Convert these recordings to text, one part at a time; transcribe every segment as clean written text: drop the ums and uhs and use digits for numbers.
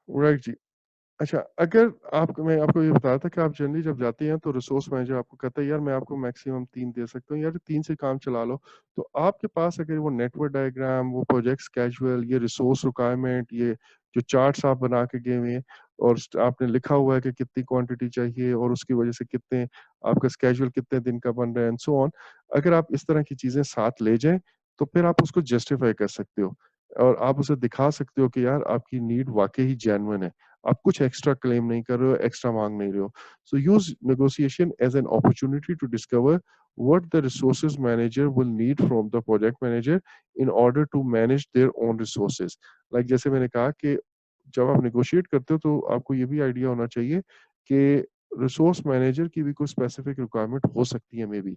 Right जी। अच्छा, अगर आपको मैं आपको ये बताया था कि आप जनरली जब जाते हैं तो रिसोर्स मैनेजर आपको कहता है यार मैं आपको मैक्सिमम 3 दे सकता हूँ, यार 3 से काम चला लो। तो आपके पास अगर वो नेटवर्क डायग्राम, वो प्रोजेक्ट शेड्यूल, ये रिसोर्स रिक्वायरमेंट, ये जो चार्ट्स आप बना के गए हुए हैं और आपने लिखा हुआ है कि कितनी क्वांटिटी चाहिए और उसकी वजह से कितने आपका शेड्यूल कितने दिन का बन रहा है एंड सो ऑन। अगर आप इस तरह की चीज़ें साथ ले जाएँ, तो फिर आप उसको जस्टिफाई कर सकते हो और आप उसे दिखा सकते हो कि यार आपकी नीड वाक़ई ही जेन्युइन है। आप कुछ एक्स्ट्रा क्लेम नहीं कर रहे हो, एक्स्ट्रा माँग नहीं रहे हो। So use negotiation as an opportunity to discover what the resources manager will need from the project manager in order to manage their own resources. Like जैसे मैंने कहा कि जब आप नेगोशिएट करते हो तो आपको ये भी आइडिया होना चाहिए कि रिसोर्स मैनेजर की भी कोई स्पेसिफिक रिक्वायरमेंट हो सकती है मे बी।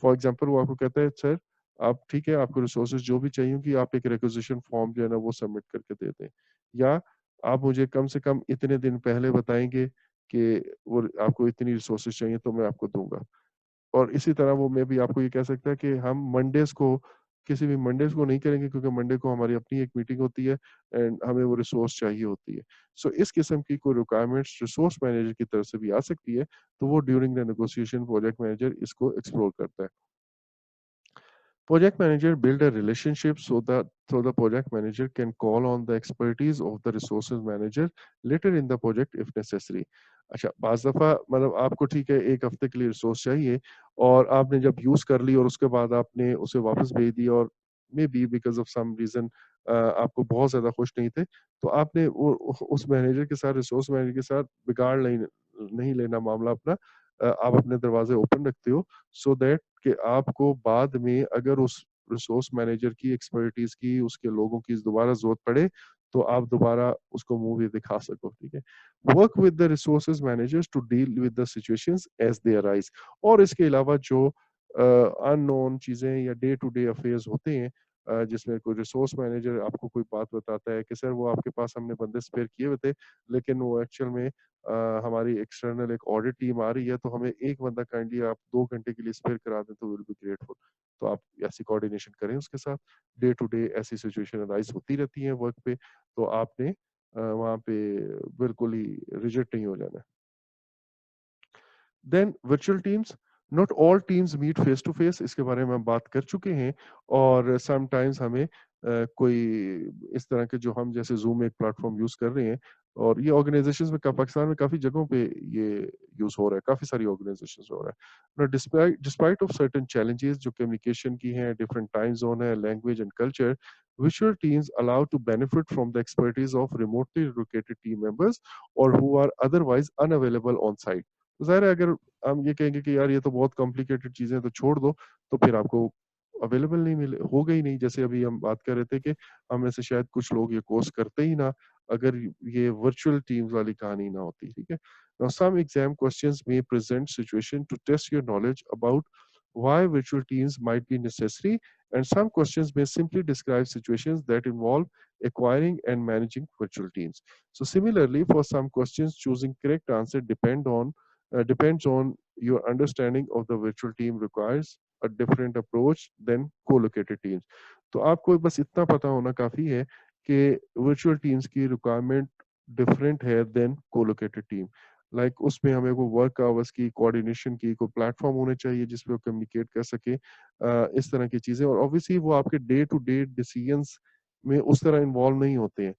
फॉर एग्जांपल वो आपको कहता है सर आप ठीक है आपको रिसोर्सेज जो भी चाहिए कि आप एक रिक्विजिशन फॉर्म जो है ना वो सबमिट करके दे दें या आप मुझे कम से कम इतने दिन पहले बताएंगे कि वो आपको इतनी रिसोर्सेज चाहिए तो मैं आपको दूंगा और इसी तरह वो मे बी आपको ये कह सकता है कि हम मंडेज को किसी भी मंडेज को नहीं करेंगे क्योंकि मंडे को हमारी अपनी एक मीटिंग होती है एंड हमें वो रिसोर्स चाहिए होती है। सो इस किस्म की कोई रिक्वायरमेंट्स रिसोर्स मैनेजर की तरफ से भी आ सकती है तो वो during the negotiation project manager इसको एक्सप्लोर करता है। Project manager build a relationship so the project manager can call on the expertise of the resources manager later in the project if necessary. अच्छा, बाज़ दफ़ा मतलब आपको ठीक है 1 हफ्ते के लिए रिसोर्स चाहिए और आपने जब यूज़ कर ली और उसके बाद आपने उसे वापस भेज दिया और maybe because of some reason आपको बहुत ज़्यादा खुश नहीं थे, तो आपने वो उस मैनेजर के साथ रिसोर्स मैनेजर के साथ बिगाड़ नहीं नहीं लेना मामला अपना। आप अपने दरवाज़े ओपन रखते हो सो दैट कि आपको बाद में अगर उस रिसोर्स मैनेजर की एक्सपर्टीज़ की, उसके लोगों की दोबारा ज़रूरत पड़े, तो आप दोबारा उसको मुँह भी दिखा सको, ठीक है? Work with the resources managers to deal with the situations as they arise और इसके अलावा जो अननोन चीज़ें या डे टू डे अफेयर्स होते हैं जिसमें कोई रिसोर्स मैनेजर आपको कोई बात बताता है कि सर वो आपके पास हमने बंदे स्पेयर किए हुए थे, लेकिन वो एक्चुअल में हमारी एक्सटर्नल एक ऑडिट टीम आ रही है, तो हमें 1 बंदा काइंडली आप 2 घंटे के लिए स्पेयर करा दें, तो वी विल बी ग्रेटफुल। तो आप ऐसी कोऑर्डिनेशन करें उसके साथ। डे टू डे ऐसी सिचुएशन अराइज़ होती रहती है वर्क पे, तो आपने वहाँ पे बिल्कुल ही रिजिड नहीं हो जाना है। Then virtual teams, not all teams meet face to face इसके बारे में हम बात कर चुके हैं और समटाइम्स हमें कोई इस तरह के जो हम जैसे ज़ूम एक प्लेटफ़ॉर्म यूज़ कर रहे हैं और ये ऑर्गनाइज़ेशंस में पाकिस्तान में काफ़ी जगहों पे ये यूज़ हो रहा है, काफ़ी सारी ऑर्गनाइज़ेशंस में हो रहा है। Now, despite of certain challenges जो कम्युनिकेशन की हैं, डिफरेंट टाइम ज़ोन है, language and culture, virtual teams allow to benefit from the expertise of remotely located team members or who are otherwise unavailable on site. ज़ाहिर है अगर हम ये कहेंगे कि यार ये तो बहुत कॉम्प्लिकेटेड चीज़ें हैं तो छोड़ दो, तो फिर आपको अवेलेबल नहीं मिले होगा ही नहीं। जैसे अभी हम बात कर रहे थे कि हम में से शायद कुछ लोग ये कोर्स करते ही ना, अगर ये वर्चुअल टीम्स वाली कहानी ना होती, ठीक है? Now some exam questions may present situation to test your knowledge about why virtual teams might be necessary and some questions may simply describe situations that involve acquiring and managing virtual teams. So similarly, for some questions, choosing correct answer depends on your understanding of the virtual team requires a different approach than co-located teams. तो आपको बस इतना पता होना काफ़ी है कि virtual teams की रिक्वायरमेंट डिफरेंट है देन को-लोकेटेड टीम। लाइक उसमें हमें वो वर्क आवर्स की, कोऑर्डिनेशन की, कोई प्लेटफ़ॉर्म होने चाहिए जिसपे वो कम्युनिकेट कर सके। इस तरह की चीज़ें और ऑब्वियसली वो आपके डे टू डे डिसीजंस में उस तरह इन्वॉल्व नहीं होते हैं।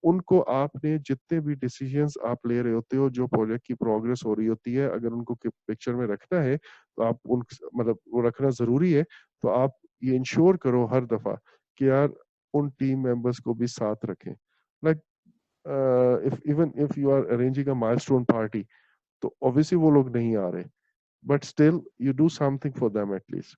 उनको आपने जितने भी डिसीजंस आप ले रहे होते हो, जो प्रोजेक्ट की प्रोग्रेस हो रही होती है, अगर उनको पिक्चर में रखना है, तो आप उन मतलब वो रखना ज़रूरी है, तो आप ये इंश्योर करो हर दफ़ा कि यार उन टीम मेंबर्स को भी साथ रखें। Like if you are arranging a milestone party, तो ऑब्वियसली वो लोग नहीं आ रहे। But still you do something for them at least,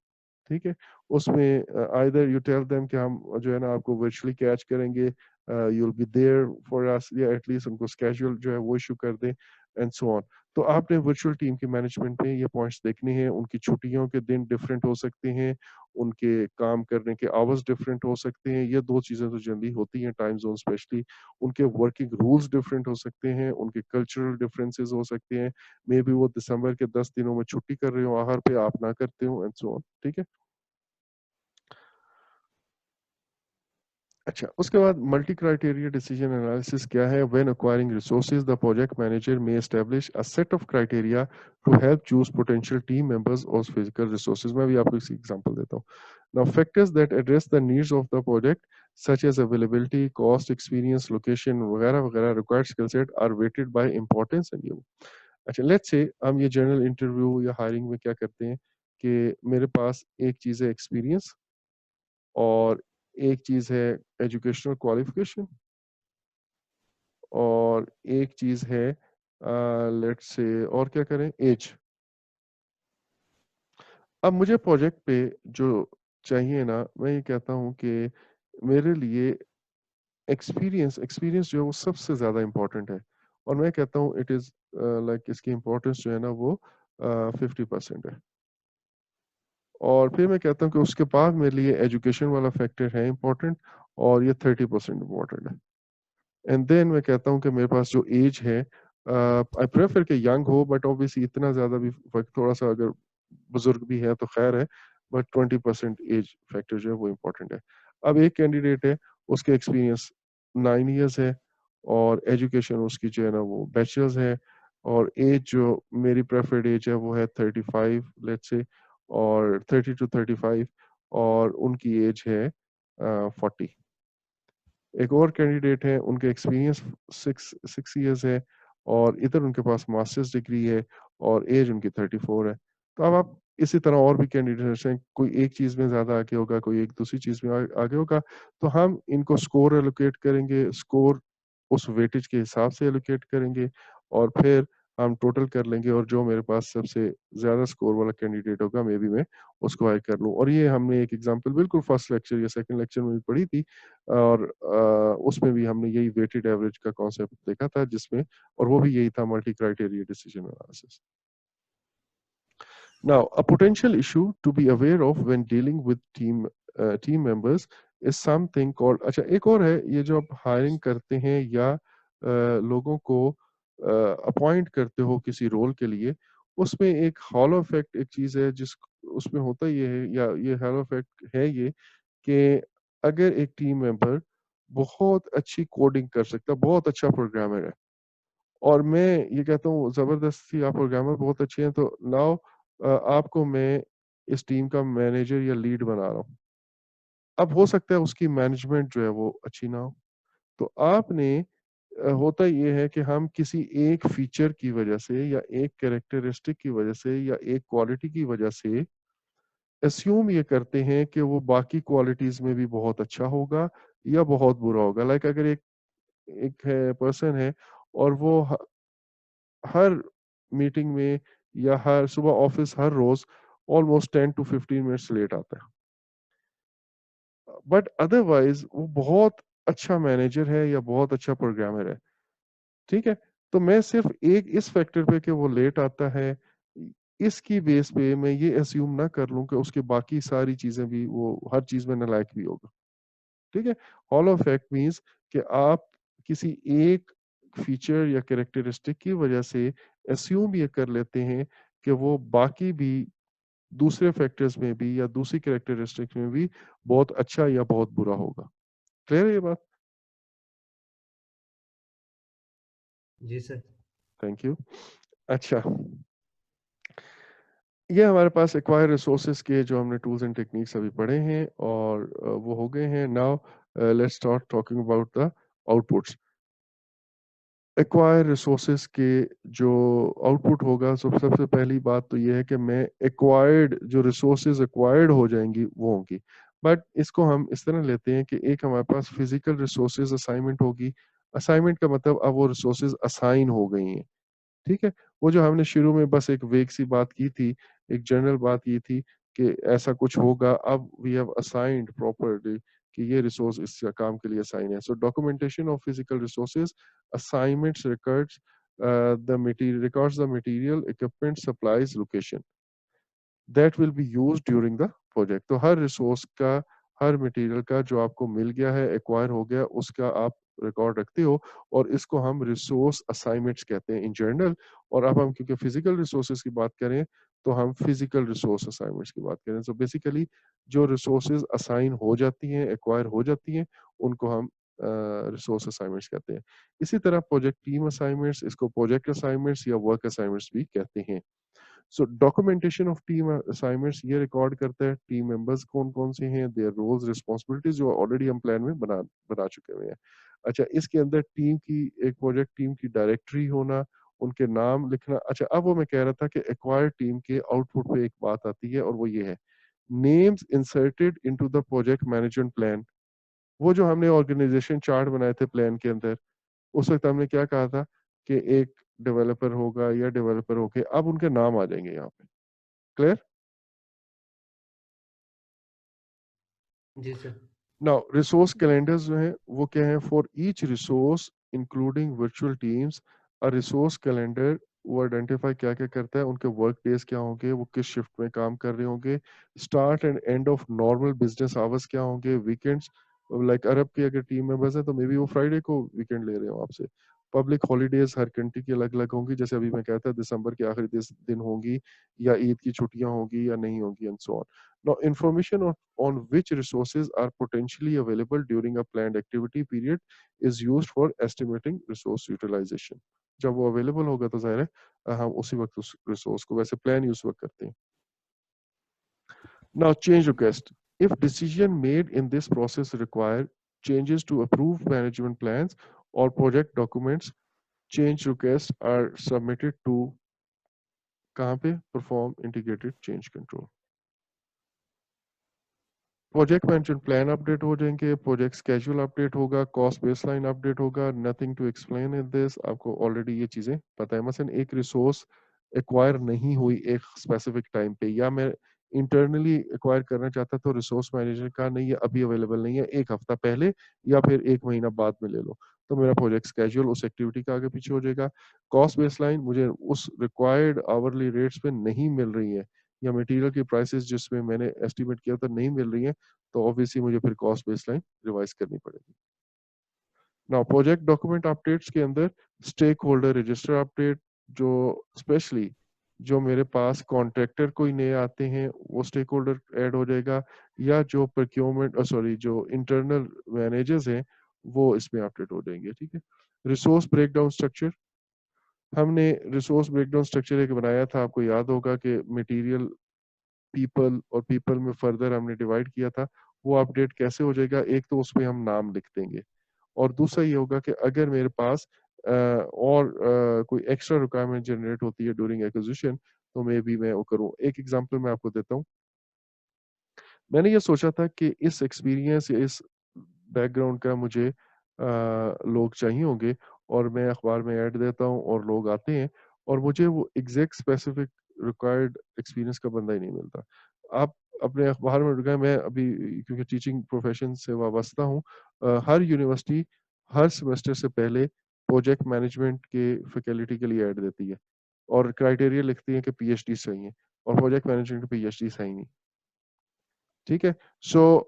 ठीक है? उसमें आइदर यू टेल देम कि हम जो है ना आपको वर्चुअली कैच करेंगे, you will be there for us या एट लीस्ट उनको स्केड्यूल जो है वो इश्यू कर दें एंड सो ऑन। तो आपने वर्चुअल टीम के मैनेजमेंट में ये पॉइंट्स देखने हैं, उनकी छुट्टियों के दिन डिफरेंट हो सकते हैं, उनके काम करने के आवर्स डिफरेंट हो सकते हैं, ये 2 चीज़ें तो जनरली होती हैं टाइम ज़ोन स्पेशली। उनके वर्किंग रूल्स डिफरेंट हो सकते हैं, उनके कल्चरल डिफरेंसेस हो सकते हैं। मे बी वो दिसंबर के 10 दिनों में छुट्टी कर रहे हो, आहार पे आप ना करते हो एंड सो ऑन, ठीक है? अच्छा, उसके बाद मल्टी क्राइटेरिया डिसीजन एनालिसिस क्या है? When acquiring resources the project manager may establish a set of criteria to help choose potential team members और फिजिकल रिसोर्सेज। मैं भी आपको इसी एग्जांपल देता हूँ। Now factors that address the needs of the project such as availability, cost, experience, location वगैरह वगैरह required skill set are weighted by importance and need. अच्छा, लेट्स से हम ये जनरल इंटरव्यू या हायरिंग में क्या करते हैं कि मेरे पास एक चीज़ है एक्सपीरियंस, और एक चीज़ है एजुकेशनल क्वालिफ़िकेशन, और एक चीज़ है लेट्स से और क्या करें, ऐज। अब मुझे प्रोजेक्ट पे जो चाहिए ना, मैं ये कहता हूँ कि मेरे लिए एक्सपीरियंस एक्सपीरियंस जो है वो सबसे ज़्यादा इम्पोर्टेंट है, और मैं कहता हूँ इट इज़ लाइक इसकी इम्पोर्टेंस जो है ना वो 50% है। और फिर मैं कहता हूँ कि उसके बाद मेरे लिए एजुकेशन वाला फैक्टर है इम्पोर्टेंट, और ये 30% इम्पोर्टेंट है। एंड देन मैं कहता हूँ कि मेरे पास जो एज है, आई प्रेफर कि यंग हो, बट ऑब्वियसली इतना ज़्यादा भी थोड़ा सा अगर बुजुर्ग भी है तो खैर है, बट 20% एज फैक्टर जो है वो इम्पोर्टेंट है। अब एक कैंडिडेट है, उसके एक्सपीरियंस 9 ईयर्स है, और एजुकेशन उसकी जो है ना वो बैचलर्स है, और एज जो मेरी प्रेफर्ड एज है वो है 35 लेट्स से, और 30 to 35, और उनकी एज है 40। एक और कैंडिडेट हैं, उनके एक्सपीरियंस 6 इयर्स है, और इधर उनके पास मास्टर्स डिग्री है, और एज उनकी 34 है। तो अब आप इसी तरह और भी कैंडिडेट्स हैं, कोई एक चीज़ में ज़्यादा आगे होगा, कोई एक दूसरी चीज़ में आगे होगा। तो हम इनको स्कोर एलोकेट करेंगे, स्कोर उस वेटेज के हिसाब से एलोकेट करेंगे, और फिर हम टोटल कर लेंगे, और जो मेरे पास सबसे ज़्यादा स्कोर वाला कैंडिडेट होगा, मे बी मैं उसको हायर कर लूँ। और ये हमने एक एग्ज़ाम्पल बिल्कुल फर्स्ट लेक्चर या सेकंड लेक्चर में भी पढ़ी थी, और उसमें भी हमने यही वेटेड एवरेज का कॉन्सेप्ट देखा था, जिसमें और वो भी यही था multi criteria decision analysis. Now, a potential issue to be aware of when dealing with team members is something called, अच्छा एक और है, ये जो आप हायरिंग करते हैं या लोगों को अपॉइंट करते हो किसी रोल के लिए, उसमें एक हॉलो इफेक्ट एक चीज़ है, जिस उसमें होता ये है, या ये हॉलो इफेक्ट है ये, कि अगर एक टीम मेंबर बहुत अच्छी कोडिंग कर सकता है, बहुत अच्छा प्रोग्रामर है, और मैं ये कहता हूँ ज़बरदस्ती आप प्रोग्रामर बहुत अच्छे हैं, तो नाउ आपको मैं इस टीम का मैनेजर या लीड बना रहा हूँ। अब हो सकता है उसकी मैनेजमेंट जो है वो अच्छी ना हो। तो आपने होता ये है कि हम किसी एक फीचर की वजह से, या एक कैरेक्टरिस्टिक की वजह से, या एक क्वालिटी की वजह से अस्यूम ये करते हैं कि वो बाकी क्वालिटीज़ में भी बहुत अच्छा होगा या बहुत बुरा होगा। लाइक अगर एक एक है पर्सन है, और वो हर मीटिंग में या हर सुबह ऑफिस हर रोज ऑलमोस्ट 10 to 15 मिनट्स लेट आता है, बट अदरवाइज वो बहुत अच्छा मैनेजर है या बहुत अच्छा प्रोग्रामर है, ठीक है। तो मैं सिर्फ एक इस फैक्टर पे कि वो लेट आता है, इसकी बेस पे मैं ये अस्यूम ना कर लूं कि उसकी बाकी सारी चीजें भी, वो हर चीज में नालायक भी होगा, ठीक है। हॉलो इफेक्ट मीन्स कि आप किसी एक फीचर या कैरेक्टरिस्टिक की वजह से अस्यूम ये कर लेते हैं कि वो बाकी भी दूसरे फैक्टर्स में भी या दूसरी कैरेक्टरिस्टिक्स में भी बहुत अच्छा या बहुत बुरा होगा। क्लियर है ये बात? जी सर। Thank you. अच्छा, ये हमारे पास एक्वायर रिसोर्सेज के जो हमने टूल्स एंड टेक्निक्स अभी पढ़े हैं, और वो हो गए हैं। Now let's start talking about the outputs. Acquire resources के जो आउटपुट होगा, सबसे पहली बात तो ये है कि मैं एक्वायर्ड जो रिसोर्सेज एक्वायर्ड हो जाएंगी वो होंगी, बट इसको हम इस तरह लेते हैं कि एक हमारे पास फिजिकल रिसोर्सेज असाइनमेंट होगी। असाइनमेंट का मतलब अब वो रिसोर्सेज असाइन हो गई हैं, ठीक है। वो जो हमने शुरू में बस एक वेग सी बात की थी, एक जनरल बात ये थी कि ऐसा कुछ होगा, अब वी हैव असाइन्ड प्रॉपर्ली कि ये रिसोर्स इस काम के लिए असाइन है। So documentation of physical resources, assignments records the material, equipment, supplies, location that will be used during the project। तो हर रिसोर्स का, हर मटेरियल का जो आपको मिल गया है, एक्वायर हो गया, उसका आप रिकॉर्ड रखते हो, और इसको हम रिसोर्स असाइनमेंट्स कहते हैं इन जनरल। और अब हम क्योंकि फिजिकल रिसोर्सेज की बात करें, तो हम फिजिकल रिसोर्स असाइनमेंट्स की बात करें। सो बेसिकली जो रिसोर्सेज असाइन हो जाती हैं, एक्वायर हो जाती हैं, उनको हम रिसोर्स असाइनमेंट्स कहते हैं। इसी तरह प्रोजेक्ट टीम असाइनमेंट्स, इसको प्रोजेक्ट असाइनमेंट्स या वर्क असाइनमेंट्स भी कहते हैं। सो डॉक्यूमेंटेशन ऑफ टीम असाइनमेंट्स ये रिकॉर्ड करता है टीम मेंबर्स कौन-कौन से हैं, देयर रोल्स रिस्पांसिबिलिटीज जो ऑलरेडी हम प्लान में बना बना चुके हुए हैं। अच्छा, इसके अंदर टीम की एक प्रोजेक्ट टीम की डायरेक्टरी होना, उनके नाम लिखना। अच्छा, अब वो मैं कह रहा था कि एक्वायर्ड टीम के आउटपुट पे एक बात आती है और वो ये है, names inserted into the project management plan. वो जो हमने ऑर्गेनाइजेशन चार्ट बनाए थे प्लान के अंदर, उस वक़्त हमने क्या कहा था कि एक डेवलपर होगा या डेवलपर होके अब उनके नाम आ जाएँगे यहाँ पे। क्लियर? जी सर। नाउ रिसोर्स कैलेंडर्स जो हैं वो क्या है, for each resource including virtual teams, a resource calendar वो आइडेंटिफाई क्या क्या करता है, उनके वर्क डेज क्या होंगे, वो किस शिफ्ट में काम कर रहे होंगे, start and end of normal business hours क्या होंगे, वीकेंड्स। लाइक अरब के अगर टीम मेंबर्स हैं तो मे बी वो फ्राइडे को वीकेंड ले रहे हो आपसे। पब्लिक हॉलीडेज हर कंट्री की अलग अलग होंगी, जैसे अभी मैं कहता दिसंबर के आखिरी दिन होंगी या ईद की छुट्टियां होंगी या नहीं होंगी and so on. Now information on which resources are potentially available during a planned activity period is used for estimating resource utilization. जब वो अवेलेबल होगा तो ज़ाहिर है हम उसी वक्त उस रिसोर्स को वैसे प्लान ही उस वक्त करते हैं। Now change request. If decision made in this process require changes to approved management plans or project documents, change requests are submitted to कहाँ पे? Perform integrated change control. Project management plan update हो जाएंगे, project schedule update होगा, cost baseline update होगा। Nothing to explain in this, आपको already ये चीजें पता है। मसलन एक रिसोर्स एक्वायर नहीं हुई एक स्पेसिफिक टाइम पे, या मैं इंटरनली एक्वायर करना चाहता तो रिसोर्स मैनेजर का नहीं है, अभी अवेलेबल नहीं है, एक हफ्ता पहले या फिर एक महीना बाद में ले लो, तो मेरा प्रोजेक्ट स्केड्यूल उस एक्टिविटी का आगे पीछे हो जाएगा। कॉस्ट बेसलाइन मुझे उस रिक्वायर्ड आवरली रेट्स पे नहीं मिल रही है, या मटेरियल की प्राइसेस जिसमें मैंने एस्टिमेट किया था नहीं मिल रही है, तो ऑब्वियसली मुझे फिर कॉस्ट बेसलाइन रिवाइज करनी पड़ेगी। नाउ प्रोजेक्ट डॉक्यूमेंट अपडेट्स के अंदर स्टेक होल्डर रजिस्टर अपडेट, जो स्पेशली जो मेरे पास कॉन्ट्रैक्टर कोई नए आते हैं वो स्टेक होल्डर ऐड हो जाएगा, या जो प्रोक्योरमेंट सॉरी जो इंटरनल मैनेजर्स हैं वो इसमें अपडेट हो जाएंगे। ठीक है। रिसोर्स ब्रेकडाउन स्ट्रक्चर, हमने रिसोर्स ब्रेकडाउन स्ट्रक्चर एक बनाया था, आपको याद होगा कि मटेरियल पीपल और पीपल में फर्दर हमने डिवाइड किया था। वो अपडेट कैसे हो जाएगा, एक तो उसमें हम नाम लिख देंगे, और दूसरा ये होगा कि अगर मेरे पास कोई एक्स्ट्रा रिक्वायरमेंट जनरेट होती है ड्यूरिंग एक्विजिशन, तो मे बी मैं वो करूँ। एक एग्जांपल मैं आपको देता हूँ। मैंने ये सोचा था कि इस एक्सपीरियंस या इस बैकग्राउंड का मुझे लोग चाहिए होंगे, और मैं अखबार में ऐड देता हूँ और लोग आते हैं, और मुझे वो एग्जैक्ट स्पेसिफिक रिक्वायर्ड एक्सपीरियंस का बंदा ही नहीं मिलता। आप अपने अखबार में रुका, मैं अभी क्योंकि टीचिंग प्रोफेशन से वाबस्ता हूँ, हर यूनिवर्सिटी हर सेमेस्टर से पहले प्रोजेक्ट मैनेजमेंट के फैकल्टी के लिए ऐड देती है, और क्राइटेरिया लिखती है कि पीएचडी चाहिए, और प्रोजेक्ट मैनेजमेंट की पीएचडी है ही नहीं। ठीक है। सो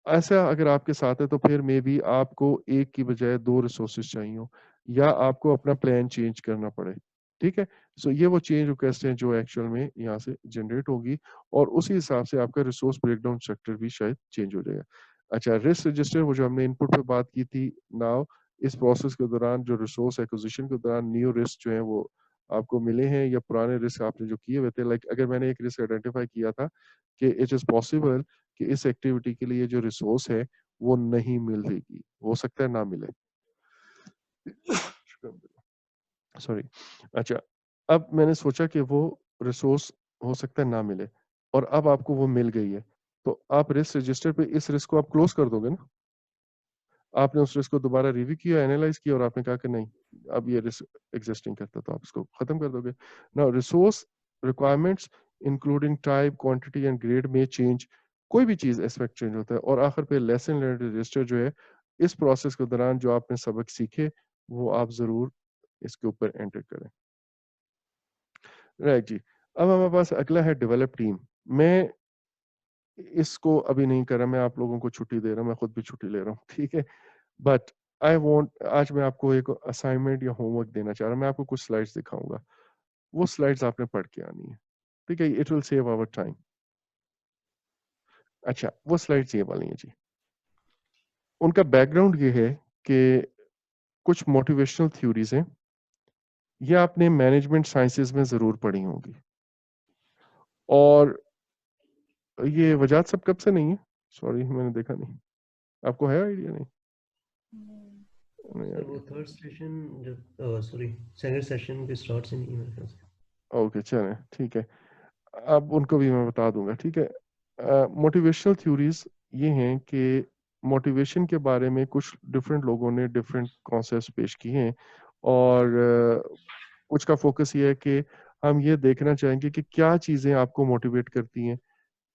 ऐसा अगर आपके साथ है तो फिर मे बी आपको एक की बजाय 2 रिसोर्सेज़ चाहिए हों, या आपको अपना प्लान चेंज करना पड़े। ठीक है? सो ये वो चेंज रिक्वेस्ट हैं जो एक्चुअल में यहाँ से जनरेट होगी, और उसी हिसाब से आपका रिसोर्स ब्रेकडाउन स्ट्रक्चर भी शायद चेंज हो जाएगा। अच्छा, रिस्क रजिस्टर वो जो हमने इनपुट पे बात की थी, नाउ इस प्रोसेस के दौरान जो रिसोर्स एक्विजिशन के दौरान न्यू रिस्क जो हैं वो आपको मिले हैं, या पुराने रिस्क आपने जो किए हुए थे। लाइक अगर मैंने एक रिस्क आइडेंटिफाई किया था कि इट इज़ पॉसिबल कि इस एक्टिविटी के लिए जो रिसोर्स है वो नहीं मिलेगी, हो सकता है ना मिले। सॉरी। अच्छा, अब मैंने सोचा कि वो रिसोर्स हो सकता है ना मिले, और अब आपको वो मिल गई है, तो आप रिस्क रजिस्टर पे इस रिस्क को आप क्लोज कर दोगे ना? आपने उस रिस्क को दोबारा रिव्यू किया, एनालाइज़ किया, और आपने कहा कि नहीं, अब ये रिस्क एक्जिस्टिंग करता है, तो आप इसको खत्म कर दोगे। Now resource requirements including type, quantity and grade में चेंज, कोई भी चीज़ एस्पेक्ट चेंज होता है, और आखिर पे लेसन लर्न्ड रजिस्टर जो है, इस प्रोसेस के दौरान जो आपने सबक सीखे, वो आप ज़रूर इसके ऊपर एंटर करें। राइट जी। अब हमारे पास अगला है डेवलप टीम। मैं इसको अभी नहीं कर रहा, मैं आप लोगों को छुट्टी दे रहा हूँ, मैं खुद भी छुट्टी ले रहा हूँ, ठीक है? बट आई वांट आज मैं आपको एक असाइनमेंट या होमवर्क देना चाह रहा हूँ, मैं आपको कुछ स्लाइड्स दिखाऊँगा, वो स्लाइड्स आपने पढ़ के आनी है। ठीक है, it will save our time. अच्छा, वो स्लाइड्स ये वाली हैं जी। उनका बैकग्राउंड ये है कि कुछ मोटिवेशनल थ्योरीज हैं, ये आपने मैनेजमेंट साइंसेज में ज़रूर पढ़ी होंगी। और ये वजात सब कब से नहीं है? सॉरी मैंने देखा नहीं, आपको है आइडिया? नहीं, नहीं सर वो आइडिया। थर्ड सेशन जब सॉरी सेकंड सेशन के स्टार्ट से नहीं है मेरे ख्याल से। ओके चलें, ठीक है, अब उनको भी मैं बता दूंगा, ठीक है। मोटिवेशनल थ्योरीज ये हैं कि मोटिवेशन के बारे में कुछ डिफरेंट लोगों ने डिफरेंट कॉन्सेप्ट्स पेश किए हैं, और कुछ का फोकस ये है कि हम ये देखना चाहेंगे कि क्या चीज़ें आपको मोटिवेट करती हैं,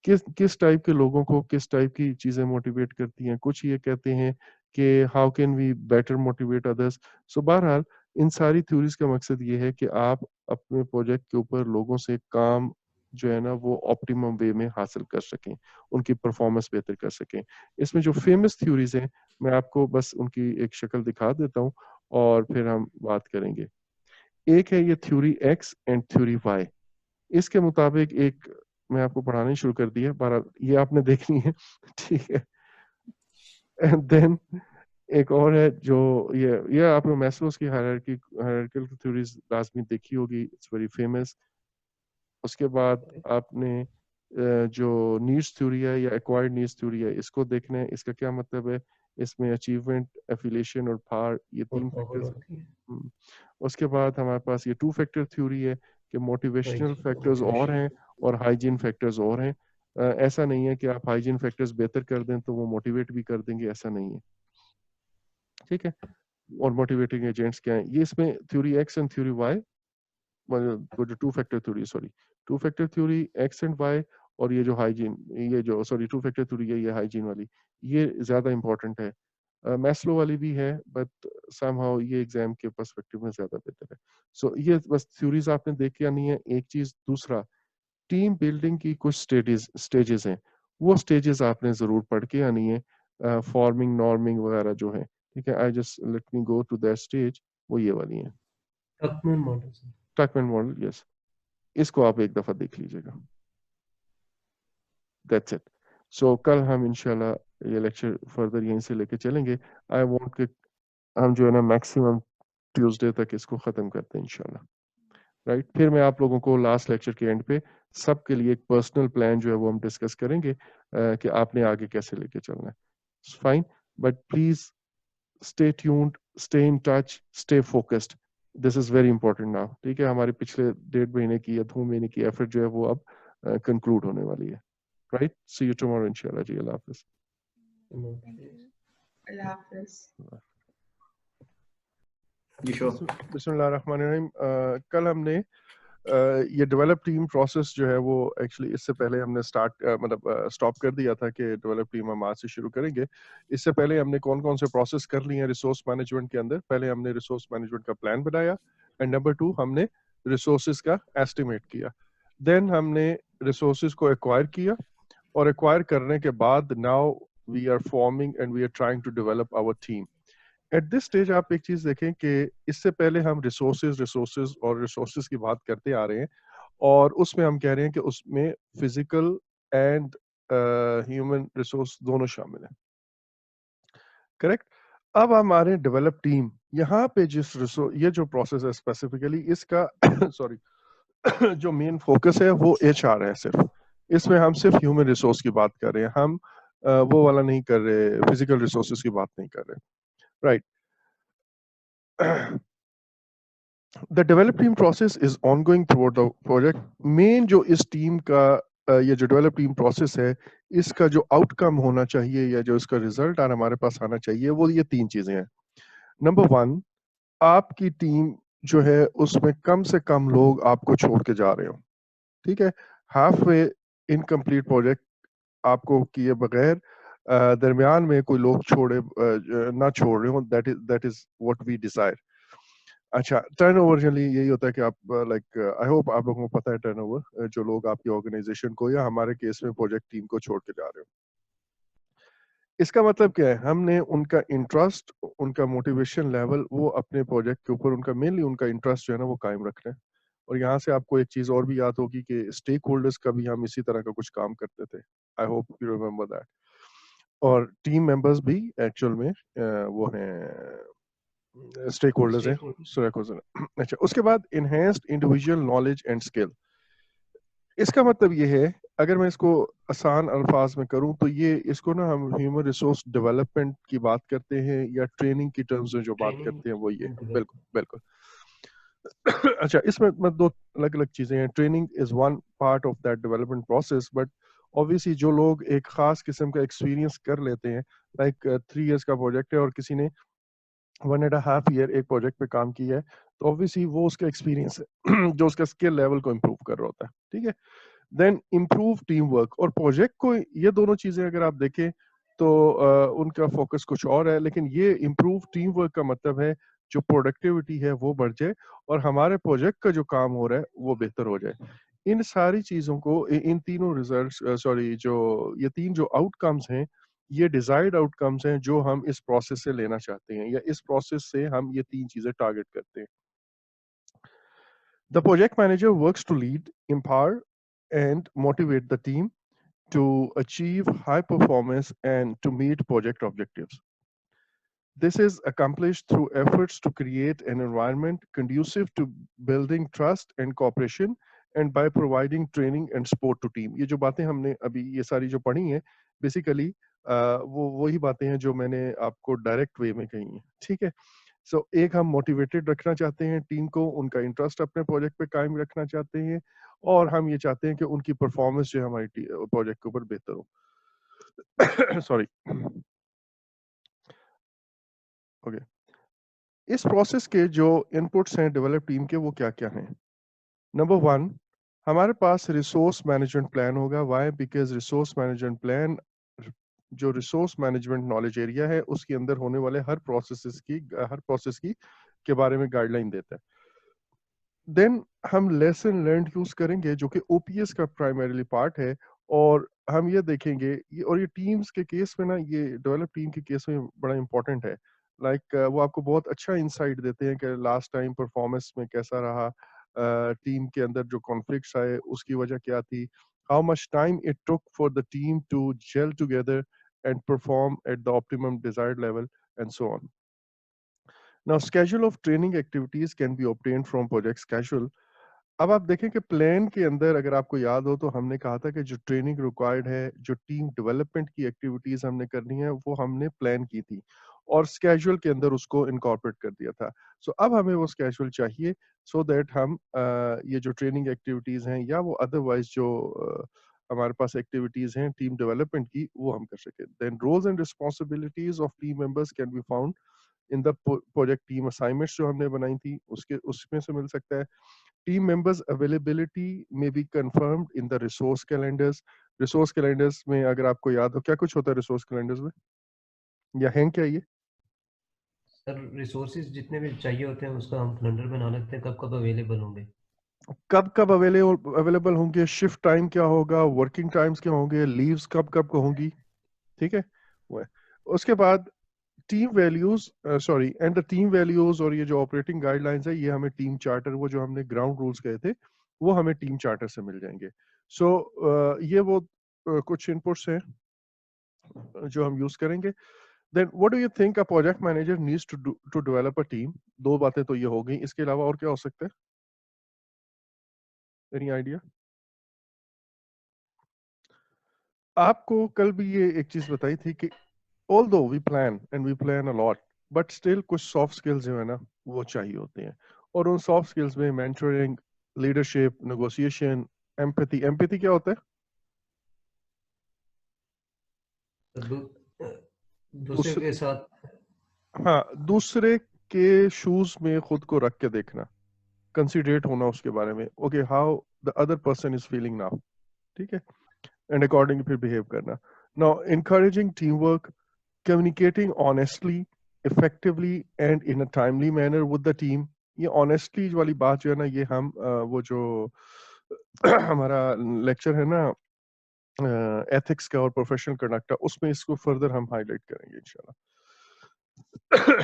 किस किस टाइप के लोगों को किस टाइप की चीज़ें मोटिवेट करती हैं। कुछ ये कहते हैं कि how can we better motivate others. So बहरहाल इन सारी थ्योरीज का मकसद ये है कि आप अपने प्रोजेक्ट के ऊपर लोगों से काम जो है ना वो ऑप्टिमम वे में हासिल कर सकें, उनकी परफॉर्मेंस बेहतर कर सकें। इसमें जो फेमस थ्योरीज हैं, मैं आपको बस उनकी एक शक्ल दिखा देता हूँ और फिर हम बात करेंगे। एक है ये theory X and theory Y. इसके मुताबिक एक मैं आपको पढ़ानी शुरू कर दी है, बहरहाल ये आपने देखनी है ठीक है। एंड देन एक और है जो ये आपने मैस्लोस की हायरार्किकल थ्योरीज लाजमी देखी होगी, इट्स वेरी फेमस। उसके बाद आपने जो नीड्स थ्योरी है या एक्वायर्ड नीड्स थ्योरी है, इसको देखना है। इसका क्या मतलब है? इसमें अचीवमेंट, एफिलिएशन और पावर, ये और तीन पावर फैक्टर्स हैं। होती है। हम्म। उसके बाद हमारे पास ये टू फैक्टर थ्योरी है कि राइट, मोटिवेशनल फैक्टर्स और मोटिवेशन। हैं और हाइजीन फैक्टर्स और हैं। ऐसा नहीं है कि आप हाइजीन फैक्टर्स बेहतर कर दें तो वो मोटिवेट भी कर देंगे, ऐसा नहीं है, ठीक है। और मोटिवेटिंग एजेंट्स क्या हैं, ये इसमें theory X and theory Y, वो जो two factor theory, sorry two factor theory X and Y, और ये जो हाइजीन, ये जो सॉरी टू फैक्टर थ्योरी है, ये हाइजीन वाली, ये ज्यादा इंपॉर्टेंट है। मैस्लो वाली भी है बट समहाउ ये एग्जाम के पर्सपेक्टिव में ज्यादा बेहतर है। सो ये बस थ्योरीज आपने देख के आनी है। एक चीज, दूसरा, टीम बिल्डिंग की कुछ स्टेजेस हैं, वो स्टेजेस आपने जरूर पढ़ के आनी है। फॉर्मिंग, नॉर्मिंग वगैरह जो है, ठीक है। I just let me go to that stage, वो ये वाली है। Tuckman model sir. Tuckman model, yes, इसको आप एक दफा देख लीजिएगा। That's it. सो कल हम इंशाल्लाह ये लेक्चर फर्दर यहीं से लेके चलेंगे। आई वांट कि हम जो है ना मैक्सिमम ट्यूसडे तक इसको खत्म करते हैं इंशाल्लाह, राइट। फिर मैं आप लोगों को लास्ट लेक्चर के एंड पे सबके लिए एक पर्सनल प्लान जो है वो हम डिस्कस करेंगे, कि आपने आगे कैसे लेके चलना है। Fine, but please stay tuned, stay in touch, stay focused. This is very important now, ठीक है। हमारे पिछले 1.5 महीने की या 2 महीने की एफर्ट जो है वो अब कंक्लूड होने वाली है, राइट। सी यू टुमारो इंशाल्लाह जी, अल्लाह हाफिज। अल्लाह हाफिज। जी श्योर। बिस्मिल्लाहिर्रहमानिर्रहीम। कल हमने ये डेवलप टीम प्रोसेस जो है वो एक्चुअली इससे पहले हमने स्टॉप कर दिया था कि डेवलप टीम हम आज से शुरू करेंगे। इससे पहले हमने कौन कौन से प्रोसेस कर लिए हैं रिसोर्स मैनेजमेंट के अंदर। पहले हमने रिसोर्स मैनेजमेंट का प्लान बनाया, एंड नंबर 2 हमने रिसोर्सेज का एस्टिमेट किया। देन हमने रिसोर्सेज को एक्वायर किया, और एक्वायर करने के बाद now we are forming and we are trying to develop our team. At this stage आप एक चीज देखें कि इससे पहले हम रिसोर्सेज की बात करते आ रहे हैं, और उसमें हम कह रहे हैं कि उसमें फिजिकल एंड ह्यूमन रिसोर्स दोनों शामिल हैं, करेक्ट। अब हमारे डेवलप टीम, यहाँ पे ये जो प्रोसेस है स्पेसिफिकली इसका सॉरी जो मेन फोकस है वो HR है सिर्फ। इसमें हम सिर्फ ह्यूमन रिसोर्स की बात कर रहे हैं, हम वो वाला नहीं कर रहे, फिजिकल रिसोर्सेज की बात नहीं कर रहे, right. The develop team process is ongoing through the project. Main जो इस टीम का ये जो डेवलप टीम प्रोसेस है, इसका जो आउटकम होना चाहिए या जो इसका रिजल्ट हमारे पास आना चाहिए, वो ये 3 चीजें हैं। नंबर 1, आपकी टीम जो है उसमें कम से कम लोग आपको छोड़ के जा रहे हो, ठीक है। हाफ वे इनकम्प्लीट प्रोजेक्ट आपको किए बगैर दरमियान में कोई लोग ना छोड़ रहे हो, that is what we desire. अच्छा, टर्नओवर जनरली यही होता है कि आप लाइक आई होप आप लोगों को पता है टर्नओवर, जो लोग आपकी ऑर्गेनाइजेशन को या हमारे केस में प्रोजेक्ट टीम को छोड़ के जा रहे हो। इसका मतलब क्या है? हमने उनका इंटरेस्ट, उनका मोटिवेशन लेवल, वो अपने प्रोजेक्ट के ऊपर उनका मेनली उनका इंटरेस्ट जो है ना वो कायम रखना है। और यहाँ से आपको एक चीज़ और भी याद होगी कि स्टेक होल्डर्स का भी हम इसी तरह का कुछ काम करते थे। I hope you remember that. और टीम मेंबर्स भी एक्चुअल में वो हैं स्टेक होल्डर्स हैं। Stakeholder. स्टेक होल्डर्स अच्छा, उसके बाद enhanced individual knowledge and skill. इसका मतलब ये है, अगर मैं इसको आसान अल्फाज में करूं तो ये इसको ना हम ह्यूमन रिसोर्स डेवलपमेंट की बात करते हैं या ट्रेनिंग की टर्म्स में जो बात ट्रेनिंग करते हैं वो ये एंड है। बिल्कुल डेवलपमेंट। बिल्कुल। अच्छा, इसमें दो अलग अलग चीजें हैं। Training is one part of that development process, but obviously जो लोग एक खास किस्म का एक्सपीरियंस कर लेते हैं, लाइक 3 इयर्स का प्रोजेक्ट है और किसी ने 1.5 ईयर एक प्रोजेक्ट पे काम किया है, तो ऑब्वियसली वो उसका एक्सपीरियंस है जो उसका स्किल लेवल को इम्प्रूव कर रहा होता है। ठीक है। देन इम्प्रूव टीम वर्क और प्रोजेक्ट को, ये दोनों चीजें अगर आप देखें तो उनका फोकस कुछ और है, लेकिन ये इम्प्रूव टीम वर्क का मतलब है जो प्रोडक्टिविटी है वो बढ़ जाए और हमारे प्रोजेक्ट का जो काम हो रहा है वो बेहतर हो जाए। इन सारी चीजों को इन तीनों रिजल्ट्स, सॉरी, जो ये तीन जो आउटकम्स हैं, ये डिजायर्ड आउटकम्स हैं जो हम इस प्रोसेस से लेना चाहते हैं या इस प्रोसेस से हम ये तीन चीजें टारगेट करते हैं। The project manager works to lead, empower, and motivate the team to achieve high performance and to meet project objectives. This is accomplished through efforts to create an environment conducive to building trust and cooperation and by providing training and support to team. ये जो बातें हमने अभी ये सारी जो पढ़ी हैं, बेसिकली वो वही बातें हैं जो मैंने आपको डायरेक्ट वे में कही हैं। ठीक है। सो एक हम मोटिवेटेड रखना चाहते हैं टीम को, उनका इंटरेस्ट अपने प्रोजेक्ट पे कायम रखना चाहते हैं और हम ये चाहते हैं कि उनकी परफॉर्मेंस जो है हमारी प्रोजेक्ट के ऊपर बेहतर हो। सॉरी। ओके। इस प्रोसेस के जो इनपुट्स हैं डेवलप टीम के वो क्या-क्या हैं? नंबर 1, हमारे पास रिसोर्स मैनेजमेंट प्लान होगा। Why? Because resource management plan जो रिसोर्स मैनेजमेंट नॉलेज एरिया है उसके अंदर होने वाले हर प्रोसेस की के बारे में गाइडलाइन देता है। देन हम लेसन लर्न्ड यूज़ करेंगे जो कि ओपीएस का प्राइमरीली पार्ट है और हम ये देखेंगे ये टीम्स के केस में ना, ये डेवलप टीम के केस में बड़ा इंपॉर्टेंट है। लाइक वो आपको बहुत अच्छा इंसाइट देते हैं कि लास्ट टाइम परफॉर्मेंस में कैसा रहा, टीम के अंदर जो कॉन्फ्लिक्ट्स आए उसकी वजह क्या थी, how much time it took for the team to gel together and perform at the optimum desired level and so on. Now, schedule of training activities can be obtained from project schedule. अब आप देखें कि plan के अंदर अगर आपको याद हो तो हमने कहा था कि जो ट्रेनिंग रिक्वायर्ड है, जो टीम डेवलपमेंट की एक्टिविटीज हमने करनी है वो हमने प्लान की थी और स्केड्यूल के अंदर उसको इनकॉर्पोरेट कर दिया था। सो अब हमें वो स्केड्यूल चाहिए सो दैट हम ये जो ट्रेनिंग एक्टिविटीज हैं या वो अदरवाइज जो हमारे पास एक्टिविटीज हैं टीम डेवलपमेंट की वो हम कर सकें। Then roles and responsibilities of team members can be found in the project team assignments जो हमने बनाई थी उसके उसमें से मिल सकता है। Team members availability may be confirmed in the resource calendars. Resource calendars में अगर आपको याद हो क्या कुछ होता है resource calendars में, या हैं क्या ये? सर रिसोर्सेज जितने भी चाहिए होते हैं उसका हम कैलेंडर बना लेते हैं, कब कब अवेलेबल होंगे। कब कब अवेलेबल होंगे, शिफ्ट टाइम क्या होगा, वर्किंग टाइम्स क्या होंगे, लीव्स कब कब को होंगी। ठीक है। वो है। उसके बाद team values, sorry, and the team values और ये जो ऑपरेटिंग गाइडलाइंस है ये हमें टीम चार्टर, वो जो हमने ग्राउंड रूल्स कहे थे वो हमें टीम चार्टर से मिल जाएंगे। सो ये वो कुछ इनपुट्स हैं जो हम यूज करेंगे। Then what do you think a project manager needs to develop a team? दो बातें तो ये हो गई, इसके अलावा और क्या हो सकता है? Any idea? आपको कल भी ये एक चीज बताई थी कि although we plan a lot, but still कुछ सॉफ्ट स्किल्स जो है ना वो चाहिए होते हैं और उन सॉफ्ट स्किल्स में mentoring, leadership, negotiation, empathy. Empathy क्या होता है? तो दूसरे दूसरे, के साथ। हाँ, दूसरे के शूज में खुद को रख के देखना, कंसिडरेट होना उसके बारे में। Okay, how the other person is feeling now. ठीक है। एंड अकॉर्डिंग फिर बिहेव करना। Now encouraging teamwork, communicating honestly, effectively and in a timely manner with the team। ये ऑनेस्टली वाली बात जो है ना, ये हम वो जो हमारा लेक्चर है ना एथिक्स का और प्रोफेशनल कंडक्ट का, उसमें इसको फर्दर हम हाईलाइट करेंगे इंशाल्लाह।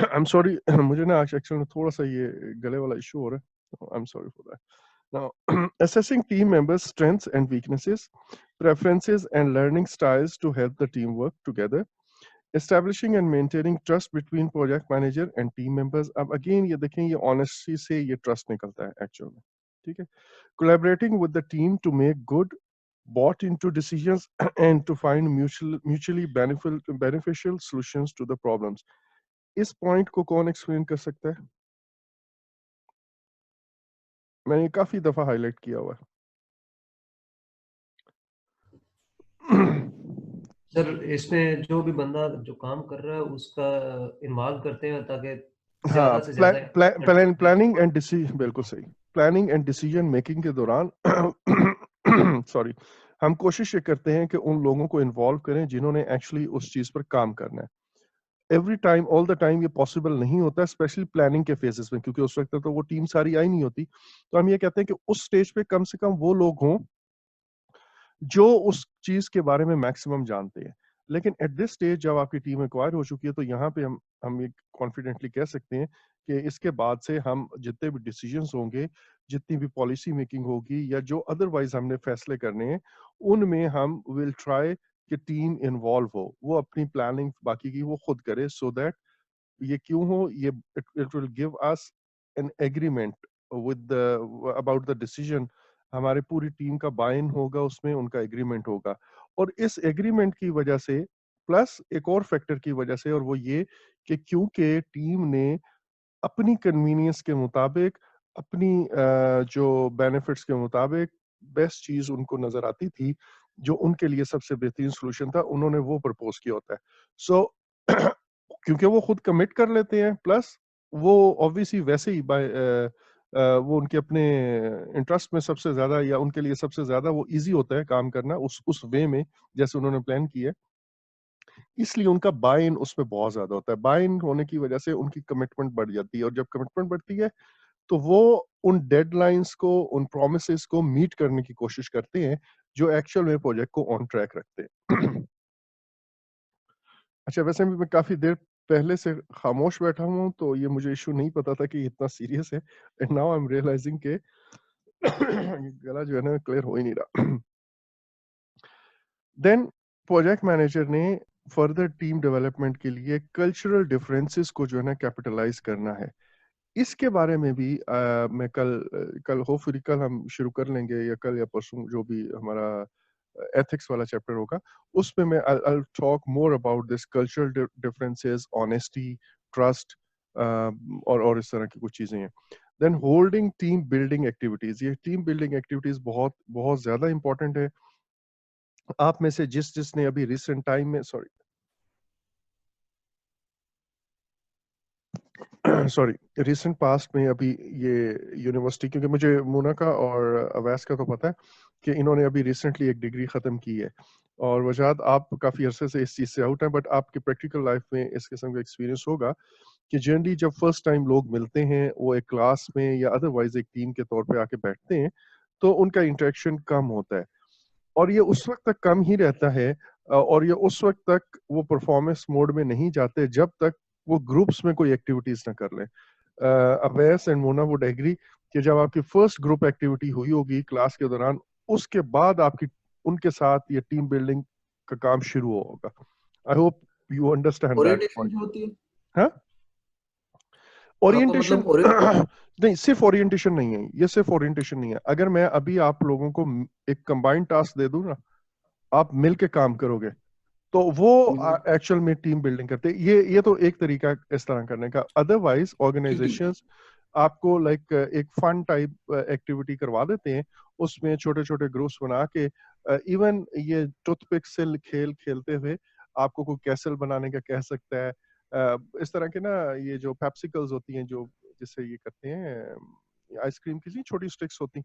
आई एम सॉरी, मुझे ना आज एक्चुअली में थोड़ा सा ये गले वाला इशू हो रहा है। I am sorry for that. Now, assessing team members' strengths and weaknesses, preferences and learning styles to help the team work together. Establishing and maintaining trust between project manager and team members. अब again ये देखें, ये honesty से ये trust निकलता है actual में, ठीक है? Collaborating with the team to make good bought into decisions and to find mutually beneficial solutions to the problems. इस point को कौन explain कर सकता है? मैंने ये काफी दफा highlight किया हुआ है। सर इसमें जो भी बंदा जो काम कर रहा है उसका इन्वॉल्व करते हैं ताकि हाँ, ज्यादा से ज्यादा प्लानिंग एंड डिसीजन, बिल्कुल सही। प्लानिंग एंड डिसीजन मेकिंग के दौरान सॉरी, हम कोशिश ये करते हैं कि उन लोगों को इन्वॉल्व करें जिन्होंने एक्चुअली उस चीज पर काम करना है। Every time all the time ये पॉसिबल नहीं होता, स्पेशली प्लानिंग के फेजेस में, क्योंकि उस वक्त तो वो टीम सारी आई नहीं होती। तो हम ये कहते हैं कि उस स्टेज पे कम से कम वो लोग हों जो उस चीज के बारे में मैक्सिमम जानते हैं। लेकिन एट दिस स्टेज जब आपकी टीम एक्वायर हो चुकी है, तो यहाँ पे हम ये कॉन्फिडेंटली कह सकते हैं कि इसके बाद से हम जितने भी डिसीजंस होंगे, जितनी भी पॉलिसी मेकिंग होगी या जो अदरवाइज हमने फैसले करने हैं, उनमें हम विल ट्राई कि टीम इन्वॉल्व हो, वो अपनी प्लानिंग बाकी की वो खुद करे, सो दैट ये क्यों हो, ये it will give us an agreement with about the decision. हमारे पूरी टीम का बाय इन होगा, उसमें उनका एग्रीमेंट होगा। और इस एग्रीमेंट की वजह से प्लस एक और फैक्टर की वजह से, और वो ये कि क्योंकि टीम ने अपनी कन्वीनियंस के मुताबिक, अपनी जो बेनिफिट्स के मुताबिक बेस्ट चीज उनको नजर आती थी, जो उनके लिए सबसे बेहतरीन सॉल्यूशन था, उन्होंने वो प्रपोज किया होता है। सो क्योंकि वो खुद कमिट कर लेते हैं, प्लस वो ऑब्वियसली वैसे ही वो उनके अपने इंटरेस्ट में सबसे ज्यादा, या उनके लिए सबसे ज्यादा वो इजी होता है काम करना उस वे में जैसे उन्होंने प्लान किया है, इसलिए उनका बाय इन उसमें बहुत ज्यादा होता है। बाय इन होने की वजह से उनकी कमिटमेंट बढ़ जाती है, और जब कमिटमेंट बढ़ती है तो वो उन डेडलाइंस को, उन प्रोमिसेस को मीट करने की कोशिश करते हैं, जो एक्चुअल में प्रोजेक्ट को ऑन ट्रैक रखते हैं। अच्छा, वैसे भी मैं काफ़ी देर पहले से खामोश बैठा हुआ हूँ, तो ये मुझे इश्यू नहीं पता था कि इतना सीरियस है, and now I am realizing के गला जो है ना क्लियर हो ही नहीं रहा। देन प्रोजेक्ट मैनेजर ने फर्दर टीम डेवलपमेंट के लिए कल्चरल डिफरेंसेस को जो है ना कैपिटलाइज करना है। इसके बारे में भी मैं कल होपफुली कल हम शुरू कर लेंगे, या कल या परसों जो भी हमारा एथिक्स वाला चैप्टर होगा, उसमें मैं I'll talk more about this cultural differences, honesty, trust, और इस तरह की कुछ चीजें हैं। Then holding team building activities, ये टीम बिल्डिंग एक्टिविटीज बहुत बहुत ज्यादा इंपॉर्टेंट है। आप में से जिसने अभी रिसेंट टाइम में सॉरी रिसेंट पास्ट में अभी ये यूनिवर्सिटी, क्योंकि मुझे मोनाका और अवैस का तो पता है कि इन्होंने अभी रिसेंटली एक डिग्री ख़त्म की है, और वजाहत आप काफ़ी अरसे से इस चीज़ से आउट हैं, बट आपकी प्रैक्टिकल लाइफ में इस किस्म का एक्सपीरियंस होगा कि जनरली जब फर्स्ट टाइम लोग मिलते हैं, वो एक क्लास में या अदरवाइज एक टीम के तौर पे आके बैठते हैं, तो उनका इंटरेक्शन कम होता है, और ये उस वक्त तक कम ही रहता है, और ये उस वक्त तक वो परफॉर्मेंस मोड में नहीं जाते जब तक वो ग्रुप्स में कोई एक्टिविटीज ना कर लें। Awais and Mona would agree कि जब आपकी फर्स्ट ग्रुप एक्टिविटी हुई होगी क्लास के दौरान, उसके बाद आपकी उनके साथ ये टीम बिल्डिंग का काम शुरू होगा। आई hope you understand that orientation point. जो होती है, हाँ, आपका ओरिएंटेशन मतलब ओरिएंटेशन। नहीं, सिर्फ ओरिएंटेशन नहीं है, ये सिर्फ ओरिएंटेशन नहीं है। अगर मैं अभी आप लोगों को एक कंबाइंड टास्क दे दूं ना, आप मिल के काम करोगे, तो वो एक्चुअल में टीम बिल्डिंग करते हैं। ये तो एक तरीका इस तरह करने का। अदरवाइज ठीक ठीक। ऑर्गेनाइजेशंस आपको लाइक एक फन टाइप एक्टिविटी करवा देते हैं, उसमें छोटे छोटे ग्रुप्स बना के, इवन ये टूथपिक से खेल खेलते हुए आपको कोई कैसल बनाने का कह सकता है। इस तरह के ना, ये जो पेप्सिकल्स होती हैं, जो जिससे ये करते हैं आइसक्रीम की छोटी स्टिक्स होती,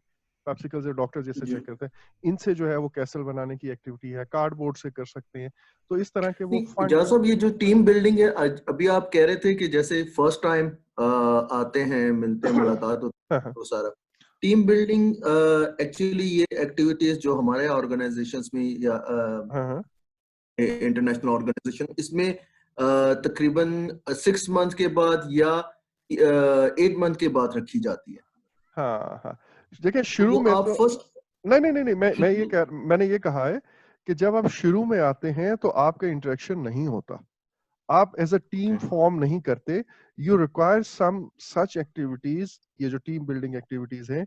पेप्सिकल्स डॉक्टर जैसे जी। चेक करते हैं, इनसे जो है वो कैसल बनाने की एक्टिविटी है, कार्डबोर्ड से कर सकते हैं। तो इस तरह के वो नहीं, फन। जहाँ साहब ये जो टीम बिल्डिंग है, अभी आप कह रहे थे कि जैसे फर्स्ट टाइम आते हैं, मिलते हैं, मुलाकात होती हाँ, है, हाँ, तो सारा टीम बिल्डिंग एक्चुअली ये एक्टिविटीज जो हमारे ऑर्गेनाइजेशंस में या हाँ, हाँ, इंटरनेशनल ऑर्गेनाइजेशन, इसमें तकरीबन 6 मंथ के बाद या 8 मंथ के बाद रखी जाती है। हाँ, हाँ। देखिए तो शुरू वो में आप तो फर्स्ट नहीं, मैंने ये कहा है कि जब आप शुरू में आते हैं तो आपका इंटरेक्शन नहीं होता, आप as a team Okay. Form नहीं करते। You require some such activities, ये जो टीम बिल्डिंग एक्टिविटीज हैं,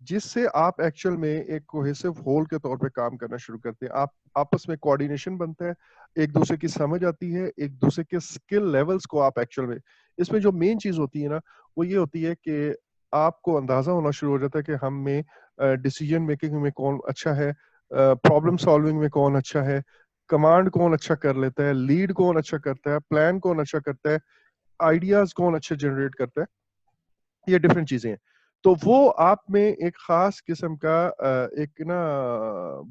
जिससे आप एक्चुअल में एक कोहेसिव होल के तौर पे काम करना शुरू करते हैं। आप आपस में कोऑर्डिनेशन बनता है, एक दूसरे की समझ आती है, एक दूसरे के स्किल लेवल्स को आप एक्चुअल में, इसमें जो मेन चीज होती है ना, वो ये होती है कि आपको अंदाजा होना शुरू हो जाता है कि हम में डिसीजन मेकिंग में कौन अच्छा है, प्रॉब्लम सॉल्विंग में कौन अच्छा है, कमांड कौन अच्छा कर लेता है, लीड कौन अच्छा करता है, प्लान कौन अच्छा करता है, आइडियाज कौन अच्छे जनरेट करता है, ये डिफरेंट चीजें हैं। तो वो आप में एक खास किस्म का एक ना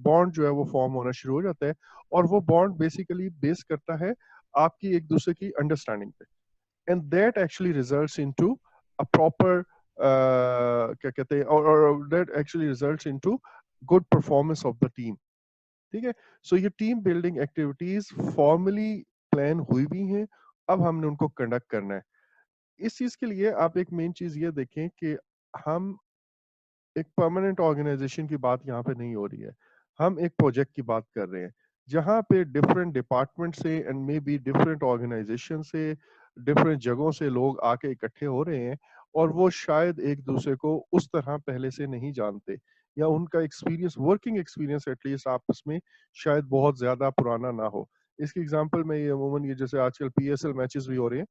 बॉन्ड जो है वो फॉर्म होना शुरू हो जाता है, और वो बॉन्ड बेसिकली बेस करता है आपकी एक दूसरे की अंडरस्टैंडिंग पे, and that actually results into a proper क्या कहते हैं, और that actually results into good performance of the team. ठीक है, सो ये team building activities formally plan हुई भी हैं, अब हमने उनको कंडक्ट करना है। इस चीज के लिए आप एक मेन चीज ये देखें कि हम एक परमानेंट ऑर्गेनाइजेशन की बात यहाँ पे नहीं हो रही है, हम एक प्रोजेक्ट की बात कर रहे हैं, जहाँ पे डिफरेंट डिपार्टमेंट से and maybe different organization से, डिफरेंट जगहों से लोग आके इकट्ठे हो रहे हैं, और वो शायद एक दूसरे को उस तरह पहले से नहीं जानते, या उनका एक्सपीरियंस, वर्किंग एक्सपीरियंस एटलीस्ट आपस में शायद बहुत ज्यादा पुराना ना हो। इसकी एग्जांपल में ये अमूमन ये जैसे आजकल पीएसएल मैचेस भी हो रहे हैं,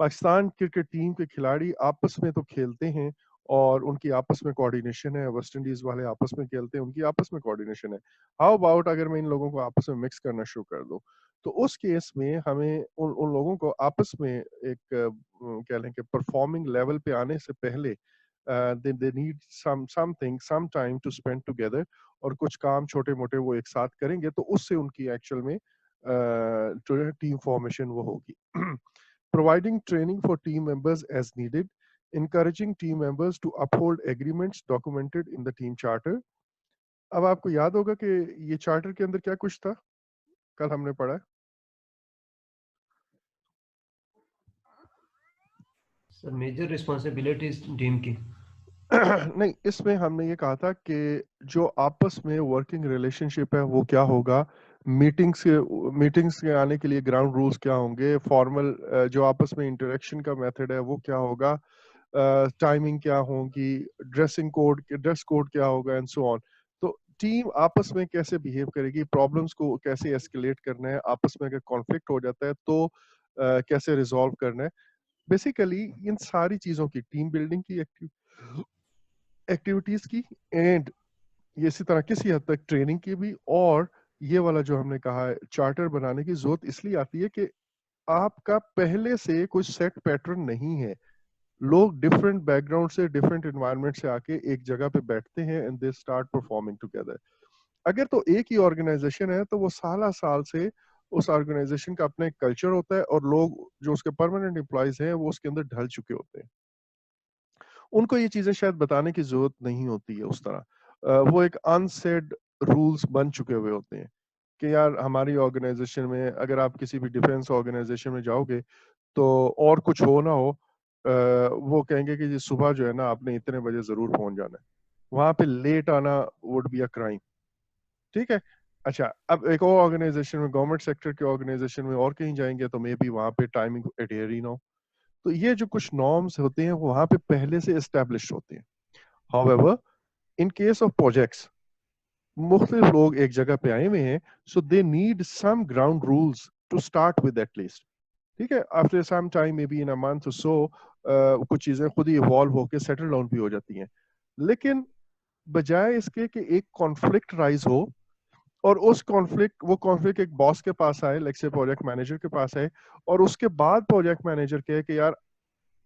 पाकिस्तान क्रिकेट टीम के खिलाड़ी आपस में तो खेलते हैं, और उनकी आपस में कोऑर्डिनेशन है, वेस्ट इंडीज वाले आपस में खेलते हैं, उनकी आपस में कोऑर्डिनेशन है। हाउ अबाउट अगर मैं इन लोगों को आपस में मिक्स करना शुरू कर दूं, तो उस केस में हमें उन उन लोगों को आपस में एक कह लें कि परफॉर्मिंग लेवल पे आने से पहले they need something some time to spend together, और कुछ काम छोटे मोटे वो एक साथ करेंगे, तो उससे उनकी एक्चुअल में जो है टीम फॉर्मेशन वो होगी। Providing training for team members as needed, encouraging team members to uphold agreements documented in the team charter। अब आपको याद होगा कि ये चार्टर के अंदर क्या कुछ था, कल हमने पढ़ा है। सर मेजर रिस्पॉन्सिबिलिटीज टीम की। नहीं, इसमें हमने ये कहा था कि जो आपस में वर्किंग रिलेशनशिप है वो क्या होगा, मीटिंग्स के आने के लिए ग्राउंड रूल्स क्या होंगे, फॉर्मल जो आपस में इंटरेक्शन का मेथड है वो क्या होगा, टाइमिंग क्या होगी, ड्रेस कोड क्या होगा, एंड सो ऑन। तो टीम आपस में कैसे बिहेव करेगी, प्रॉब्लम्स को कैसे एस्केलेट करना है, आपस में अगर कॉन्फ्लिक्ट हो जाता है तो कैसे रिजॉल्व करना है, बेसिकली इन सारी चीजों की टीम बिल्डिंग की एक्टिविटीज की, एंड ये इसी तरह किसी हद तक ट्रेनिंग की भी। और ये वाला जो हमने कहा है चार्टर बनाने की जरूरत इसलिए आती है कि आपका पहले से कुछ सेट पैटर्न नहीं है, लोग डिफरेंट बैकग्राउंड से, डिफरेंट एनवायरनमेंट से आके एक जगह पे बैठते हैं and they start performing together. अगर तो एक ही ऑर्गेनाइजेशन है तो वो साल साल से उस ऑर्गेनाइजेशन का अपना एक कल्चर होता है, और लोग जो उसके परमानेंट एम्प्लॉयज हैं वो उसके अंदर ढल चुके होते हैं, उनको ये चीजें शायद बताने की जरूरत नहीं होती है उस तरह। वो एक अनसेड रूल्स बन चुके हुए होते हैं कि यार हमारी ऑर्गेनाइजेशन में, अगर आप किसी भी डिफेंस ऑर्गेनाइजेशन में जाओगे तो और कुछ हो ना हो, वो कहेंगे कि जी सुबह जो है ना आपने इतने बजे जरूर पहुंच जाना है, वहां पे लेट आना वुड बी अ क्राइम। ठीक है, अच्छा अब एक और ऑर्गेनाइजेशन में, गवर्नमेंट सेक्टर के ऑर्गेनाइजेशन में और कहीं जाएंगे तो मे बी वहां पे टाइमिंग एडहेयर ही ना हो। तो ये जो कुछ नॉर्म्स होते हैं वो वहां पे पहले से एस्टेब्लिश होते हैं। However in case of projects, मुख्तलिफ लोग एक जगह पे आए हुए हैं, so they need some ground rules to start with at least. ठीक है, after some time maybe in a month so कुछ चीजें खुद ही इवॉल्व होकर सेटल डाउन भी हो जाती हैं, लेकिन बजाय इसके कि एक कॉन्फ्लिक्ट राइज हो, और वो कॉन्फ्लिक्ट एक बॉस के पास आए, लाइक से प्रोजेक्ट मैनेजर के पास आए, और उसके बाद प्रोजेक्ट मैनेजर कहे कि यार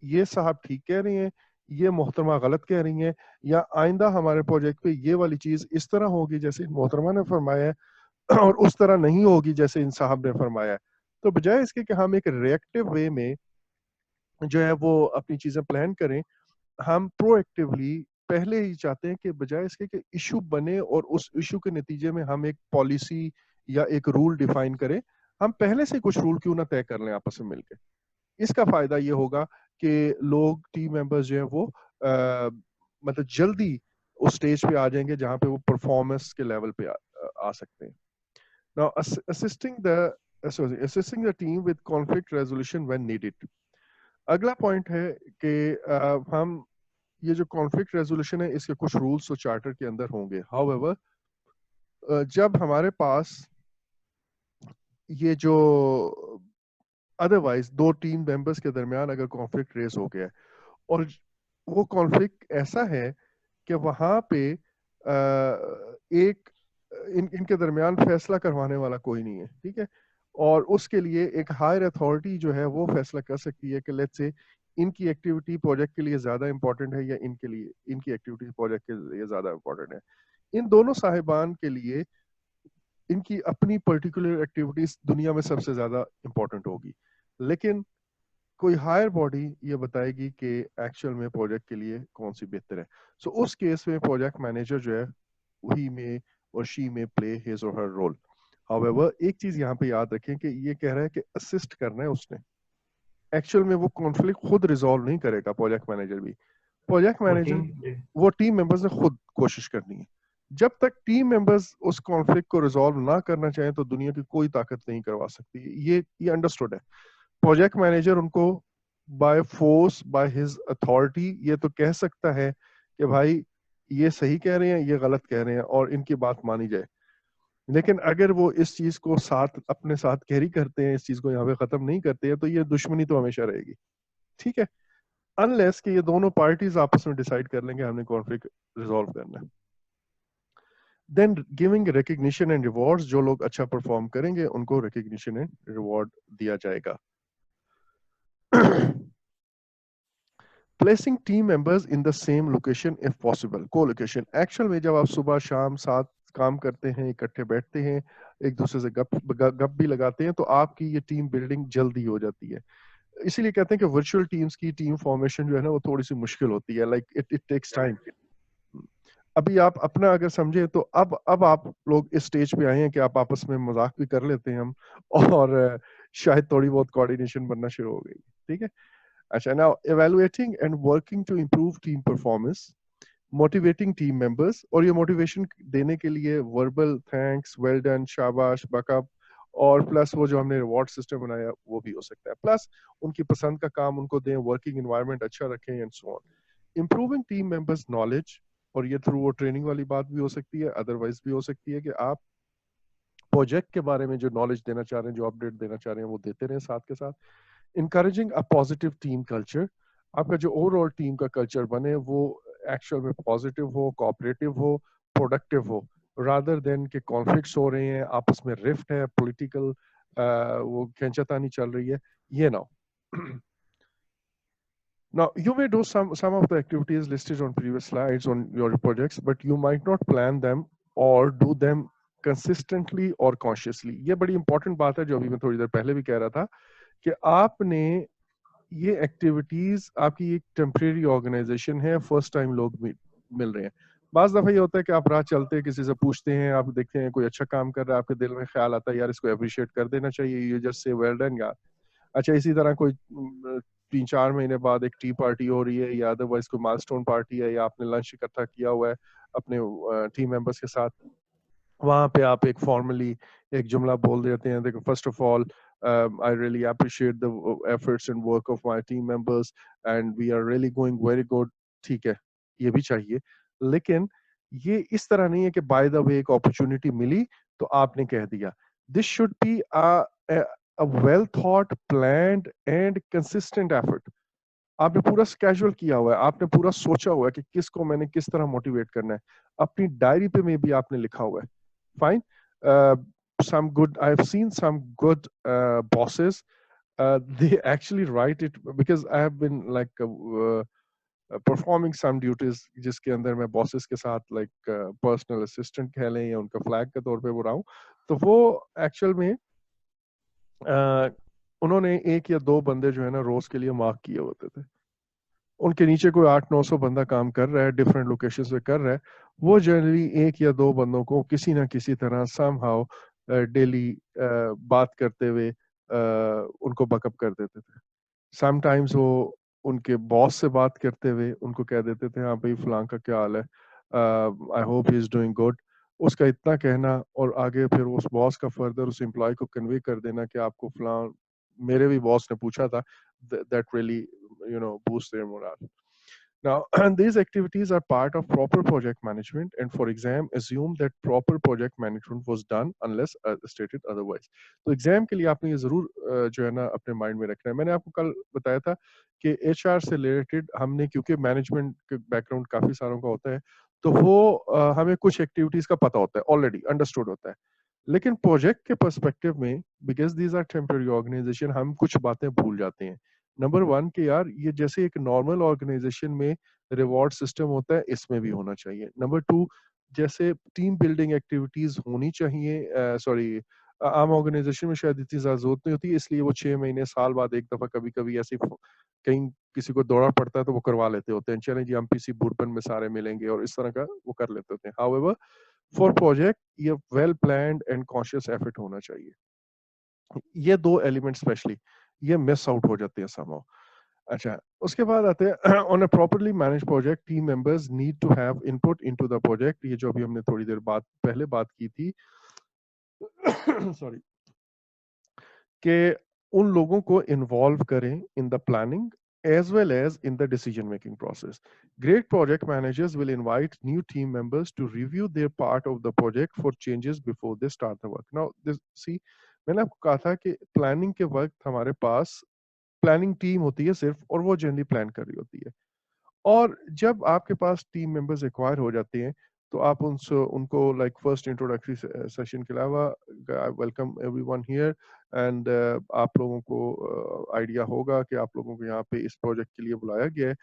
ये साहब ठीक कह रही हैं, ये मोहतरमा गलत कह रही हैं, या आइंदा हमारे प्रोजेक्ट पे ये वाली चीज इस तरह होगी जैसे इन मोहतरमा ने फरमाया है, और उस तरह नहीं होगी जैसे इन साहब ने फरमाया है। तो बजाय इसके कि हम एक रिएक्टिव वे में जो है वो अपनी चीजें प्लान करें, हम प्रोएक्टिवली पहले ही चाहते हैं कि बजाय इसके कि इशू बने और उस इशू के नतीजे में हम एक पॉलिसी या एक रूल डिफाइन करें, हम पहले से कुछ रूल क्यों ना तय कर लें आपस में मिलकर। इसका फायदा ये होगा कि लोग, टीम मेंबर्स जो है वो मतलब जल्दी उस स्टेज पे आ जाएंगे जहां पे वो परफॉर्मेंस के लेवल पे आ सकते हैं। Now assisting the team with conflict resolution when needed। अगला पॉइंट है कि हम ये जो कॉन्फ्लिक्ट रेजोल्यूशन है इसके कुछ रूल्स और चार्टर के अंदर होंगे। हाउएवर जब हमारे पास ये जो अदरवाइज दो टीम मेंबर्स के दरमियान अगर कॉन्फ्लिक्ट रेज हो गया है और वो कॉन्फ्लिक्ट ऐसा है कि वहां पे एक इनके दरमियान फैसला करवाने वाला कोई नहीं है, ठीक है, और उसके लिए एक हायर अथॉरिटी जो है वो फैसला कर सकती है कि लेट्स से इनकी एक्टिविटी प्रोजेक्ट के लिए ज्यादा इंपॉर्टेंट है या इनके लिए इनकी एक्टिविटी प्रोजेक्ट के लिए ज्यादा इंपॉर्टेंट है। इन दोनों साहिबान के लिए इनकी अपनी पर्टिकुलर एक्टिविटीज दुनिया में सबसे ज्यादा इंपॉर्टेंट होगी, लेकिन कोई हायर बॉडी ये बताएगी कि एक्चुअल में प्रोजेक्ट के लिए कौन सी बेहतर है। सो उस केस में प्रोजेक्ट मैनेजर जो है वही में और शी में प्ले हिज और हर रोल। हाउएवर एक चीज यहाँ पे याद रखें कि ये कह रहा है कि असिस्ट करना है उसने, एक्चुअल में वो कॉन्फ्लिक्ट खुद रिजॉल्व नहीं करेगा प्रोजेक्ट मैनेजर भी। प्रोजेक्ट मैनेजर वो टीम मेंबर्स ने खुद कोशिश करनी है। जब तक टीम मेंबर्स उस कॉन्फ्लिक्ट को रिजॉल्व ना करना चाहें तो दुनिया की कोई ताकत नहीं करवा सकती। ये अंडरस्टूड है। प्रोजेक्ट मैनेजर उनको by force by his authority ये तो कह सकता है कि भाई ये सही कह रहे हैं ये गलत कह रहे हैं और इनकी बात मानी जाए, लेकिन अगर वो इस चीज को साथ अपने साथ कैरी करते हैं, इस चीज को यहाँ पे खत्म नहीं करते हैं, तो ये दुश्मनी तो हमेशा रहेगी, ठीक है, अनलेस कि ये दोनों पार्टीज आपस में डिसाइड कर लेंगे हमने कॉन्फ्लिक्ट रिजॉल्व करना है। Then giving recognition and rewards, जो लोग अच्छा परफॉर्म करेंगे उनको रिकग्निशन एंड रिवॉर्ड दिया जाएगा। Placing team members in the same location if possible, को लोकेशन। एक्चुअल में जब आप सुबह शाम साथ काम करते हैं, इकट्ठे बैठते हैं, एक दूसरे से गप भी लगाते हैं, तो आपकी ये टीम बिल्डिंग जल्दी हो जाती है। इसीलिए कहते हैं कि वर्चुअल टीम्स की टीम फॉर्मेशन जो है ना वो थोड़ी सी मुश्किल होती है, लाइक इट टेक्स टाइम। अभी आप अपना अगर समझे तो अब आप लोग इस स्टेज पे आए हैं कि आप आपस में मजाक भी कर लेते हैं हम, और शायद थोड़ी बहुत कोऑर्डिनेशन बनना शुरू हो गई, ठीक है। अच्छा, now evaluating and working to improve team performance, motivating team members, और ये मोटिवेशन देने के लिए वर्बल थैंक्स, वेल डन, शाबाश, बकअप, और प्लस वो जो हमने रिवॉर्ड सिस्टम बनाया वो भी हो सकता है, प्लस उनकी पसंद का काम उनको दें, वर्किंग एनवायरनमेंट अच्छा रखें and so on. Improving team members knowledge, और ये थ्रू वो ट्रेनिंग वाली बात भी हो सकती है, अदरवाइज भी हो सकती है कि आप प्रोजेक्ट के बारे में जो नॉलेज देना चाह रहे हैं, जो अपडेट देना चाह रहे हैं वो देते रहें साथ के साथ। encouraging a positive team culture, आपका जो ओवरऑल टीम का कल्चर बने वो एक्चुअल में पॉजिटिव हो, कोऑपरेटिव हो, प्रोडक्टिव हो, रादर देन के कॉन्फ्लिक्ट्स हो रहे हैं, आपस में रिफ्ट है, पॉलिटिकल वो खींचातानी चल रही है, ये ना हो। Now, you may do some of the activities listed on previous slides on your projects, but you might not plan them or do them consistently or consciously। ये बड़ी इंपॉर्टेंट बात है जो अभी मैं थोड़ी देर पहले भी कह रहा था कि आपने ये एक्टिविटीज, आपकी एक टेम्परेरी ऑर्गेनाइजेशन है, फर्स्ट टाइम लोग मिल रहे हैं। बाज दफा ये होता है कि आप राह चलते किसी से पूछते हैं, आप देखते हैं कोई अच्छा काम कर रहा है, आपके दिल में ख्याल आता है यार इसको अप्रिशिएट कर देना चाहिए, you just say well done यार। अच्छा, इसी तरह कोई 3-4 महीने बाद एक टी पार्टी हो रही है या अदरवाइज कोई माइलस्टोन पार्टी है या आपने लंच इकट्ठा किया हुआ है अपने टीम मेंबर्स के साथ, वहां पे आप एक फॉर्मली एक जुमला बोल देते हैं, देखो first of all I really appreciate the efforts and work of my team members and we are really going very good। ठीक है, ये भी चाहिए, लेकिन ये इस तरह नहीं है कि बाय द वे एक अपॉर्चुनिटी मिली तो आपने कह दिया। This should be a well thought, planned and consistent effort। आपने पूरा स्केड्यूल किया हुआ है, आपने पूरा सोचा हुआ है कि किसको मैंने किस तरह मोटिवेट करना है, अपनी डायरी पे में भी आपने लिखा हुआ है। Fine, some good, I've seen some good bosses, they actually write it, because I have been like performing some duties जिसके अंदर मैं bosses के साथ like personal assistant कह लें या उनका फ्लैग के तौर पे वो रहा हूँ, तो वो एक्चुअल में उन्होंने 1 या 2 बंदे जो है ना रोज के लिए मार्क किए होते थे, उनके नीचे कोई 800-900 बंदा काम कर रहा है, डिफरेंट लोकेशंस पे कर रहा है, वो जनरली 1 या 2 बंदों को किसी ना किसी तरह समहाउ डेली बात करते हुए उनको बकअप कर देते थे। समटाइम्स वो उनके बॉस से बात करते हुए उनको कह देते थे हाँ भाई फलां का क्या हाल है, I hope he is doing good. उसका इतना कहना और आगे फिर उस बॉस का फर्दर उस एम्प्लॉय को कन्वे कर देना कि आपको फलां मेरे भी बॉस ने पूछा था, that really boosts their morale. Now, these activities are part of proper project management, and for exam, assume that proper project management was done unless stated otherwise. तो एग्जाम के लिए आपने ये जरूर जो है ना अपने माइंड में रखना है। मैंने आपको कल बताया था कि एचआर से रिलेटेड हमने, क्योंकि मैनेजमेंट के बैकग्राउंड काफी सारों का होता है, तो वो हमें कुछ एक्टिविटीज का पता होता है, ऑलरेडी अंडरस्टूड होता है। लेकिन प्रोजेक्ट के पर्सपेक्टिव में, because these are temporary organization, हम कुछ बातें भूल जाते हैं। नंबर वन कि यार ये जैसे एक नॉर्मल ऑर्गेनाइजेशन में रिवॉर्ड सिस्टम होता है, इसमें भी होना चाहिए। नंबर टू, जैसे टीम बिल्डिंग एक्टिविटीज होनी चाहिए, सॉरी आम ऑर्गेनाइजेशन में शायद इतनी ज्यादा जरूरत नहीं होती, इसलिए वो 6 महीने साल बाद एक दफा कभी कभी ऐसे कहीं किसी को दौरा पड़ता है तो वो करवा लेते होते हैं, चलें जी हम पीसी बुरबन में सारे मिलेंगे और इस तरह का वो कर लेते होते हैं। हाउएवर फॉर प्रोजेक्ट ये well planned and conscious effort होना चाहिए। ये दो एलिमेंट स्पेशली ये मिस आउट हो जाते हैं समहाउ। अच्छा, उसके बाद आते हैं on a properly manage project team members need to have input into the project. ये जो अभी हमने थोड़ी देर बाद पहले बात की थी सॉरी, कि उन लोगों को इन्वॉल्व करें in the planning as well as in the decision making process. Great project managers will invite new team members to review their part of the project for changes before they start the work. Now this see, मैंने आपको कहा था कि planning के वक्त हमारे पास planning team होती है सिर्फ, और वो जनरली प्लान कर रही होती है। और जब आपके पास टीम मेंबर्स एक्वायर हो जाते हैं तो आप उनसे उनको लाइक फर्स्ट इंट्रोडक्टरी सेशन के अलावा वेलकम एवरीवन हियर एंड आप लोगों को आइडिया होगा कि आप लोगों को यहाँ पे इस प्रोजेक्ट के लिए बुलाया गया है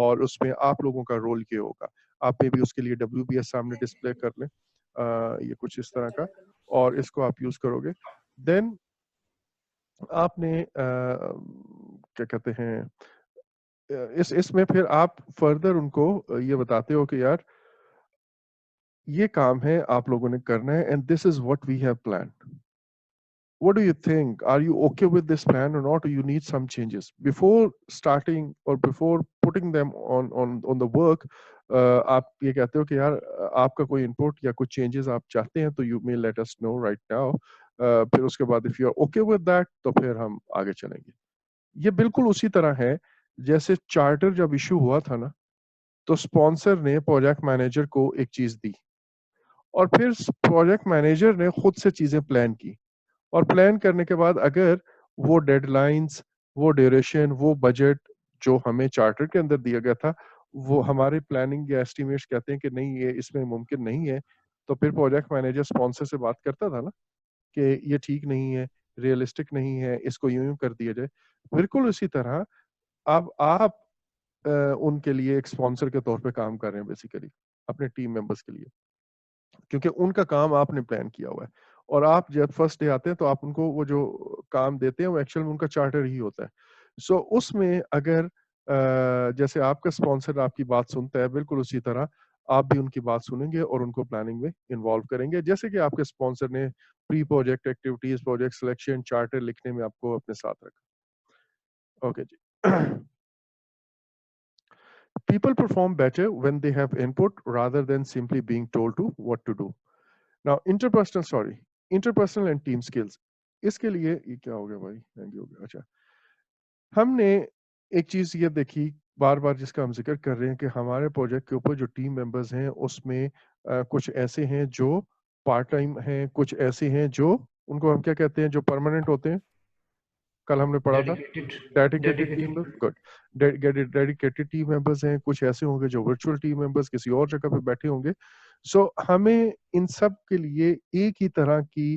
और उसमें आप लोगों का रोल क्या होगा। आप मे भी उसके लिए WBS सामने डिस्प्ले कर लें, ये कुछ इस तरह का, और इसको आप यूज करोगे। देन आपने क्या कहते हैं, इसमें फिर आप फर्दर उनको ये बताते हो कि यार ये काम है आप लोगों ने करना है and this is what we have planned. What do you think? Are you okay with this plan or not? Or you need some changes before starting or before putting them on the work? आप ये कहते हो कि यार आपका कोई input या कुछ चेंजेस आप चाहते हैं तो you may let us know right now. फिर उसके बाद if you are okay with that तो फिर हम आगे चलेंगे। ये बिल्कुल उसी तरह है जैसे चार्टर जब इशू हुआ था ना, तो स्पॉन्सर ने प्रोजेक्ट मैनेजर को एक चीज दी और फिर प्रोजेक्ट मैनेजर ने खुद से चीजें प्लान की, और प्लान करने के बाद अगर वो डेडलाइंस, वो ड्यूरेशन, वो बजट जो हमें चार्टर के अंदर दिया गया था, वो हमारे प्लानिंग या एस्टिमेट्स कहते हैं कि नहीं ये इसमें मुमकिन नहीं है, तो फिर प्रोजेक्ट मैनेजर स्पॉन्सर से बात करता था ना कि ये ठीक नहीं है, रियलिस्टिक नहीं है, इसको यूं कर दिया जाए। बिल्कुल इसी तरह अब आप उनके लिए एक स्पॉन्सर के तौर पे काम कर रहे हैं बेसिकली अपने टीम मेंबर्स के लिए, क्योंकि उनका काम आपने प्लान किया हुआ है और आप जब फर्स्ट डे आते हैं तो आप उनको वो जो काम देते हैं वो एक्चुअल में उनका चार्टर ही होता है। सो उसमें अगर जैसे आपका स्पॉन्सर आपकी बात सुनता है, बिल्कुल उसी तरह आप भी उनकी बात सुनेंगे और उनको प्लानिंग में इन्वॉल्व करेंगे, जैसे कि आपके स्पॉन्सर ने pre project activities, project selection, charter लिखने में आपको अपने साथ रखा। Okay ji. People perform better when they have input rather than simply being told to what to do. Now, interpersonal and team skills. इसके लिए ये क्या हो गया भाई, हैंग हो गया। अच्छा, हमने एक चीज ये देखी बार बार जिसका हम जिक्र कर रहे हैं कि हमारे प्रोजेक्ट के ऊपर जो टीम मेंबर्स हैं उसमें कुछ ऐसे हैं जो पार्ट टाइम हैं, कुछ ऐसे हैं जो उनको हम क्या कहते हैं जो परमानेंट होते हैं, कल हमने पढ़ा था dedicated team, good, dedicated team members हैं, कुछ ऐसे होंगे जो वर्चुअल टीम मेंबर्स किसी और जगह पे बैठे होंगे। सो हमें इन सब के लिए एक ही तरह की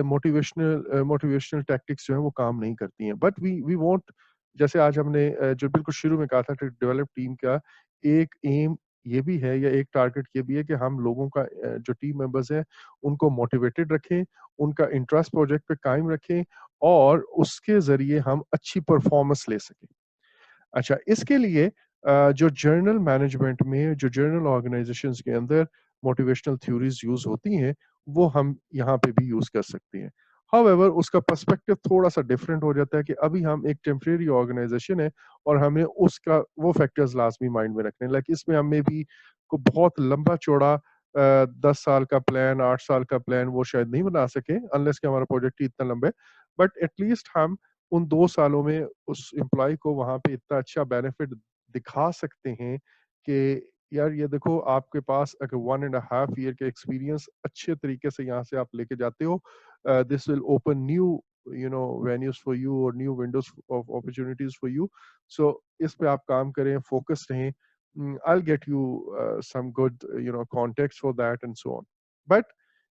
मोटिवेशनल टैक्टिक्स जो है वो काम नहीं करती हैं, बट वी वांट, जैसे आज हमने जो बिल्कुल शुरू में कहा था कि डेवलप टीम का एक एम ये भी है या एक टारगेट ये भी है कि हम लोगों का जो टीम मेंबर्स हैं उनको मोटिवेटेड रखें, उनका इंटरेस्ट प्रोजेक्ट पे कायम रखें और उसके जरिए हम अच्छी परफॉर्मेंस ले सकें। अच्छा, इसके लिए जो जर्नल मैनेजमेंट में, जो जर्नल ऑर्गेनाइजेशंस के अंदर मोटिवेशनल थ्योरीज यूज होती हैं वो हम यहाँ पे भी यूज कर सकते हैं। हाउएवर उसका पर्सपेक्टिव थोड़ा-सा डिफरेंट हो जाता है कि अभी हम एक टेम्परेरी ऑर्गेनाइजेशन है और हमें उसका वो फैक्टर्स लाज़मी माइंड में रखने हैं। लाइक इसमें हमें भी को बहुत लंबा-चौड़ा 10 साल का प्लान, 8 साल का प्लान वो शायद नहीं बना सके अनलेस कि हमारा प्रोजेक्ट ही इतना लंबा है। बट एट लीस्ट हम उन 2 सालों में उस एम्प्लॉयी को वहाँ पे इतना अच्छा बेनिफिट दिखा सकते हैं कि यार ये देखो आपके पास अगर 1 एंड अ हाफ ईयर का एक्सपीरियंस अच्छे तरीके से यहाँ से आप लेके जाते हो, this will open new venues for you or new windows of opportunities for you. So इस पे आप काम करें, focus रहें. I'll get you some good context for that and so on. But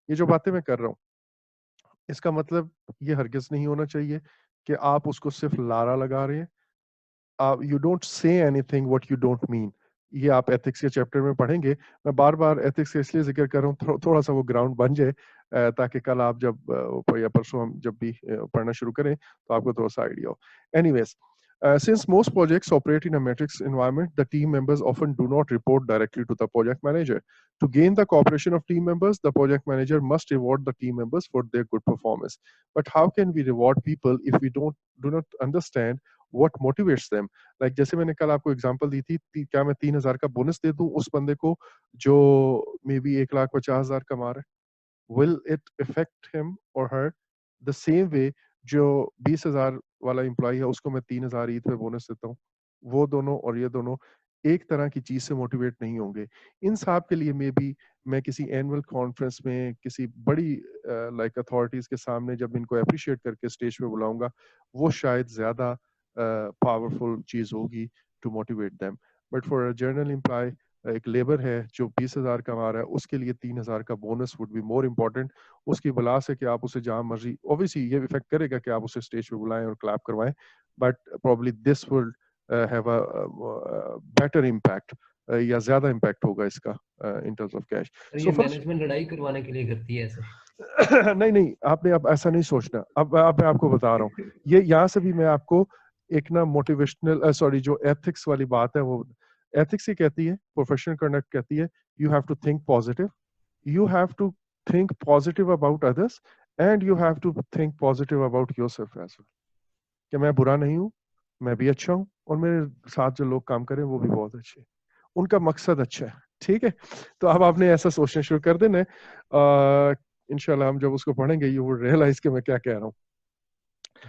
ये जो बातें मैं कर रहा हूँ इसका मतलब ये हरगिज नहीं होना चाहिए कि आप उसको सिर्फ लारा लगा रहे हैं. You don't say anything what you don't mean. ये आप एथिक्स के चैप्टर में पढ़ेंगे. मैं बार-बार एथिक्स का इसलिए ज़िक्र कर रहा हूँ थोड़ा-सा वो ग्राउंड बन जाए ताकि कल आप जब या परसों हम जब भी पढ़ना शुरू करें तो आपको थोड़ा-सा आइडिया हो. Anyways, since most projects operate in a matrix environment, the team members often do not report directly to the project manager. To gain the cooperation of team members, the project manager must reward the team members for their good performance. But how can we reward people if we do not understand what motivates them? Like जैसे मैंने कल आपको example दी थी, क्या मैं 3,000 का bonus दे दूं उस बंदे को जो मे बी 1,50,000 कमा रहा है? Will it affect him or her the same way जो 20,000 वाला एम्प्लॉय है उसको मैं 3,000 ईद पे बोनस देता हूँ? वो दोनों और ये दोनों एक तरह की चीज से मोटिवेट नहीं होंगे. इन साहब के लिए मे बी मैं किसी एनुअल कॉन्फ्रेंस में किसी बड़ी लाइक अथॉरिटीज के सामने जब इनको अप्रिशिएट करके स्टेज पे बुलाऊंगा, वो शायद ज्यादा पावरफुल चीज होगी to motivate them. But for a general employee, एक लेबर है जो 20,000 कमा रहा है, उसके लिए 3,000 का bonus would be more important. उसकी बला से कि आप उसे जहां मर्जी, ऑब्वियसली ये इफेक्ट करेगा कि आप उसे स्टेज पे बुलाएं और क्लैप करवाएं, but probably this will have a better impact, या ज्यादा इम्पैक्ट होगा इसका in terms of cash. Sir so ये फर्स्ट मैनेजमेंट लड़ाई करवाने के लिए करती है ऐसे. नहीं नहीं, आपने अब ऐसा नहीं सोचना. अब मैं आपको बता रहा हूँ, ये यहाँ से भी मैं आपको एक ना मोटिवेशनल सॉरी जो एथिक्स वाली बात है वो एथिक्स ही कहती है, प्रोफेशनल कंडक्ट कहती है, you have to think positive, you have to think positive about others and you have to think positive about yourself as well. कि मैं बुरा नहीं हूँ, मैं भी अच्छा हूँ और मेरे साथ जो लोग काम करें वो भी बहुत अच्छे हैं, उनका मकसद अच्छा है. ठीक है, तो अब आपने ऐसा सोचना शुरू कर देना है. इंशाल्लाह हम जब उसको पढ़ेंगे यू विल रियलाइज कि मैं क्या कह रहा हूँ.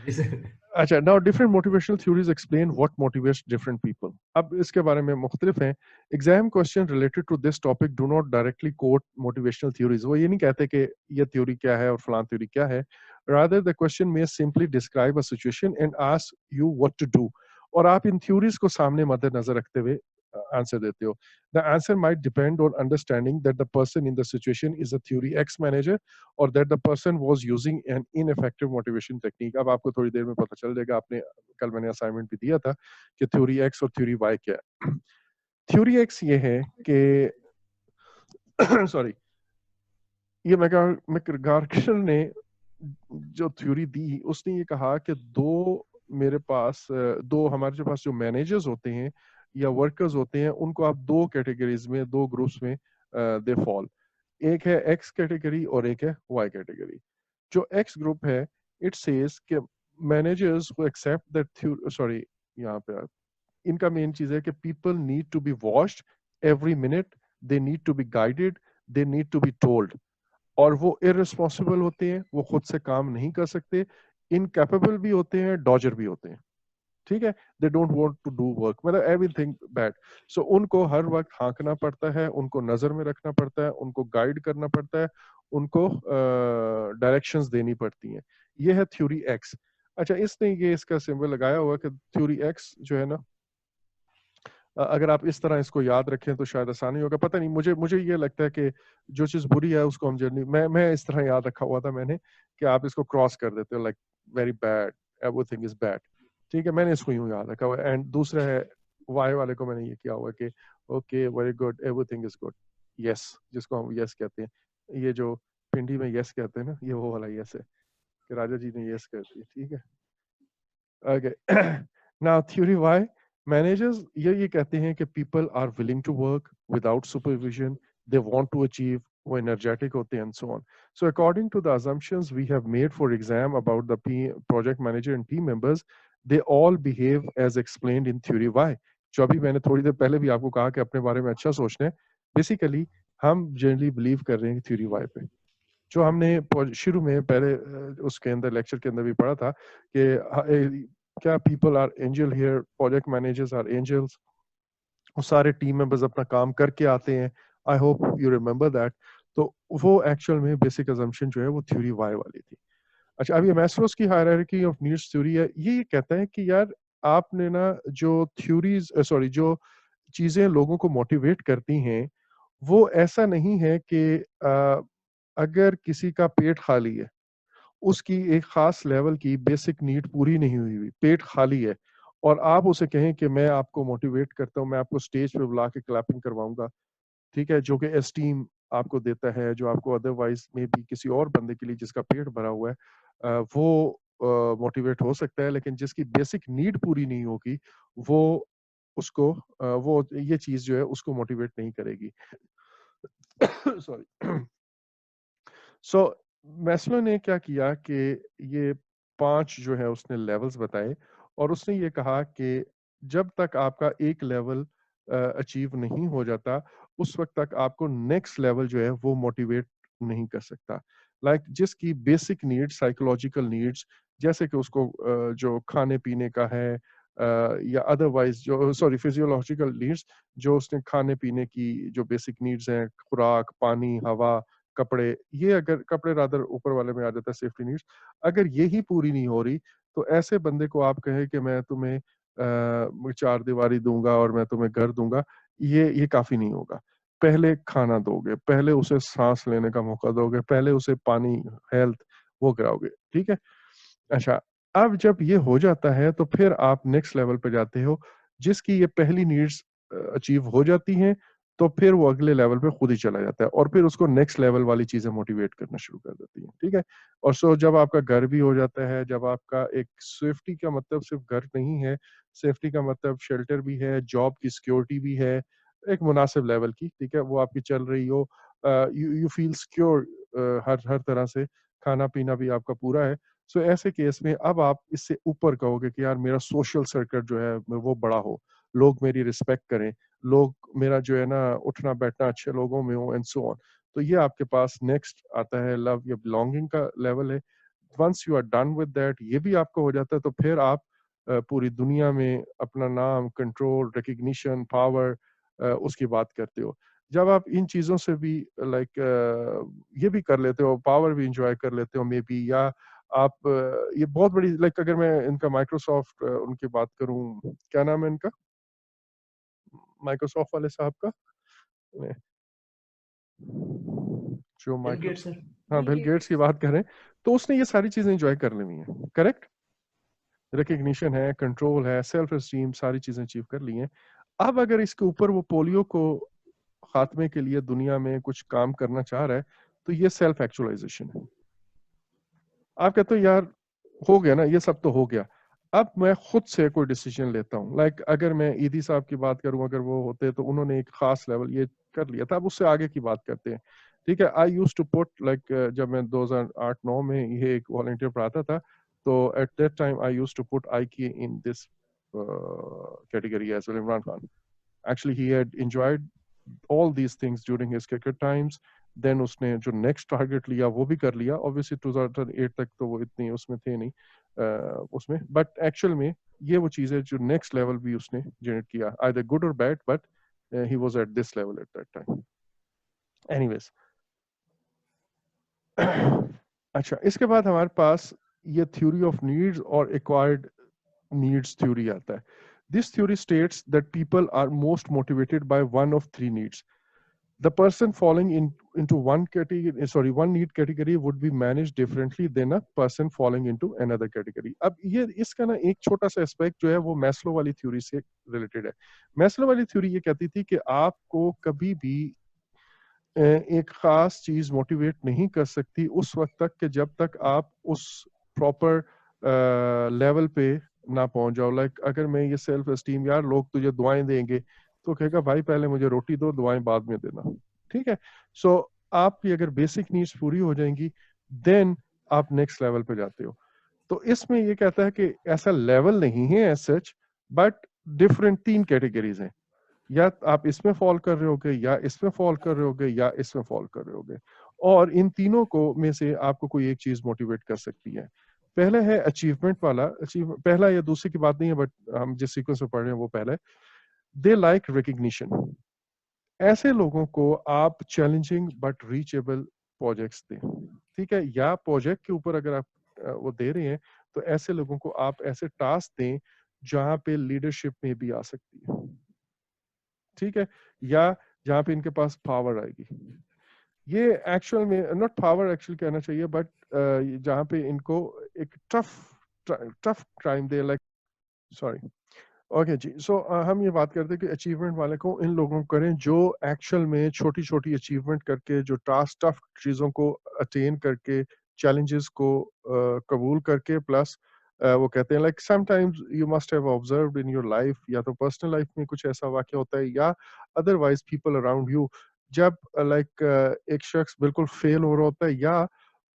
जी सर. अच्छा, now different motivational theories explain what motivates different people. अब इसके बारे में मुख्तलिफ हैं. Exam question related to this topic do not directly quote motivational theories. वो ये नहीं कहते कि ये theory क्या है और फलां theory क्या है. Rather, the question may simply describe a situation and ask you what to do. और आप इन theories को सामने मद्देनजर रखते हुए आंसर देते हो. The answer might depend on understanding that the person in the situation is a theory X manager or that the person was using an ineffective motivation technique. अब आपको थोड़ी देर में पता चल जाएगा. आपने कल मैंने असाइनमेंट भी दिया था कि थ्योरी एक्स और थ्योरी वाई क्या है. थ्योरी एक्स ये है कि सॉरी, ये मैकगार्गल ने जो थ्योरी दी उसने ये कहा कि दो हमारे पास जो मैनेजर्स होते हैं या वर्कर्स होते हैं उनको आप दो कैटेगरीज में, दो ग्रुप्स में दे फॉल. एक है एक्स कैटेगरी और एक है वाई कैटेगरी. जो एक्स ग्रुप है, इट सेज कि managers who accept that sorry, यहाँ पे इनका मेन चीज है कि people need to be watched every minute, they need to be guided, they need to be told. और वो इररिस्पॉन्सिबल होते हैं, वो खुद से काम नहीं कर सकते, इनकैपेबल भी होते हैं, डॉजर भी होते हैं. ठीक है, they don't want to do work, मतलब एवरीथिंग बैड. सो उनको हर वक्त हाँकना पड़ता है, उनको नजर में रखना पड़ता है, उनको गाइड करना पड़ता है, उनको डायरेक्शंस देनी पड़ती हैं. ये है थ्योरी एक्स. अच्छा, इसने ये इसका सिंबल लगाया हुआ कि थ्योरी एक्स जो है ना, अगर आप इस तरह इसको याद रखें तो शायद आसानी होगा. पता नहीं, मुझे ये लगता है कि जो चीज बुरी है उसको हम जर्नी मैं इस तरह याद रखा हुआ था मैंने कि आप इसको क्रॉस कर देते हो, like very bad, everything is bad. ठीक है, मैंने इसको यूं याद रखा हुआ है. एंड दूसरा है वाई वाले को मैंने ये किया हुआ कि okay very good, everything is good. Yes, जिसको हम यस कहते हैं, ये जो पिंडी में यस कहते हैं ना, ये वो वाला यस है कि राजा जी ने यस कर दिया. ठीक है, okay. Now theory Y, managers ये कहते हैं कि people are willing to work without supervision, they want to achieve वो energetic होते हैं and so on. So according to the assumptions we have made for exam about the project manager and team members, they all behave as explained in theory Y. जो अभी मैंने थोड़ी देर पहले भी आपको कहा कि अपने बारे में अच्छा सोचना है, बेसिकली हम जनरली बिलीव कर रहे हैं थ्योरी वाई पे। जो हमने शुरू में पहले उसके अंदर लेक्चर के अंदर भी पढ़ा था कि क्या people are angel here, project managers are angels, वो सारे टीम मेंबर्स अपना काम करके आते हैं। I hope you remember that. तो वो एक्चुअल में बेसिक अजम्पशन जो है वो थ्योरी वाई वाली थी। अच्छा, अब ये मैस्लोस की हायरार्की ऑफ नीड्स थ्योरी है, ये कहता है कि यार आपने ना जो थ्योरीज सॉरी जो चीजें लोगों को मोटिवेट करती हैं वो ऐसा नहीं है कि अगर किसी का पेट खाली है, उसकी एक खास लेवल की बेसिक नीड पूरी नहीं हुई हुई, पेट खाली है, और आप उसे कहें कि मैं आपको मोटिवेट करता हूँ, मैं आपको स्टेज पे बुला के क्लैपिंग करवाऊंगा, ठीक है, जो कि एस्टीम आपको देता है, जो आपको अदरवाइज में भी किसी और बंदे के लिए जिसका पेट भरा हुआ है वो मोटिवेट हो सकता है, लेकिन जिसकी बेसिक नीड पूरी नहीं होगी वो उसको वो ये चीज जो है उसको मोटिवेट नहीं करेगी। सॉरी। सो मैस्लो ने क्या किया कि ये 5 जो है उसने लेवल्स बताए और उसने ये कहा कि जब तक आपका एक लेवल अचीव नहीं हो जाता उस वक्त तक आपको नेक्स्ट लेवल जो है वो मोटिवेट नहीं कर सकता। लाइक जिसकी बेसिक नीड्स, साइकोलॉजिकल नीड्स, जैसे कि उसको जो खाने पीने का है या अदरवाइज जो सॉरी फिजियोलॉजिकल नीड्स, जो उसने खाने पीने की जो बेसिक नीड्स हैं, खुराक, पानी, हवा, कपड़े, ये अगर कपड़े रादर ऊपर वाले में आ जाता है सेफ्टी नीड्स, अगर ये ही पूरी नहीं हो रही तो ऐसे बंदे को आप कहें कि मैं तुम्हें चार दीवारी दूंगा और मैं तुम्हें घर दूंगा, ये काफी नहीं होगा। पहले खाना दोगे, पहले उसे सांस लेने का मौका दोगे, पहले उसे पानी, हेल्थ वो कराओगे, ठीक है। अच्छा, अब जब ये हो जाता है तो फिर आप नेक्स्ट लेवल पे जाते हो, जिसकी ये पहली नीड्स अचीव हो जाती हैं तो फिर वो अगले लेवल पे खुद ही चला जाता है और फिर उसको नेक्स्ट लेवल वाली चीजें मोटिवेट करना शुरू कर देती हैं, ठीक है। और सो जब आपका घर भी हो जाता है, जब आपका एक सेफ्टी का मतलब सिर्फ घर नहीं है, सेफ्टी का मतलब शेल्टर भी है, जॉब की सिक्योरिटी भी है, एक मुनासिब लेवल की, ठीक है, वो आपकी चल रही हो, यू यू फील सिक्योर हर हर तरह से, खाना पीना भी आपका पूरा है। सो ऐसे केस में अब आप इससे ऊपर कहोगे कि यार मेरा सोशल सर्कल जो है वो बड़ा हो, लोग मेरी रिस्पेक्ट करें, लोग मेरा जो है ना उठना बैठना अच्छे लोगों में हो एंड सो ऑन। तो ये आपके पास नेक्स्ट आता है लव या बिलोंगिंग का लेवल है। Once you are done with that, ये भी आपको हो जाता है तो फिर आप पूरी दुनिया में अपना नाम, कंट्रोल, रिकग्निशन, पावर उसकी बात करते हो। जब आप इन चीजों से भी ये भी कर लेते हो, पावर भी इंजॉय कर लेते हो मे बी, या आप ये बहुत बड़ी लाइक अगर मैं इनका माइक्रोसॉफ्ट उनकी बात करूं, क्या नाम है इनका माइक्रोसॉफ्ट वाले साहब का, अ, जो बिल माइक्रो गेट्स सर। हाँ बिल गेट्स की बात करें तो उसने ये सारी चीजें एंजॉय कर लेनी है, करेक्ट। रिकग्निशन है, कंट्रोल है, सेल्फ एस्टीम, सारी चीजें अचीव कर ली हैं। अब अगर इसके ऊपर वो पोलियो को खात्मे के लिए दुनिया में कुछ काम करना चाह रहा है तो ये सेल्फ एक्चुअलाइजेशन है। आप कहते हो यार हो गया ना, ये सब तो हो गया, अब मैं खुद से कोई डिसीजन लेता हूँ। लाइक अगर मैं ईदी साहब की बात करूं, अगर वो होते तो उन्होंने एक खास लेवल ये कर लिया था, अब उससे आगे की बात करते हैं, ठीक है। आई यूज टू पुट लाइक जब मैं 2008-9 में ये एक वॉलंटियर पढ़ाता था तो at that time I use to put I की in this category as well, Imran Khan. Actually, he had enjoyed all these things during his cricket times. Then उसने जो next target लिया वो भी कर लिया। Obviously 2008 तक तो वो इतनी उसमें थे नहीं उसमें, but actual में ये वो चीज़ है जो next level भी उसने generate किया, either good or bad, but he was at this level at that time. Anyways, अच्छा, इसके बाद हमारे पास ये theory of needs और acquired needs theory आता है. This theory states that people are most motivated by one of three needs. The person falling into one category, sorry, one need category would be managed differently than a person falling into another category. अब ये इसका ना एक छोटा सा aspect जो है वो मैस्लो वाली थ्योरी से रिलेटेड है। मैस्लो वाली थ्योरी ये कहती थी कि आपको कभी भी एक खास चीज मोटिवेट नहीं कर सकती उस वक्त तक कि जब तक आप उस प्रॉपर लेवल पे ना पहुंच जाओ। लाइक अगर मैं ये सेल्फ एस्टीम, यार लोग तुझे दुआएं देंगे तो कहेगा भाई पहले मुझे रोटी दो, दुआएं बाद में देना, ठीक है। सो आपकी अगर बेसिक नीड्स पूरी हो जाएंगी, देन आप नेक्स्ट लेवल पे जाते हो। तो इसमें ये कहता है कि ऐसा लेवल नहीं है as such, but different 3 categories हैं। या आप इसमें फॉल कर रहे होगे, या इसमें फॉल कर रहे होगे, या इसमें फॉल कर रहे होगे। और इन तीनों को में से आपको कोई एक चीज मोटिवेट कर सकती है। पहले है अचीवमेंट वाला। अचीव पहला या दूसरे की बात नहीं है, बट हम जिस सीक्वेंस में पढ़ रहे हैं वो पहले। They like recognition. ऐसे लोगों को आप चैलेंजिंग बट रीचेबल प्रोजेक्ट्स दें, ठीक है, या प्रोजेक्ट के ऊपर अगर आप वो दे रहे हैं, तो ऐसे लोगों को आप ऐसे टास्क दें जहां पे लीडरशिप में भी आ सकती है, ठीक है, या जहां पे इनके पास पावर आएगी। ये एक्चुअल में नॉट पावर एक्चुअल कहना चाहिए, बट जहां पे इनको एक टफ टफ क्राइम दे, लाइक, सॉरी, ओके जी। सो हम ये बात करते हैं कि अचीवमेंट वाले को इन लोगों को करें जो एक्चुअल में छोटी छोटी अचीवमेंट करके, जो टास्क टफ चीज़ों को अटेन करके, चैलेंजेस को कबूल करके, प्लस वो कहते हैं like sometimes you must have observed in your life, या तो पर्सनल लाइफ में कुछ ऐसा वाक़या होता है, या अदरवाइज पीपल अराउंड यू, जब लाइक एक शख्स बिल्कुल फेल हो रहा होता है, या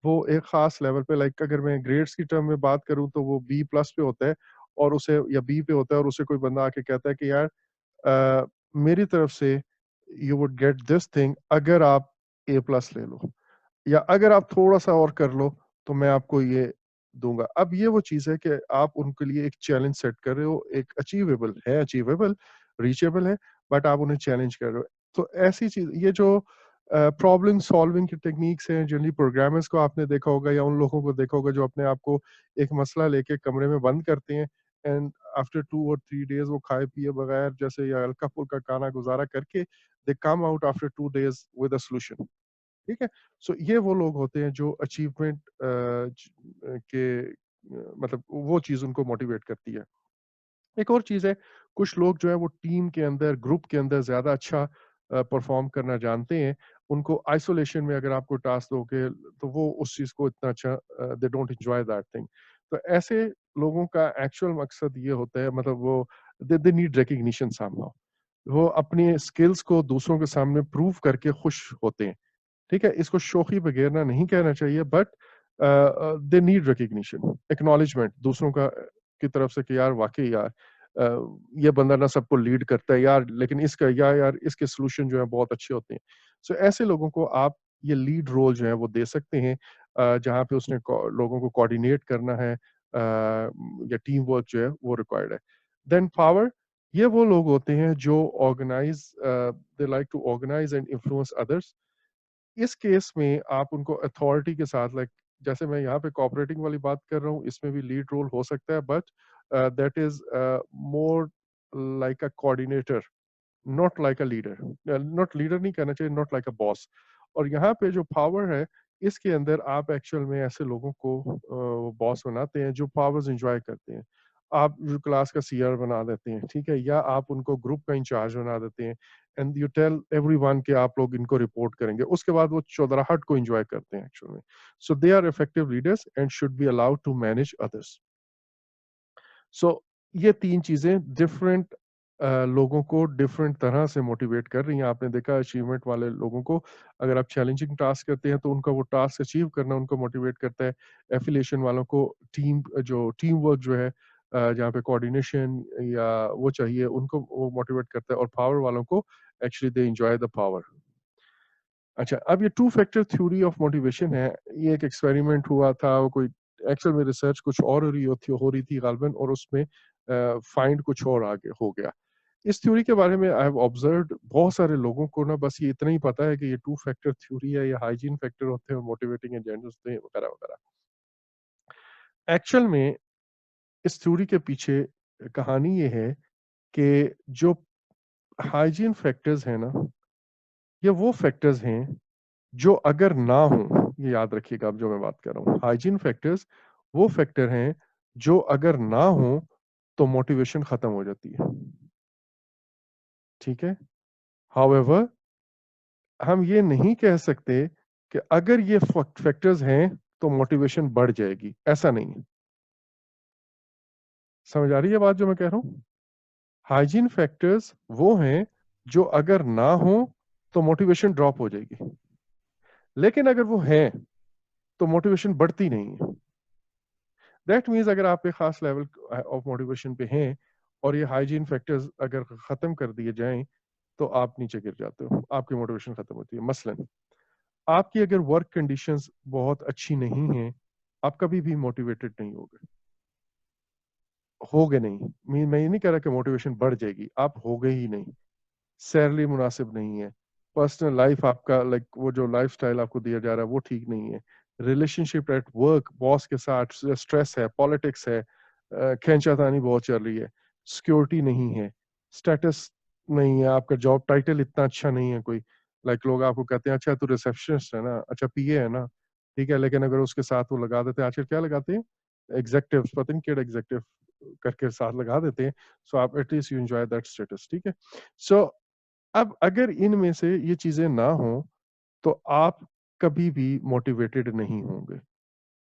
वो एक खास लेवल पे, लाइक अगर मैं ग्रेड्स की टर्म में बात करूं तो वो बी प्लस पे होता है, और उसे, या बी पे होता है, और उसे कोई बंदा आके कहता है कि यार मेरी तरफ से you would get this thing अगर आप ए प्लस ले लो, या अगर आप थोड़ा सा और कर लो तो मैं आपको ये दूंगा। अब ये वो चीज है कि आप उनके लिए एक चैलेंज सेट कर रहे हो, एक अचीवेबल रीचेबल है, बट आप उन्हें चैलेंज कर रहे हो। तो ऐसी चीज, ये जो प्रॉब्लम सॉल्विंग की टेक्निक्स हैं, जनरली प्रोग्रामर्स को आपने देखा होगा, या उन लोगों को देखा होगा जो अपने आप को एक मसला लेके कमरे में बंद करते हैं, एंड आफ्टर 2 और 3 डेज वो खाए पिए बगैर, जैसे या हल्का फुल्का खाना गुजारा करके, they come out after 2 days with a solution, ठीक है। सो ये वो लोग होते हैं जो अचीवमेंट के मतलब वो चीज उनको मोटिवेट करती है। एक और चीज है, कुछ लोग जो है वो टीम के अंदर, ग्रुप के अंदर ज्यादा अच्छा परफॉर्म करना जानते हैं। उनको आइसोलेशन में अगर आपको टास्क दोगे तो वो उस चीज को इतना अच्छा, they don't enjoy that thing. तो ऐसे लोगों का एक्चुअल मकसद ये होता है, मतलब वो दे नीड रिकग्निशन समहाउ। वो अपनी स्किल्स को दूसरों के सामने प्रूव करके खुश होते हैं, ठीक है। इसको शोखी वगैरह नहीं कहना चाहिए, but they need recognition, acknowledgement दूसरों का की तरफ से कि यार वाकई यार ये बंदा ना सबको लीड करता है यार, लेकिन इसका या यार इसके सोल्यूशन जो है बहुत अच्छे होते हैं। सो ऐसे लोगों को आप ये लीड रोल जो है वो दे सकते हैं, जहाँ पे उसने लोगों को कोऑर्डिनेट करना है, या टीम वर्क जो है वो रिक्वायर्ड है। देन पावर, ये वो लोग होते हैं जो organize, they like to organize and influence others. इस केस में आप उनको अथॉरिटी के साथ, लाइक जैसे मैं यहाँ पे कोऑपरेटिंग वाली बात कर रहा हूँ, इसमें भी लीड रोल हो सकता है, but that is more like a coordinator, not like a leader. Not leader नहीं कहना चाहिए, नॉट लाइक अ बॉस। और यहाँ पे जो पावर है, इसके अंदर आप एक्चुअल में ऐसे लोगों को बॉस बनाते हैं जो पावर्स एंजॉय करते हैं। आप जो क्लास का सीआर बना देते हैं, ठीक है, या आप उनको ग्रुप का इंचार्ज बना देते हैं, एंड यू टेल एवरीवन कि आप लोग इनको रिपोर्ट करेंगे। उसके बाद वो चौधराहट को एंजॉय करते हैं एक्चुअल में। So they are effective leaders and should be allowed to manage others. So ये 3 चीज़ें डिफरेंट लोगों को डिफरेंट तरह से मोटिवेट कर रही हैं। आपने देखा अचीवमेंट वाले लोगों को, अगर आप चैलेंजिंग टास्क करते हैं तो उनका वो टास्क अचीव करना उनको मोटिवेट करता है। एफिलिएशन वालों को टीम वर्क जो है, जहाँ पे कोऑर्डिनेशन या वो चाहिए, उनको वो मोटिवेट करता है, और पावर वालों को actually they enjoy the power. अच्छा, अब ये to factor theory of motivation है। ये एक एक्सपेरिमेंट हुआ था, वो कोई एक्चुअल में रिसर्च कुछ और हो रही थी गालिबन, और उसमें फाइंड कुछ और आगे हो गया। इस थ्योरी के बारे में आई हैव ऑब्जर्व्ड बहुत सारे लोगों को ना बस ये इतना ही पता है कि ये टू फैक्टर थ्योरी है, ये हाइजीन फैक्टर होते हैं, मोटिवेटिंग एजेंडे होते हैं, वगैरह वगैरह। एक्चुअल में इस थ्योरी के पीछे कहानी ये है कि जो हाइजीन फैक्टर्स हैं ना, ये वो फैक्टर्स हैं जो अगर ना हो, ये याद रखिएगा अब जो मैं बात कर रहा हूँ, हाइजीन फैक्टर्स वो फैक्टर हैं जो अगर ना हो तो मोटिवेशन खत्म हो जाती है, ठीक है। हाउएवर, हम ये नहीं कह सकते कि अगर ये फैक्टर्स हैं तो मोटिवेशन बढ़ जाएगी, ऐसा नहीं है। समझ आ रही है बात जो मैं कह रहा हूँ? हाइजीन फैक्टर्स वो हैं जो अगर ना हो तो मोटिवेशन ड्रॉप हो जाएगी। लेकिन अगर वो हैं तो मोटिवेशन बढ़ती नहीं है। दैट मीन्स अगर आप एक खास लेवल ऑफ मोटिवेशन पे हैं और ये हाइजीन फैक्टर्स अगर खत्म कर दिए जाएं तो आप नीचे गिर जाते हो, आपकी मोटिवेशन खत्म होती है। मसलन आपकी अगर वर्क कंडीशंस बहुत अच्छी नहीं है, आप कभी भी मोटिवेटेड नहीं होगे नहीं। मैं ये नहीं कह रहा कि मोटिवेशन बढ़ जाएगी, आप होगे ही नहीं। सैलरी मुनासिब नहीं है, पर्सनल लाइफ आपका लाइक वो जो लाइफस्टाइल आपको दिया जा रहा है वो ठीक नहीं है, रिलेशनशिप एट वर्क बॉस के साथ स्ट्रेस है, पॉलिटिक्स है, खींचातानी बहुत चल रही है, सिक्योरिटी नहीं है, स्टेटस नहीं है, आपका जॉब टाइटल इतना अच्छा नहीं है कोई। लाइक लोग आपको कहते हैं अच्छा तू रिसेप्शनिस्ट है ना, अच्छा पीए है ना, ठीक है, लेकिन अगर उसके साथ वो लगा देते हैं, आजकल क्या लगाते हैं, एग्जेक्टिव, पता नहीं केड़ा एग्जेक्टिव करके साथ लगा देते हैं, सो आप at least you enjoy that status, ठीक है। सो अब अगर इनमें से ये चीजें ना हो तो आप कभी भी मोटिवेटेड नहीं होंगे,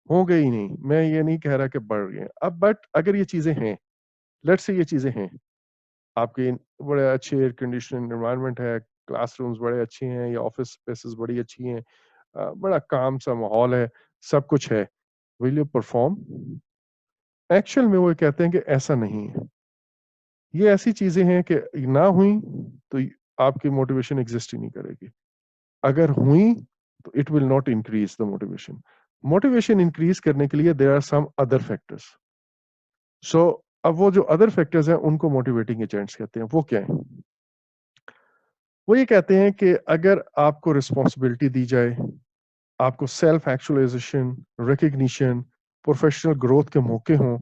होंगे ही नहीं। मैं ये नहीं कह रहा कि बढ़ रही हैं अब, बट अगर ये चीजें हैं, लेट्स से ये चीजें हैं, आपके बड़े अच्छे एयर कंडीशनिंग एनवायरनमेंट है, क्लासरूम्स बड़े अच्छे हैं या ऑफिस स्पेसेस बड़ी अच्छी हैं, बड़ा काम सा माहौल है, सब कुछ है, विल यू परफॉर्म? एक्चुअल में वो कहते हैं कि ऐसा नहीं है। ये ऐसी चीजें हैं कि ना हुई तो आपकी मोटिवेशन एग्जिस्ट ही नहीं करेगी, अगर हुई तो it will not increase the motivation. Motivation increase करने के लिए there are some other factors. So अब वो जो अदर फैक्टर्स हैं उनको मोटिवेटिंग एजेंट्स कहते हैं। वो क्या है? वो ये कहते हैं कि अगर आपको रिस्पॉन्सिबिलिटी दी जाए, आपको self actualization, recognition, professional growth के मौके हों,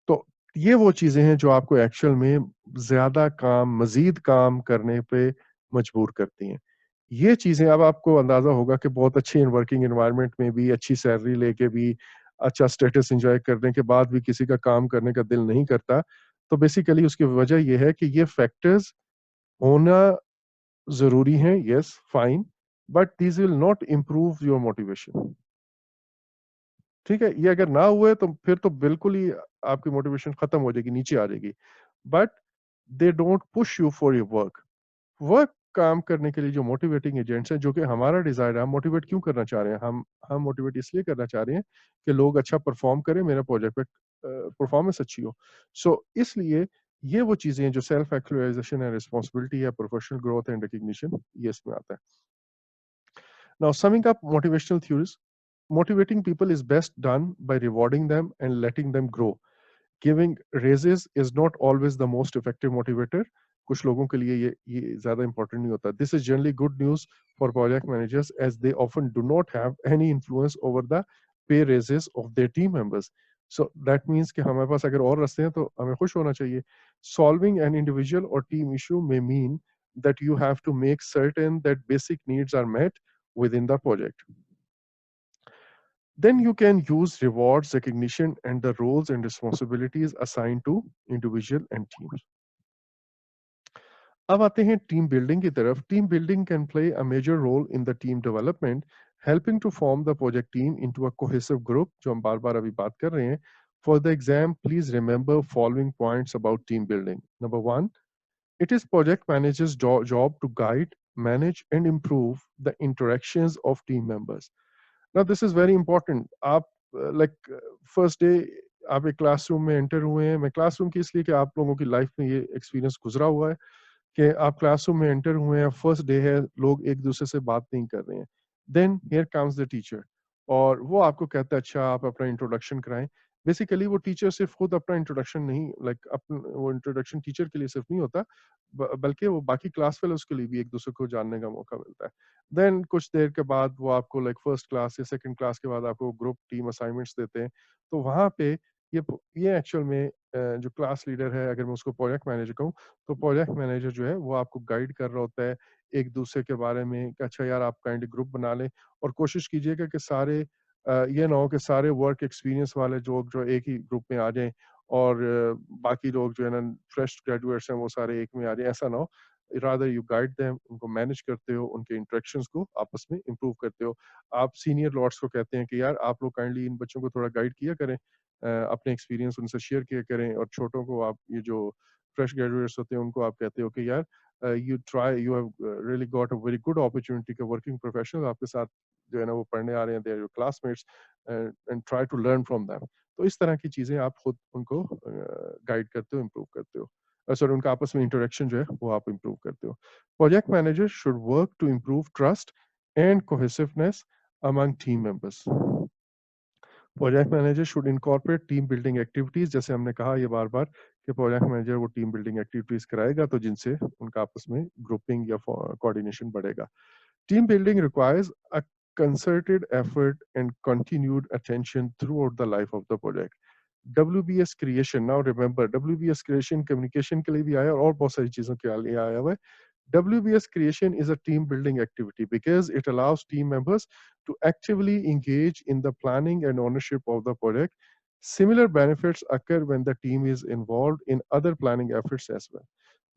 तो ये वो चीजें हैं जो आपको एक्चुअल में ज्यादा काम, मजीद काम करने पे मजबूर करती हैं। ये चीजें अब आपको अंदाजा होगा कि बहुत अच्छे वर्किंग एनवायरनमेंट में भी, अच्छी सैलरी लेके भी, अच्छा स्टेटस एंजॉय करने के बाद भी किसी का काम करने का दिल नहीं करता। तो बेसिकली उसकी वजह ये है कि ये फैक्टर्स होना जरूरी हैं, yes fine, but this will not improve your motivation. ठीक है, ये अगर ना हुए तो फिर तो बिल्कुल ही आपकी मोटिवेशन खत्म हो जाएगी, नीचे आ जाएगी। But they don't push you for your work. Work काम करने के लिए जो मोटिवेटिंग एजेंट्स हैं, जो कि हमारा डिजायर है, हम मोटिवेट क्यों करना चाह रहे हैं, हम मोटिवेट इसलिए करना चाह रहे हैं कि लोग अच्छा परफॉर्म करें, मेरे प्रोजेक्ट पे परफॉर्मेंस अच्छी हो। इसलिए ये वो चीजें हैं जो सेल्फ एक्चुअलाइजेशन है, रिस्पॉन्सिबिलिटी है, प्रोफेशनल ग्रोथ एंड रिकग्निशन, ये इसमें आता है। Now summing up motivational theories, motivating people is best done by rewarding them and letting them grow. Giving raises is not always the most effective motivator. कुछ लोगों के लिए ये ज्यादा इंपॉर्टेंट नहीं होता। This is generally good news for project managers as they often do not have any influence over the pay raises of their team members. So that means कि हमारे पास अगर और रास्ते हैं तो हमें खुश होना चाहिए। Solving an individual or team issue may mean that you have to make certain that basic needs are met within the project. Then you can use rewards, recognition, and the roles and responsibilities assigned to individual and teams. अब आते हैं team building की तरफ। Team building can play a major role in the team development, helping to form the project team into a cohesive group, जो हम बार बार अभी बात कर रहे हैं। For the exam please remember following points about team building. Number one, it is project manager's job to guide, manage, and improve the interactions of team members. Now this is very important. आप like first day आप एक classroom में enter हुए हैं। मैं classroom की इसलिए कि आप लोगों की लाइफ में ये एक्सपीरियंस गुजरा हुआ है कि आप क्लासरूम में एंटर हुए हैं, फर्स्ट डे है, लोग एक दूसरे से बात नहीं कर रहे हैं। Then here comes the teacher और वो आपको कहता है अच्छा आप अपना इंट्रोडक्शन कराएं। बेसिकली वो टीचर सिर्फ खुद अपना इंट्रोडक्शन नहीं, लाइक अपन वो इंट्रोडक्शन टीचर के लिए सिर्फ नहीं होता, बल्कि वो बाकी क्लास फेलोज के लिए भी एक दूसरे को जानने का मौका मिलता है। देन कुछ देर के बाद वो आपको लाइक फर्स्ट क्लास या सेकंड क्लास के बाद आपको ग्रुप टीम असाइनमेंट्स देते हैं। तो वहाँ पे ये एक्चुअल में जो क्लास लीडर है, अगर मैं उसको प्रोजेक्ट मैनेजर कहूँ, तो प्रोजेक्ट मैनेजर जो है वो आपको गाइड कर रहा होता है एक दूसरे के बारे में कि अच्छा यार आप काइंडली ग्रुप बना लें और कोशिश कीजिएगा कि सारे ये ना हो कि सारे वर्क एक्सपीरियंस वाले लोग जो एक ही ग्रुप में आ जाएं और बाकी लोग जो है ना फ्रेश ग्रेजुएट्स हैं वो सारे एक में आ जाएं, ऐसा ना हो। रादर यू गाइड देम, उनको मैनेज करते हो, उनके इंटरेक्शंस को आपस में इंप्रूव करते हो। आप सीनियर लॉर्ड्स को कहते हैं कि यार आप लोग काइंडली इन बच्चों को थोड़ा गाइड किया करें, अपने एक्सपीरियंस उनसे शेयर किया करें, और छोटों को आप ये जो फ्रेश ग्रेजुएट्स होते हैं उनको आप कहते हो कि यार you have really got a very good opportunity के वर्किंग प्रोफेशनल आपके साथ जो है ना वो पढ़ने आ रहे हैं, they are your classmates, and try to learn from them. तो इस तरह की चीजें आप खुद उनको गाइड करते हो, इम्प्रूव करते हो, सॉरी उनका आपस में इंटरेक्शन जो है वो आप इम्प्रूव करते हो. Project manager should work to improve trust and cohesiveness among team members. Project manager should incorporate team building activities. जैसे हमने कहा ये बार बार कि प्रोजेक्ट मैनेजर वो टीम बिल्डिंग एक्टिविटीज कराएगा तो जिनसे उनका आपस में ग्रुपिंग या कोऑर्डिनेशन बढ़ेगा. Team building requires a concerted effort and continued attention throughout the life of the project. WBS creation, now remember WBS creation communication के लिए भी आया और बहुत सारी चीजों के लिए आया हुआ है. WBS creation is a team building activity because it allows team members to actively engage in the planning and ownership of the project. Similar benefits occur when the team is involved in other planning efforts as well.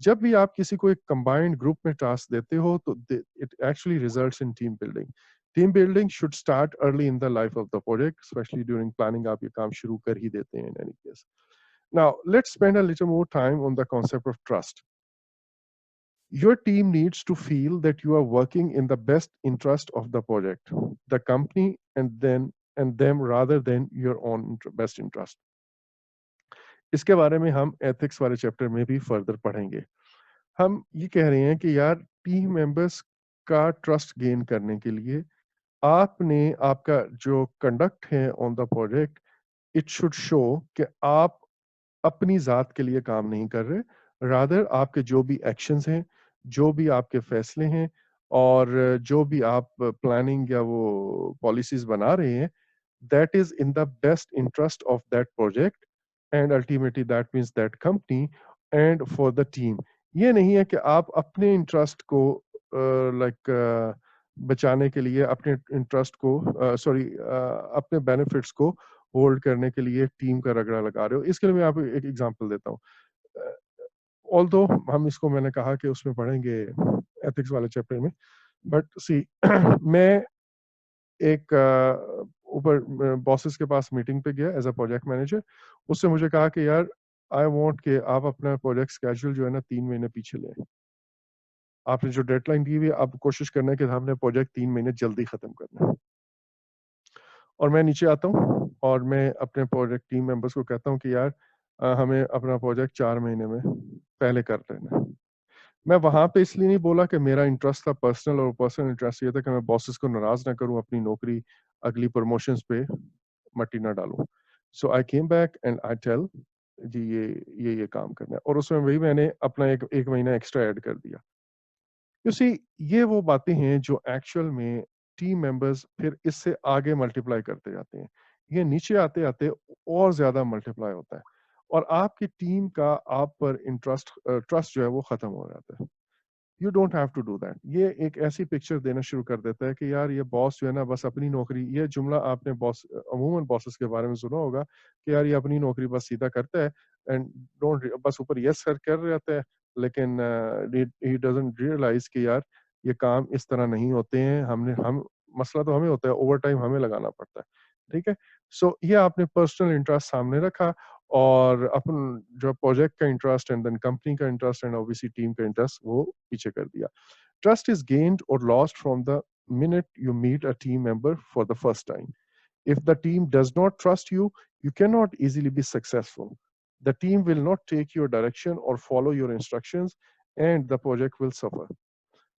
जब भी आप किसी को एक combined group में task देते हो तो it actually results in team building. Team building should start early in the life of the project, especially during planning. आप ये काम शुरू कर ही देते हैं in any case. Now, let's spend a little more time on the concept of trust. Your team needs to feel that you are working in the best interest of the project, the company, and them rather than your own best interest. इसके बारे में हम ethics वाले chapter में भी further पढ़ेंगे. हम ये कह रहे हैं कि यार टीम मेंबर्स का ट्रस्ट गेन करने के लिए आपने आपका जो कंडक्ट है on the project, it should show कि आप अपनी जात के लिए काम नहीं कर रहे, रादर आपके जो भी एक्शंस हैं, जो भी आपके फैसले हैं और जो भी आप प्लानिंग या वो पॉलिसीज बना रहे हैं, that is in the best interest of that project and ultimately that means that company and for the team. ये नहीं है कि आप अपने इंटरेस्ट को बचाने के लिए, अपने इंटरेस्ट को अपने बेनिफिट्स को होल्ड करने के लिए टीम का रगड़ा लगा रहे हो. इसके लिए मैं आपको एक एग्जांपल देता हूँ. ऑल्दो हम इसको मैंने कहा कि उसमें पढ़ेंगे एथिक्स वाले चैप्टर में, बट सी मैं एक ऊपर बॉसेस के पास मीटिंग पे गया एज अ प्रोजेक्ट मैनेजर. उससे मुझे कहा कि यार आई वांट कि आप अपना प्रोजेक्ट स्केड्यूल जो है ना 3 महीने पीछे लें. आपने जो डेडलाइन दी हुई है, आप कोशिश करना है कि हमने प्रोजेक्ट 3 महीने जल्दी खत्म करना है. और मैं नीचे आता हूँ और मैं अपने प्रोजेक्ट टीम मेंबर्स को कहता हूँ कि यार हमें अपना प्रोजेक्ट 4 महीने में पहले कर लेना है. मैं वहां पे इसलिए नहीं बोला कि मेरा इंटरेस्ट था पर्सनल, और पर्सनल इंटरेस्ट ये था कि मैं बॉसेस को नाराज ना करूं, अपनी नौकरी अगली प्रमोशंस पे मट्टी ना डालूं. So I came back and I tell जी ये काम करना है, और उसमें वही मैंने अपना एक महीना एक्स्ट्रा ऐड कर दिया. यू सी, ये वो बातें हैं जो एक्चुअल में टीम मेंबर्स फिर इससे आगे मल्टीप्लाई करते जाते हैं. ये नीचे आते आते और ज्यादा मल्टीप्लाई होता है और आपकी टीम का आप पर ट्रस्ट जो है वो खत्म हो जाता है. You don't have to do that. ये एक ऐसी पिक्चर देना शुरू कर देता है कि यार ये बॉस जो है ना बस अपनी नौकरी, ये जुमला आपने बॉस अमूमन बॉसेस के बारे में सुना होगा कि यार ये अपनी नौकरी बस सीधा करता है एंड डोंट, बस ऊपर यस सर कर रहता है, लेकिन ही डजंट रियलाइज कि यार ये काम इस तरह नहीं होते हैं. हम मसला तो हमें होता है, ओवर टाइम हमें लगाना पड़ता है. ठीक है. सो ये आपने पर्सनल इंटरेस्ट सामने रखा और अपन जो प्रोजेक्ट का इंटरेस्ट एंड देन कंपनी का इंटरेस्ट एंड ऑब्वियसली टीम का इंटरेस्ट वो पीछे कर दिया. Trust is gained or lost from the minute you meet a team member for the first time. If the team does not trust you, you cannot easily be successful. The team will not take your direction or follow your instructions, and the project will suffer.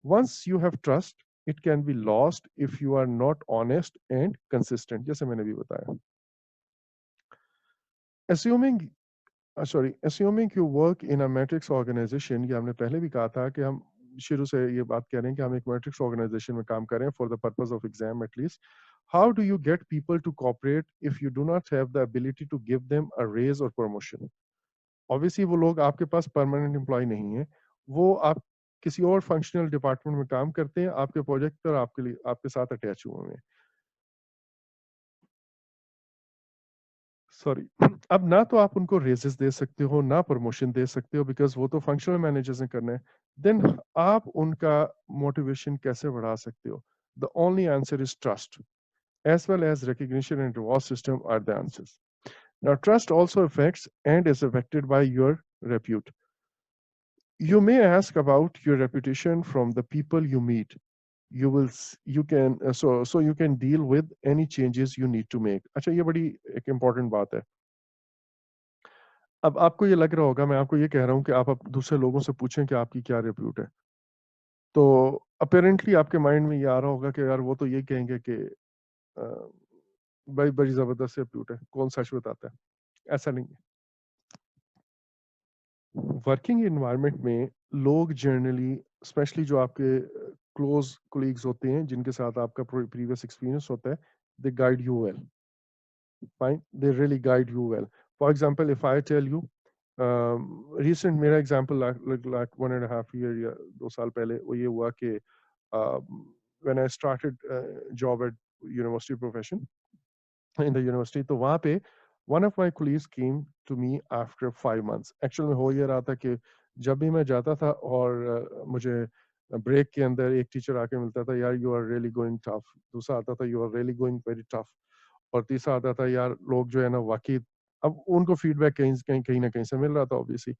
Once you have trust, it can be lost if you are not honest and consistent. जैसे मैंने भी बताया. Assuming assuming you work in a matrix organization, ये हमने पहले भी कहा था कि हम शुरू से ये बात कह रहे हैं कि हम एक मैट्रिक्स ऑर्गेनाइजेशन में काम कर रहे हैं for the purpose of exam at least. How do you get people to cooperate if you do not have the ability to give them a raise or promotion? Obviously वो लोग आपके पास परमानेंट एम्प्लॉय नहीं है, वो आप किसी और फंक्शनल डिपार्टमेंट में काम करते हैं, आपके प्रोजेक्ट पर आपके साथ अटैच हुए हैं. सॉरी. अब ना तो आप उनको रेजेस दे सकते हो, ना प्रमोशन दे सकते हो, बिकॉज वो तो फंक्शनल मैनेजर्स ने करना है. देन आप उनका मोटिवेशन कैसे बढ़ा सकते हो? The only answer is trust, as well as recognition and reward system are the answers. Now, trust also affects and is affected by your repute. You may ask about your reputation from the people you meet. you can so you can deal with any changes you need to make. अच्छा, ये बड़ी एक important बात है। अब आपको ये लग रहा होगा, मैं आपको ये कह रहा हूँ कि आप दूसरे लोगों से पूछें कि आपकी क्या रिप्यूट है। तो अपेरेंटली आपके माइंड में ये आ रहा होगा कि यार वो तो ये कहेंगे कि अ, भाई बड़ी ज़बरदस्त रिप्यूट है, कौन सच बताता है? ऐसा नहीं है। वर्किंग एनवायरनमेंट में लोग जनरली, स्पेशली जो आपके क्लोज कोलीग्स होते हैं, जिनके साथ आपका प्रीवियस एक्सपीरियंस होता है, they guide you well. Fine, they really guide you well. For example, if I tell you, recent मेरा example like 1.5 year या 2 साल पहले वो ये हुआ कि when I started job at university profession in the university, तो वहाँ पे one of my colleagues came to me after 5 months. Actually में हो ये रहा था कि जब भी मैं जाता था और मुझे ब्रेक के अंदर एक टीचर आके मिलता था, यार you are really going tough, दूसरा आता था you are really going very tough, और तीसरा आता था यार लोग जो है ना वाकई, अब उनको फीडबैक कहीं कहीं कहीं ना कहीं से मिल रहा था ऑब्वियसली।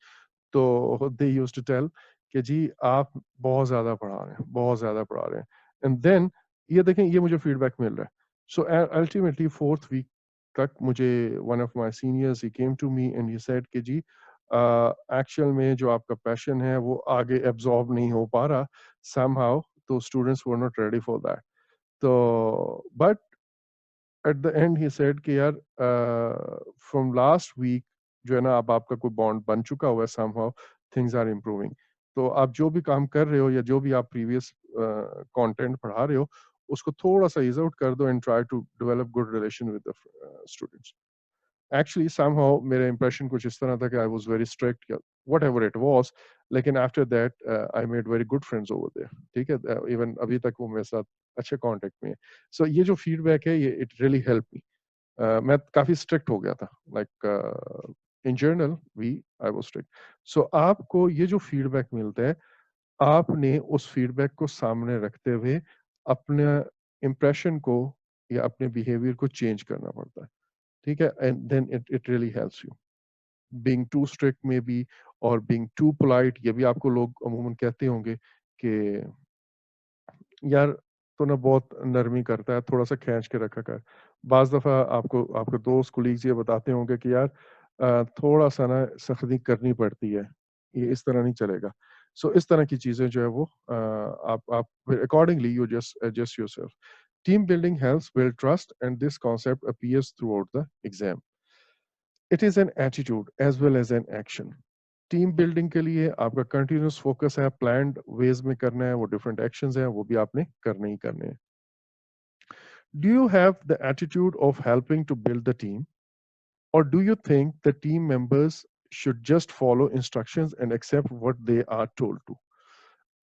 तो दे यूज्ड टू टेल कि जी आप बहुत ज़्यादा पढ़ा रहे हैं, बहुत ज़्यादा पढ़ा रहे हैं। एंड देन ये देखें, ये मुझे फीडबैक मिल रहा है। सो अल्टीमेटली 4th वीक तक मुझे one of my seniors he came to me and he said कि जी एक्चुअल में जो आपका पैशन है वो आगे एब्जॉर्ब नहीं हो पा रहा समहाउ, तो students were not ready for that. तो but at the end he said कि यार फ्रॉम लास्ट वीक जो है ना, अब आपका कोई बॉन्ड बन चुका हुआ है, समहाउ थिंग्स आर इम्प्रूविंग। तो आप जो भी काम कर रहे हो या जो भी आप प्रीवियस कंटेंट पढ़ा रहे हो, उसको थोड़ा सा ईज आउट कर दो and try to develop good relation with the students. Actually somehow मेरा इंप्रेशन कुछ इस तरह था कि आई वाज वेरी स्ट्रिक्ट या व्हाटएवर इट वाज, लेकिन after that I made very good friends over there. ठीक है, इवन अभी तक वो मेरे साथ अच्छे कांटेक्ट में है। सो ये जो फीडबैक है, ये इट रियली हेल्प मी। मैं काफी स्ट्रिक्ट हो गया था, like in general we I was strict. So आपको ये जो फीडबैक मिलता है, आपने उस फीडबैक को सामने रखते हुए अपने इंप्रेशन को या अपने बिहेवियर को चेंज करना पड़ता है। ठीक है, and then it it really helps you. Being too strict maybe or being too polite, ये भी आपको लोग अमूमन कहते होंगे कि यार तो ना बहुत नरमी करता है, थोड़ा सा खींच के रखा कर। बाज दफा आपको आपके दोस्त कोलीग्स ये बताते होंगे कि यार थोड़ा सा ना सख्ती करनी पड़ती है, ये इस तरह नहीं चलेगा। सो इस तरह की चीजें जो है वो आप accordingly you just adjust yourself. Team building helps build trust and this concept appears throughout the exam. It is an attitude as well as an action. Team building के लिए आपका कंटिन्यूस फोकस है, planned ways में करना है, वो different actions हैं, वो भी आपने करने ही करने हैं। Do you have the attitude of helping to build the team, or do you think the team members should just follow instructions and accept what they are told to?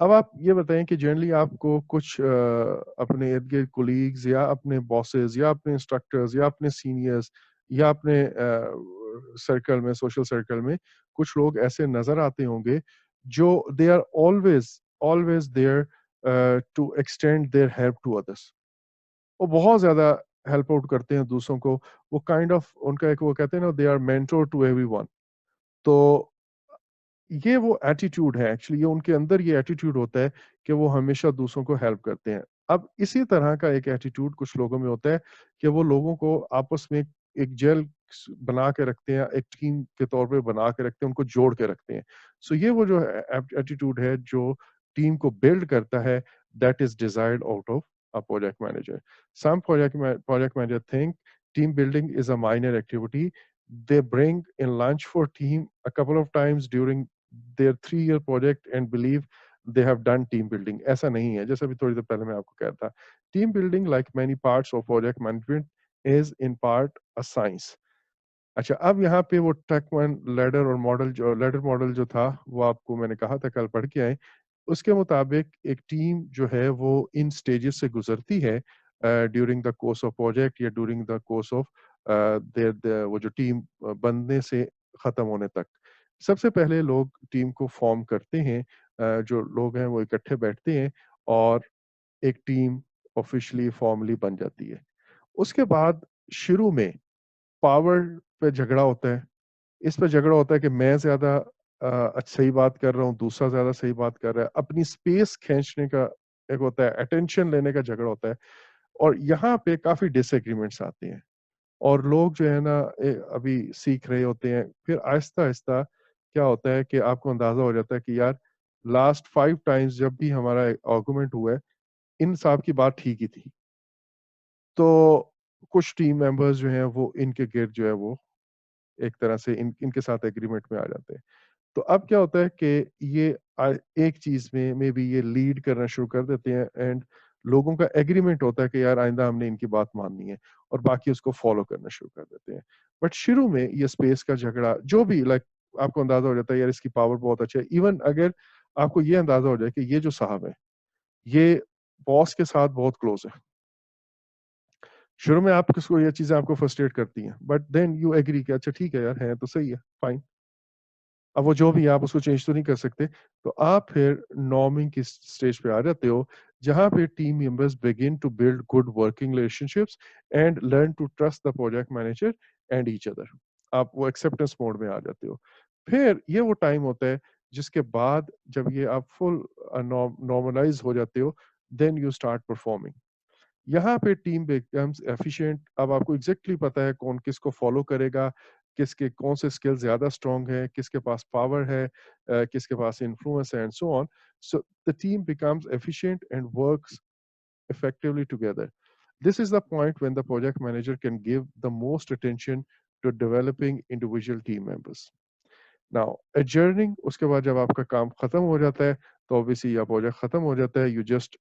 अब आप ये बताएं कि जनरली आपको कुछ अपने इर्द गिर्द कोलीग्स या अपने बॉसेस या अपने इंस्ट्रक्टर्स या अपने सीनियर्स या अपने सर्कल में, सोशल सर्कल में कुछ लोग ऐसे नजर आते होंगे जो they are always always there to extend their help to others. वो बहुत ज़्यादा हेल्प आउट करते हैं दूसरों को। वो काइंड ऑफ उनका एक वो कहते हैं ना, they are mentor to everyone. तो ये वो एटीट्यूड है, एक्चुअली ये उनके अंदर ये एटीट्यूड होता है कि वो हमेशा दूसरों को हेल्प करते हैं। अब इसी तरह का एक एटीट्यूड कुछ लोगों में होता है कि वो लोगों को आपस में एक जेल बना के रखते हैं, एक टीम के तौर पे बना के रखते हैं, उनको जोड़ के रखते हैं। सो ये वो जो एटीट्यूड है जो टीम को बिल्ड करता है, that is desired out of a project manager. Some project manager think team building is a minor activity. They bring in lunch for team a couple of times during their 3-year project and believe they have done team building. ऐसा नहीं है, जैसे अभी थोड़ी देर पहले मैं आपको कह रहा था। Team building, like many parts of project management, is in part a science. अच्छा, अब यहाँ पे वो टेकवन लैडर और मॉडल जो लैडर मॉडल जो था, वो आपको मैंने कहा था कल पढ़ के आए। उसके मुताबिक एक टीम जो है वो इन स्टेजेस से गुजरती है during the course of project या during the course of their वो जो टीम बनने से खत्म होने तक। सबसे पहले लोग टीम को फॉर्म करते हैं, जो लोग हैं वो इकट्ठे बैठते हैं और एक टीम ऑफिशियली फॉर्मली बन जाती है। उसके बाद शुरू में पावर पे झगड़ा होता है। इस पे झगड़ा होता है कि मैं ज़्यादा सही बात कर रहा हूँ, दूसरा ज़्यादा सही बात कर रहा है। अपनी स्पेस खींचने का एक होता है अटेंशन लेने का झगड़ा होता है, और यहाँ पे काफी डिसएग्रीमेंट्स आते हैं, और लोग जो है ना अभी सीख रहे होते हैं। फिर आहिस्ता आहिस्ता क्या होता है कि आपको अंदाजा हो जाता है कि यार लास्ट 5 टाइम्स जब भी हमारा आर्गुमेंट हुआ है, इन साहब की बात ठीक ही थी। तो कुछ टीम मेंबर्स जो हैं वो इनके गिर्द जो है वो एक तरह से इनके साथ एग्रीमेंट में आ जाते हैं। तो अब क्या होता है कि ये एक चीज में मे बी ये लीड करना शुरू कर देते हैं, एंड लोगों का एग्रीमेंट होता है कि यार आइंदा हमने इनकी बात माननी है, और बाकी उसको फॉलो करना शुरू कर देते हैं। बट शुरू में ये स्पेस का झगड़ा जो भी लाइक आपको अंदाजा हो जाता है यार इसकी पावर बहुत अच्छी है। इवन अगर आपको ये अंदाजा हो जाए कि ये जो साहब है ये बॉस के साथ बहुत क्लोज है, शुरू में आप किसको ये चीजें आपको फ्रस्ट्रेट करती हैं, बट देन यू एग्री कि अच्छा ठीक है यार, है तो सही है, फाइन। अब वो जो भी है आप उसको चेंज तो नहीं कर सकते। तो आप फिर नॉर्मिंग की स्टेज पे आ जाते हो, जहां पे team members begin to build good working relationships and learn to trust the project manager and each other. आप वो एक्सेप्टेंस मोड में आ जाते हो। फिर ये वो टाइम होता है जिसके बाद जब ये आप फुल नॉर्मलाइज हो जाते हो, देन यू स्टार्ट परफॉर्मिंग। यहाँ पे टीम बिकम्स एफिशिएंट। अब आपको एग्जैक्टली पता है कौन किसको फॉलो करेगा, किसके कौन से स्किल ज्यादा स्ट्रांग है, किसके पास पावर है, किसके पास इन्फ्लुएंस है, and so on. So the team becomes efficient and works effectively together. This is the point when the project manager can give the most attention to developing individual team members. Now, adjourning, उसके बाद जब आपका काम खत्म हो जाता है, तो obviously या प्रोजेक्ट खत्म हो जाता है, you just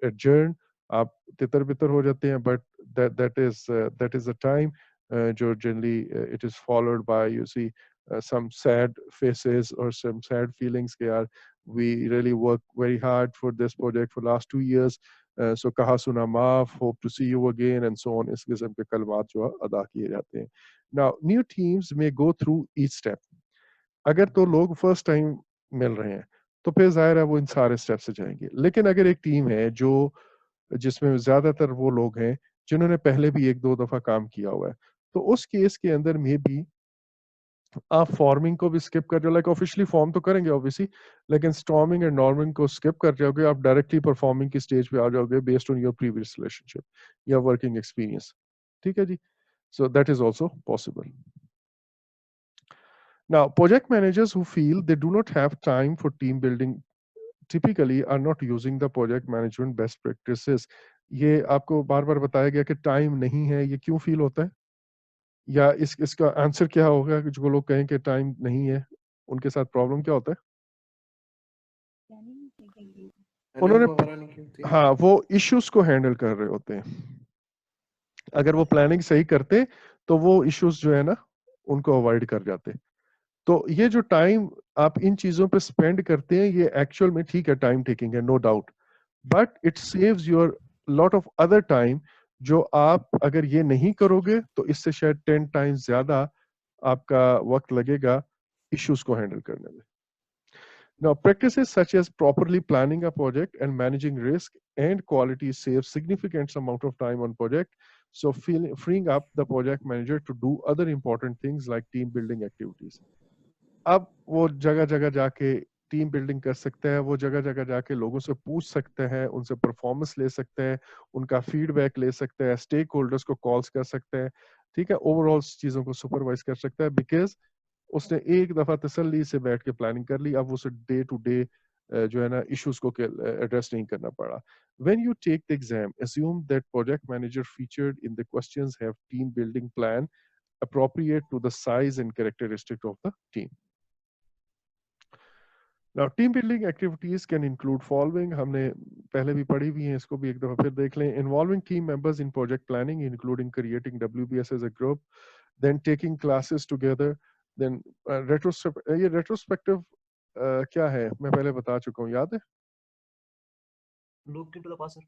adjourn, आप तितर बितर हो जाते हैं, but that is the time जो generally it is followed by you see some sad faces or some sad feelings कि यार we really work very hard for this project for last 2 years, so कहा सुना माफ, hope to see you again and so on, इस किस्म के कलमात जो है अदा किए जाते हैं। Now new teams may go through each step। अगर तो लोग फर्स्ट टाइम मिल रहे हैं तो फिर जाहिर है वो इन सारे स्टेप से जाएंगे, लेकिन अगर एक टीम है जो जिसमें ज्यादातर वो लोग हैं जिन्होंने पहले भी एक दो दफा काम किया हुआ है, तो उस केस के अंदर में भी आप फॉर्मिंग को भी स्किप कर जाओ। लाइक ऑफिशियली फॉर्म तो करेंगे ऑब्वियसली, लेकिन स्टॉर्मिंग एंड नॉर्मिंग को स्किप कर जाओगे, आप डायरेक्टली परफॉर्मिंग की स्टेज पे आ जाओगे based on your previous relationship या वर्किंग एक्सपीरियंस। ठीक है जी, so that is also possible. Now, project managers who feel they do not have time for team building typically are not using the project management best practices। ये आपको बार बार बताया गया कि time नहीं है, ये क्यों फील होता है, या इसका आंसर क्या होगा कि जो लोग कहें कि टाइम नहीं है, उनके साथ प्रॉब्लम क्या होता है? उन्होंने हाँ वो इश्यूज को हैंडल कर रहे होते हैं। अगर वो प्लानिंग सही करते तो वो इश्यूज जो है ना उनको अवॉइड कर जाते। तो ये जो टाइम आप इन चीजों पे स्पेंड करते हैं ये एक्चुअल में ठीक है, टाइम टेकिंग है, no doubt, but it saves your lot of other time. जो आप अगर ये नहीं करोगे तो इससे शायद 10 टाइम्स ज्यादा आपका वक्त लगेगा इश्यूज को हैंडल करने में। Now, practices such as properly planning a project and managing risk and quality save significant amount of time on project. So, freeing up the project manager to do other important things like team building activities. अब वो जगह जगह जाके team building कर सकते हैं, वो जगह जगह जाके लोगों से पूछ सकते हैं, उनसे परफॉर्मेंस ले सकते हैं, उनका फीडबैक ले सकते हैं, स्टेक होल्डर्स को कॉल्स कर सकते हैं। ठीक है, ओवरऑल चीजों को सुपरवाइज कर सकता है, बिकॉज उसने एक दफा तसल्ली से बैठ के प्लानिंग कर ली। अब उसे डे टू डे जो है ना इश्यूज को एड्रेस नहीं करना पड़ा। When you take the exam, assume that project manager featured in the questions have team building plan appropriate to the size and characteristic of the team. Now, team building activities can include following, हमने पहले भी पढ़ी हुई हैं, इसको भी एक दफा फिर देख लें। Involving team members in project planning, including creating WBS as a group, then taking classes together, then ये retrospective क्या है, मैं पहले बता चुका हूँ, याद है? Look into the past, sir.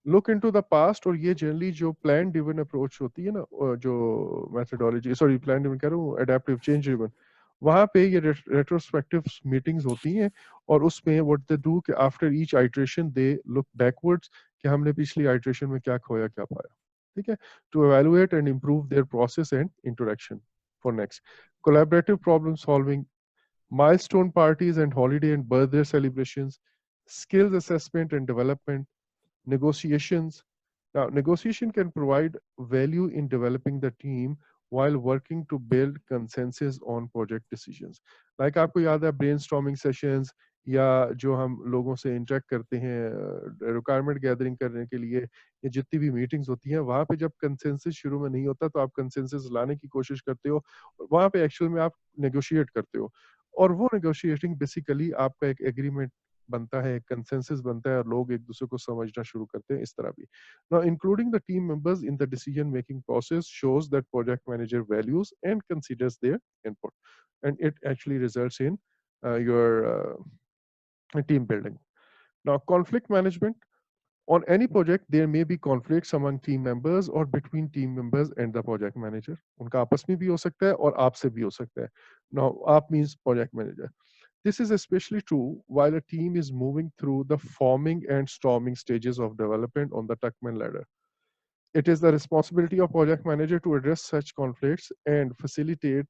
Look into the past, और ये जनरली जो प्लान ड्रिवन अप्रोच होती है ना, जो मेथोडोलॉजी, सॉरी प्लान ड्रिवन कह रहा हूँ, एडेप्टिव चेंज ड्रिवन, वहां पे ये रेट्रोस्पेक्टिव मीटिंग्स होती हैं, और उसमें व्हाट दे डू कि after each iteration they look backwards कि हमने पिछली आइटरेशन में क्या खोया क्या पाया। ठीक है, to evaluate and improve their process and interaction for next. Collaborative problem solving, milestone parties and holiday and birthday celebrations, skills assessment and development, negotiations. Now, negotiation can provide value in developing the team while working to build consensus on project decisions. Like आपको याद है brainstorming sessions या जो हम लोगों से interact करते हैं requirement gathering करने के लिए या जितनी भी meetings होती हैं वहाँ पे जब consensus शुरू में नहीं होता तो आप consensus लाने की कोशिश करते हो वहाँ पे actual में आप negotiate करते हो और वो negotiating basically आपका एक agreement बनता है, एक कंसेंसस बनता है और लोग एक दूसरे को समझना शुरू करते हैं इस तरह भी. Now, including the team members in the decision-making process shows that project manager values and considers their input, and it actually results in your team building. Now, conflict management. On any project, there may be conflicts among team members or between team members and the project manager. उनका आपस में भी हो सकता है और आपसे भी हो सकता है. Now, आप means project manager. This is especially true while a team is moving through the forming and storming stages of development on the Tuckman ladder. It is the responsibility of project manager to address such conflicts and facilitate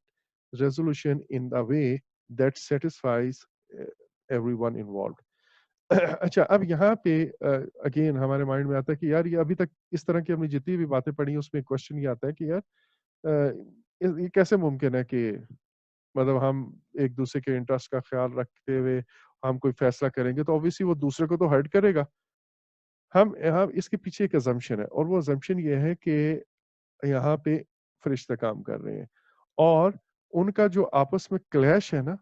resolution in a way that satisfies everyone involved. अच्छा अब यहाँ पे again हमारे mind में आता है कि यार ये अभी तक इस तरह की हमने जितनी भी बातें पढ़ी उसमें क्वेश्चन ये आता है कि यार ये कैसे मुमकिन है कि मतलब हम एक दूसरे के इंटरेस्ट का ख्याल रखते हुए हम कोई फैसला करेंगे तो ऑब्वियसली वो दूसरे को तो हर्ट करेगा हम यहाँ इसके पीछे एक अजम्पशन है और वो अजम्पशन ये है कि यहाँ पे फरिश्ते काम कर रहे हैं और उनका जो आपस में क्लैश है ना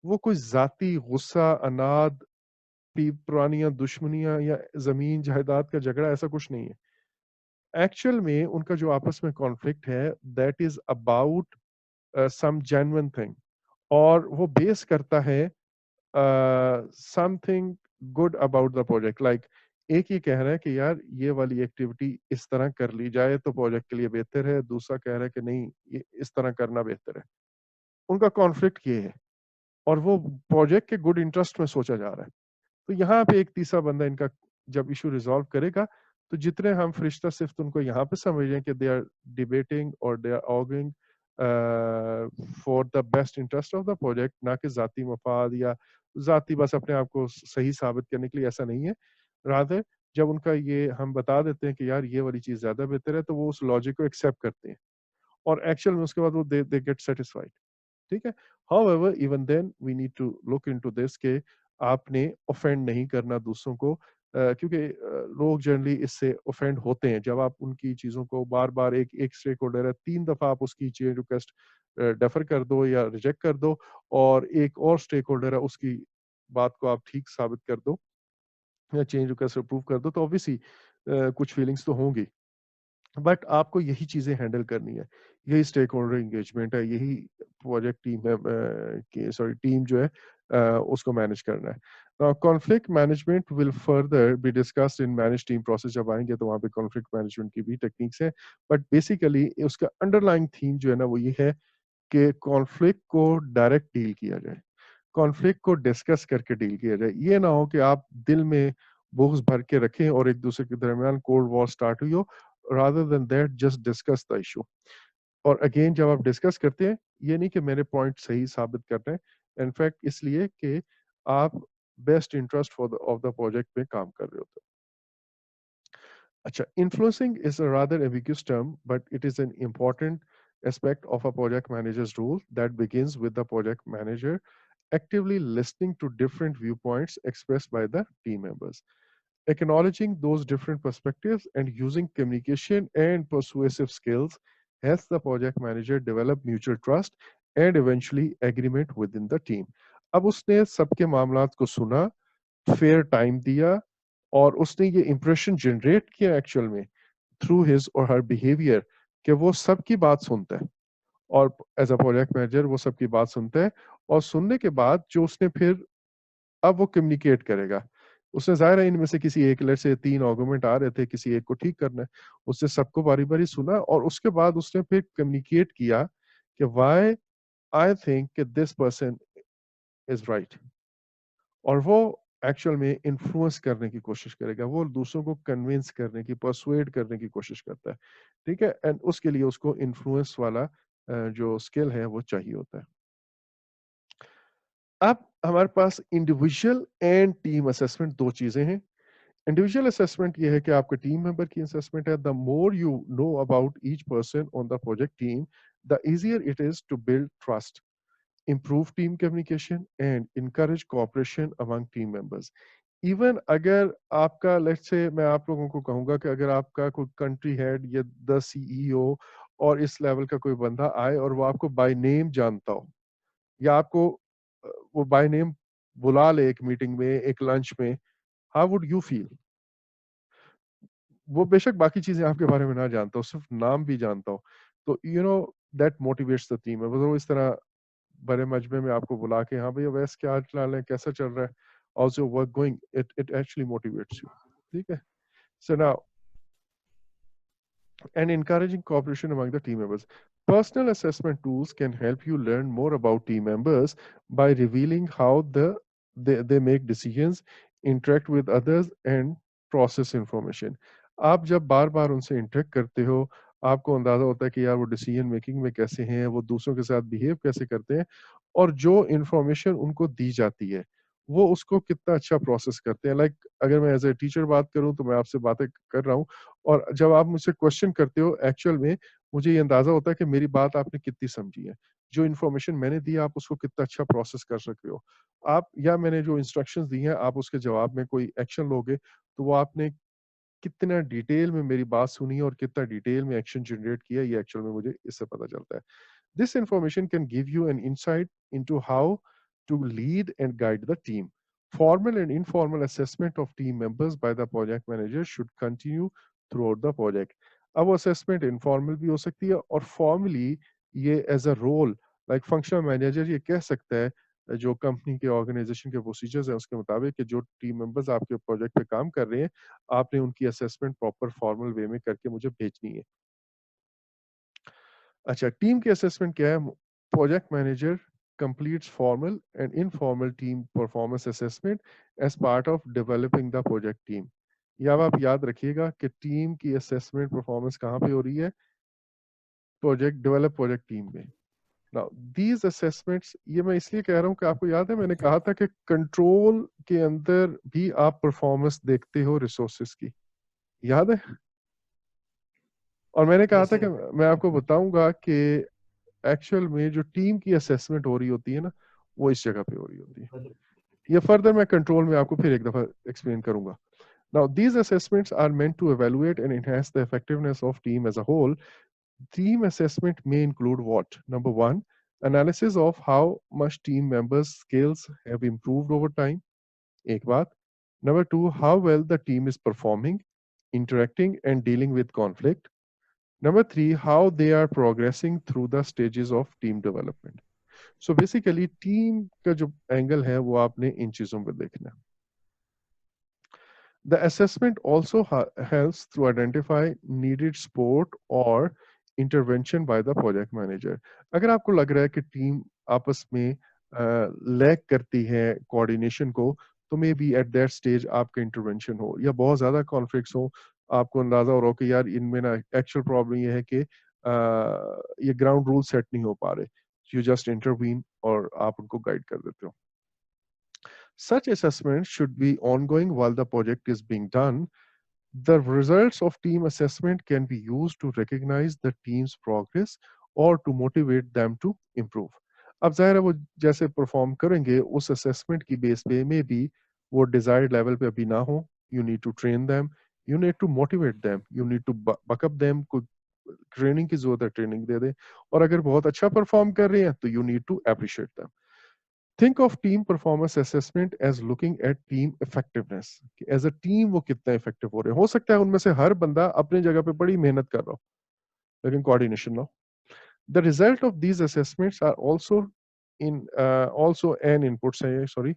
वो कोई जाती गुस्सा अनाद पुरानियां दुश्मनियां या जमीन जायदाद का झगड़ा ऐसा कुछ नहीं है एक्चुअल में उनका जो आपस में कॉन्फ्लिक्ट है that is about some genuine thing और वो बेस करता है something good about the project like एक ही कह रहा है कि यार ये वाली एक्टिविटी इस तरह कर ली जाए तो प्रोजेक्ट के लिए बेहतर है दूसरा कह रहा है कि नहीं ये इस तरह करना बेहतर है उनका कॉन्फ्लिक्ट ये है और वो प्रोजेक्ट के गुड इंटरेस्ट में सोचा जा रहा है तो यहाँ पे एक तीसरा बंदा इनका जब इशू रिजॉल्व करेगा तो जितने हम फरिश्ता सिर्फ उनको यहाँ पे समझ रहे हैं कि दे आर डिबेटिंग और they are arguing for the best interest of the project ना कि जाती मफाद या जाती बस अपने आप को सही साबित करने के लिए ऐसा नहीं है रादर जब उनका ये हम बता देते हैं कि यार ये वाली चीज ज्यादा बेहतर है तो वो उस लॉजिक को एक्सेप्ट करते हैं और एक्चुअल में उसके बाद वो दे गेट सेटिस्फाइड ठीक है however even then we need to look into this के आपने ऑफेंड नहीं करना दूसरों को क्योंकि लोग जनरली इससे ऑफेंड होते हैं जब आप उनकी चीजों को बार बार एक स्टेक होल्डर है 3 दफा आप उसकी चेंज रिक्वेस्ट डेफर कर दो या रिजेक्ट कर दो और एक और स्टेक होल्डर है उसकी बात को आप ठीक साबित कर दो या चेंज रिक्वेस्ट अप्रूव कर दो तो ऑब्वियसली कुछ फीलिंग्स तो होंगी बट आपको यही चीजें हैंडल करनी है यही स्टेक होल्डर एंगेजमेंट है यही प्रोजेक्ट टीम है सॉरी टीम जो है उसको मैनेज करना है conflict management will further be discussed in manage team process जब आएंगे तो वहाँ पे कॉन्फ्लिक्ट मैनेजमेंट की भी टेक्निक्स है बट बेसिकली उसका अंडरलाइंग थीम जो है ना वो ये है कि कॉन्फ्लिक्ट को डायरेक्ट डील किया जाए कॉन्फ्लिक्ट को डिस्कस करके डील किया जाए ये ना हो कि आप दिल में बुग्ज भर के रखें और एक दूसरे के दरमियान कोल्ड वॉर स्टार्ट हुई हो rather than that just discuss the issue और अगेन जब आप डिस्कस करते हैं ये नहीं कि मेरे पॉइंट सही साबित कर रहे हैं इनफैक्ट इसलिए कि आप best interest for of the project पे काम कर रहे होते हैं अच्छा influencing is a rather ambiguous term but it is an important aspect of a project manager's role that begins with the project manager actively listening to different viewpoints expressed by the team members acknowledging those different perspectives and using communication and persuasive skills helps the project manager develop mutual trust and eventually agreement within the team. अब उसने सबके मामलात को सुना, fair time दिया और उसने ये इंप्रेशन जनरेट किया एक्चुअल में थ्रू हिज और हर बिहेवियर कि वो सबकी बात सुनता है और एज अ प्रोजेक्ट मैनेजर वो सबकी बात सुनता है और सुनने के बाद जो उसने फिर अब वो कम्युनिकेट करेगा उसने जाहिर है इनमें से किसी एक लेट से 3 आर्गुमेंट आ रहे थे किसी एक को ठीक करना है उसने सबको बारी बारी सुना और उसके बाद उसने फिर कम्युनिकेट किया कि व्हाई आई थिंक कि दिस पर्सन इज राइट और वो एक्चुअल में इन्फ्लुएंस करने की कोशिश करेगा वो दूसरों को कन्विंस करने की परसुएड करने की कोशिश करता है ठीक है एंड उसके लिए उसको इन्फ्लुएंस वाला जो स्किल है वो चाहिए होता है अब हमारे पास इंडिविजुअल एंड टीम असेसमेंट 2 चीज़ें हैं। इंडिविजुअल असेसमेंट ये है कि आपके टीम मेंबर की असेसमेंट है। The more you know about each person on the project team, the easier it is to build trust, improve team communication and encourage cooperation among team members. इवन अगर आपका let's say मैं आप लोगों को कहूँगा कि अगर आपका कोई कंट्री हेड या द सीईओ और इस लेवल का कोई बंदा आए और वो आपको बाय नेम जानता हो या आपको वो बाय नेम बुला ले एक मीटिंग में, एक लंच में, हाउ वुड यू फील? वो बेशक बाकी चीज़ें आपके बारे में ना जानता हो, सिर्फ नाम भी जानता हो। तो दैट मोटिवेट्स द टीम। वो इस तरह बड़े मजमे में आपको बुला के, हाँ भैया वैसे क्या हाल है, कैसा चल रहा है, house your work going, it actually motivates you. ठीक है? So now and encouraging cooperation among the team members. Personal assessment tools can help you learn more about team members by revealing how they make decisions, interact with others, and process information. आप जब बार बार उनसे interact करते हो, आपको अंदाजा होता है कि यार वो डिसीजन मेकिंग में कैसे हैं, वो दूसरों के साथ बिहेव कैसे करते हैं, और जो इंफॉर्मेशन उनको दी जाती है वो उसको कितना अच्छा प्रोसेस करते हैं। लाइक अगर मैं एज ए टीचर बात करूं तो मैं आपसे बातें कर रहा हूं, और जब आप मुझसे क्वेश्चन करते हो एक्चुअल में मुझे ये अंदाजा होता है कि मेरी बात आपने कितनी समझी है, जो इन्फॉर्मेशन मैंने दी है आप उसको कितना अच्छा प्रोसेस कर सकते हो, आप या मैंने जो इंस्ट्रक्शंस दी हैं आप उसके जवाब में कोई एक्शन लोगे तो वो आपने कितना डिटेल में मेरी बात सुनी है और कितना डिटेल में एक्शन जनरेट किया, ये एक्चुअल में मुझे इससे पता चलता है। This information can give you an insight into how to lead and guide the team. Formal and informal assessment of team members by the project manager should continue throughout the project. अब वो assessment informal भी हो सकती है और formally ये as a role like functional manager ये कह सकता है जो कंपनी के ऑर्गेनाइजेशन के प्रोसीजर्स हैं उसके मुताबिक कि जो टीम मेंबर्स आपके प्रोजेक्ट पे काम कर रहे हैं आपने उनकी असेसमेंट प्रॉपर फॉर्मल वे में करके मुझे भेजनी है। अच्छा, टीम की असेसमेंट क्या है? Project manager completes formal and informal team performance assessment as part of developing the project team. ये अब आप याद रखिएगा कि टीम की असेसमेंट परफॉर्मेंस कहाँ पे हो रही है? प्रोजेक्ट टीम में। नाउ दीज असेसमेंट्स, ये मैं इसलिए कह रहा हूँ कि आपको याद है मैंने कहा था कि कंट्रोल के अंदर भी आप परफॉर्मेंस देखते हो रिसोर्सेज की, याद है? और मैंने कहा यस था कि सर। मैं आपको बताऊंगा कि एक्चुअल में जो टीम की असेसमेंट हो रही होती है ना वो इस जगह पे हो रही होती है। मतलब ये फर्दर मैं कंट्रोल में आपको फिर एक दफा एक्सप्लेन करूंगा। Now these assessments are meant to evaluate and enhance the effectiveness of team as a whole. Team assessment may include what? Number one, analysis of how much team members skills have improved over time, एक बात। Number two, how well the team is performing, interacting and dealing with conflict. Number three, how they are progressing through the stages of team development. So basically team का जो angle है वो आपने इन चीजों पे देखना है। The assessment also helps to identify needed support or intervention by the project manager. अगर आपको लग रहा है कि टीम आपस में लैक करती है कोऑर्डिनेशन को, तो may be at that stage आपका इंटरवेंशन हो, या बहुत ज्यादा कॉन्फ्लिक्ट्स हो, आपको अंदाजा हो रहा हो कि यार इनमें ना एक्चुअल प्रॉब्लम ये है कि ये ग्राउंड रूल सेट नहीं हो पा रहे, यू जस्ट इंटरवीन और आप उनको गाइड कर देते हो। Such assessments should be ongoing while the project is being done. The results of team assessment can be used to recognize the team's progress or to motivate them to improve. अब ज़ाहिर है वो जैसे perform करेंगे उस assessment की base पे में भी वो डिजायर्ड लेवल पे अभी ना हो, you need to train them, you need to motivate them, you need to back up them, कोई ट्रेनिंग की जरूरत है ट्रेनिंग दे दे, और अगर बहुत अच्छा परफॉर्म कर रहे हैं तो you need to appreciate them. Think of team performance assessment as looking at team effectiveness, as a team वो कितना इफेक्टिव हो रहे हैं। हो सकता है उनमें से हर बंदा अपनी जगह पे बड़ी मेहनत कर रहा हो लेकिन कोऑर्डिनेशन ना हो। The result of these assessments are also an inputs है sorry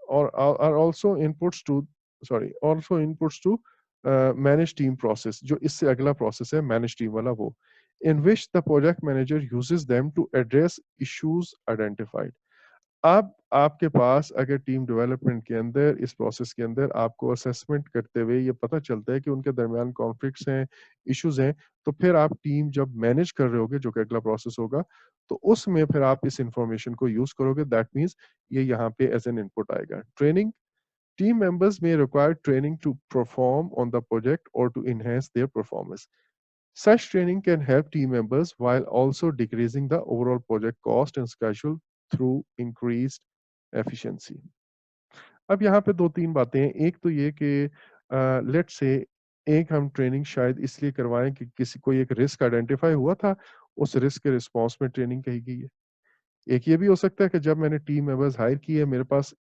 or are also inputs to manage team process, जो इससे अगला प्रोसेस है मैनेज टीम वाला, वो in which the project manager uses them to address issues identified. अब आपके पास अगर टीम डेवलपमेंट के अंदर इस प्रोसेस के अंदर आपको असेसमेंट करते हुए ये पता चलता है कि उनके दरमियान कॉन्फ्लिक्ट्स हैं, इश्यूज हैं, तो फिर आप टीम जब मैनेज कर रहे होगे, जो कि अगला प्रोसेस होगा, तो उसमें फिर आप इस इंफॉर्मेशन को यूज करोगे। दैट मीन्स ये यहाँ पे एज एन इनपुट आएगा। Training, team members may require training to perform on the project or to enhance their performance. Such training can help team members while also decreasing the overall project cost and schedule through increased efficiency. अब यहाँ पे 2-3 बातें हैं। एक तो ये कि let's say एक हम ट्रेनिंग शायद इसलिए करवाएँ कि किसी को एक रिस्क आइडेंटिफाई हुआ था, उस रिस्क के रिस्पॉन्स में ट्रेनिंग कही गई है। एक ये भी हो सकता है कि जब मैंने टीम मेंबर्स हायर किए, मेरे पास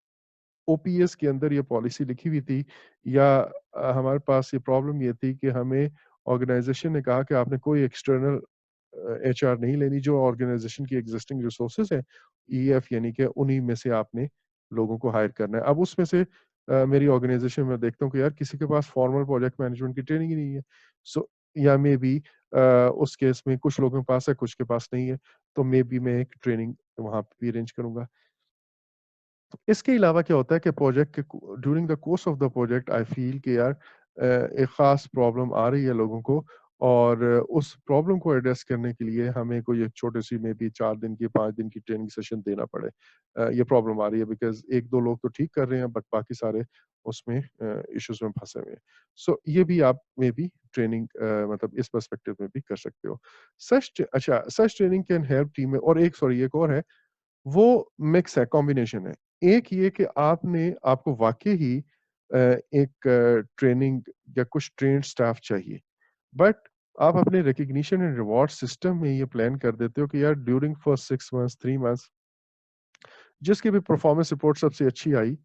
ओपीएस के अंदर ये पॉलिसी लिखी हुई थी, या हमारे पास ये प्रॉब्लम ये थी कि हमें ऑर्गेनाइज़ेशन ने कहा कि आपने कोई एक्सटर्नल एचआर नहीं लेनी, जो ऑर्गेनाइज़ेशन की एक्जिस्टिंग रिसोर्सेज़ हैं, ईएफ यानी कि उन्हीं में से आपने लोगों को हायर करना है। अब उसमें से मेरी ऑर्गेनाइज़ेशन में देखता हूँ कि यार किसी के पास फॉर्मल प्रोजेक्ट मैनेजमेंट की ट्रेनिंग ही नहीं है। सो या मेबी उस केस में कुछ लोगों के पास है, कुछ के पास नहीं है, तो मेबी मैं एक ट्रेनिंग वहाँ पे भी अरेंज करूँगा। इसके अलावा क्या होता है कि प्रोजेक्ट के during the course of the project I feel कि यार एक ख़ास प्रॉब्लम आ रही है लोगों को, और उस प्रॉब्लम को एड्रेस करने के लिए हमें कोई एक छोटी-सी मे बी 4 दिन की, 5 दिन की ट्रेनिंग सेशन देना पड़े। ये प्रॉब्लम आ रही है बिकॉज़ 1-2 लोग तो ठीक कर रहे हैं बट बाकी सारे उसमें इश्यूज़ में फँसे हुए हैं। सो ये भी आप मे बी ट्रेनिंग मतलब इस पर्सपेक्टिव में भी कर सकते हो। सच ट्रेनिंग कैन हेल्प टीम में, और एक सॉरी एक और है, वो मिक्स है, कॉम्बिनेशन है। एक ये कि आपको वाक़ई ही एक ट्रेनिंग या कुछ ट्रेन्ड स्टाफ चाहिए। बट आप अपने रिकॉग्निशन एंड रिवार्ड सिस्टम में ये प्लान कर देते हो कि यार ड्यूरिंग फर्स्ट 6 मंथ्स, 3 मंथ्स जिसकी भी परफॉर्मेंस रिपोर्ट सबसे अच्छी आई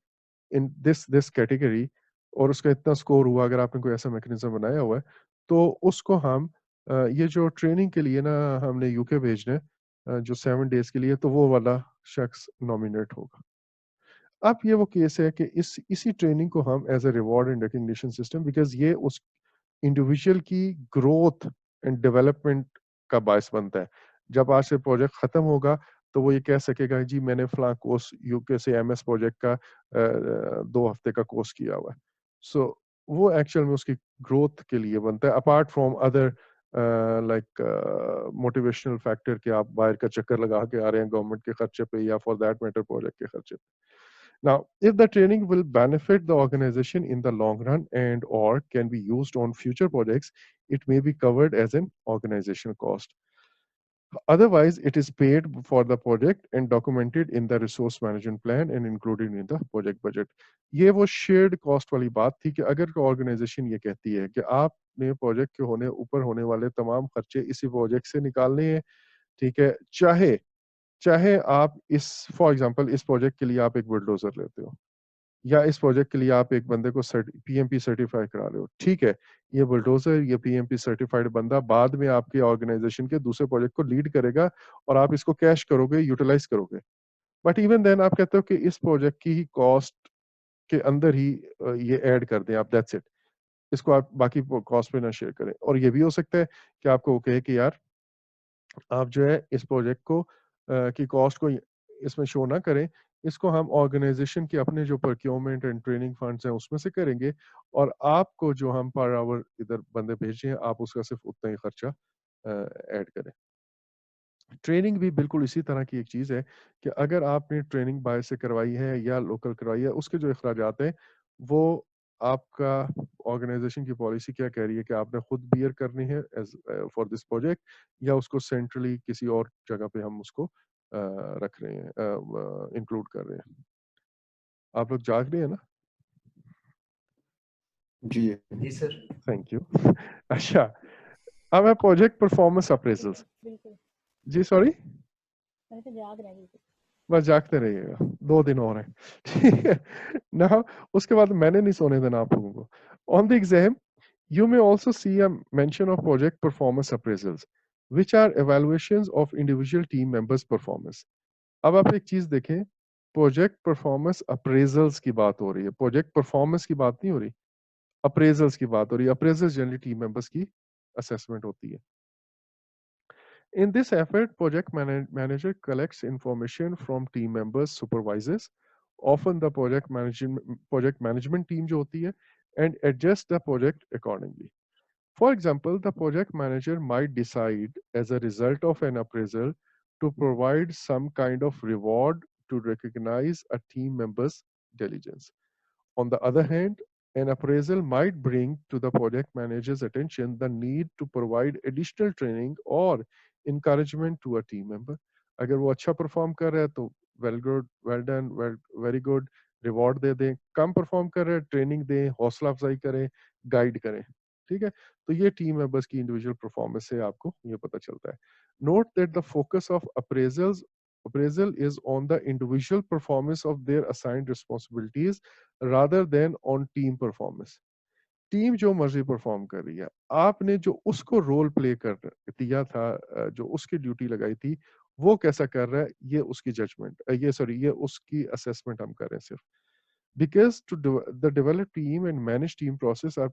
इन दिस कैटेगरी, और उसका इतना स्कोर हुआ, अगर आपने कोई ऐसा मैकेनिज़्म बनाया हुआ है, तो उसको हम ये जो ट्रेनिंग के लिए ना हमने यूके भेजना है, जो 7 डेज़ के लिए, तो वो वाला शख्स नॉमिनेट होगा। अब ये वो केस है कि इसी ट्रेनिंग को हम as a reward and recognition system, because ये उस इंडिविजुअल की ग्रोथ एंड डेवलपमेंट का बायस बनता है। जब आज से प्रोजेक्ट खत्म होगा, तो वो ये कह सकेगा जी मैंने फलाँ कोर्स यूके से एमएस प्रोजेक्ट का 2 हफ्ते का कोर्स किया हुआ है। सो वो एक्चुअल में उसकी ग्रोथ के लिए बनता है, apart from other like motivational factor कि आप बाहर का चक्कर लगा के आ रहे हैं गवर्नमेंट के खर्चे पे, या फॉर दैट मैटर प्रोजेक्ट के खर्चे पे। Now, if the training will benefit the organization in the long run and or can be used on future projects, it may be covered as an organizational cost. Otherwise, it is paid for the project and documented in the resource management plan and included in the project budget. ये वो shared cost वाली बात थी कि अगर organisation ये कहती है कि आपने प्रोजेक्ट के होने ऊपर होने वाले तमाम खर्चे इसी प्रोजेक्ट से निकालने हैं, ठीक है, चाहे चाहे आप इस फॉर एग्जांपल इस प्रोजेक्ट के लिए आप एक बुलडोजर लेते हो, या इस प्रोजेक्ट के लिए आप एक बंदे को पीएमपी सर्टिफाई करा रहे हो, ठीक है। ये बुलडोज़र, ये पीएमपी सर्टिफाइड बंदा बाद में आपके ऑर्गेनाइज़ेशन के दूसरे प्रोजेक्ट को लीड करेगा, और आप इसको कैश करोगे, यूटिलाइज़ करोगे। बट इवन देन आप कहते हो कि इस प्रोजेक्ट की ही कॉस्ट के अंदर ही ये ऐड कर दें आप, दैट्स इट। इसको आप बाकी कॉस्ट पे ना शेयर करें। और ये भी हो सकता है कि आपको वो कहे कि यार आप जो है इस प्रोजेक्ट को की कॉस्ट को इसमें शो ना करें, इसको हम ऑर्गेनाइज़ेशन के अपने जो प्रोक्योरमेंट एंड ट्रेनिंग फंड्स हैं उसमें से करेंगे, और आपको जो हम पर आवर इधर बंदे भेज रहे हैं, आप उसका सिर्फ़ उतना ही खर्चा ऐड करें। ट्रेनिंग भी बिल्कुल इसी तरह की एक चीज़ है कि अगर आपने ट्रेनिंग बाहर से करवाई है या लोकल करवाई है, उसके जो अखराजात हैं, वो आपका ऑर्गेनाइज़ेशन की पॉलिसी क्या कह रही है कि आपने खुद बियर करनी है फॉर दिस प्रोजेक्ट, या उसको सेंट्रली किसी और जगह पे हम उसको रख रहे हैं, इंक्लूड कर रहे हैं। आप लोग जाग रहे हैं ना? जी। जी सर। Thank you. अच्छा, अब है प्रोजेक्ट परफॉर्मेंस अप्रेज़ल्स। बिल्कुल। जी, सॉरी? मैंने तो जाग रहा है बिल्कुल। बस जागते रहिएगा, 2 दिन और हैं। ठीक है? नाउ उसके बाद मैंने नहीं सोने देना आप लोगों को। On the exam, you may also see a mention of project performance appraisals, which are evaluations of individual team members' performance. अब आप एक चीज़ देखें, प्रोजेक्ट परफॉर्मेंस अप्रेज़ल्स की बात हो रही है, प्रोजेक्ट परफॉर्मेंस की बात नहीं हो रही, अप्रेज़ल्स की बात हो रही है। अप्रेज़ल्स जनरली टीम मेंबर्स की असेसमेंट होती है। In this effort, manager collects information from team members, supervisors, often the project management team जो होती है, and adjust the project accordingly. For example, the project manager might decide as a result of an appraisal to provide some kind of reward to recognize a team member's diligence. On the other hand, an appraisal might bring to the project manager's attention the need to provide additional training or encouragement to a team member. अगर वो अच्छा perform कर रहा है तो well good, well done, well very good, reward दे दें. कम परफॉर्म कर रहे हैं, ट्रेनिंग दें, हौसला अफजाई करें, गाइड करें. ठीक है, तो ये टीम मेंबर्स की इंडिविजुअल परफॉर्मेंस से आपको ये पता चलता है. Note that the focus of appraisal is on the individual performance of their assigned responsibilities rather than on team performance. Team जो मर्जी परफॉर्म कर रही है, आपने जो उसको रोल प्ले कर दिया था, जो उसकी ड्यूटी लगाई थी, वो कैसा कर रहा है, ये उसकी जजमेंट, ये उसकी असेसमेंट हम कर रहे हैं सिर्फ. Because the developed team and managed team process are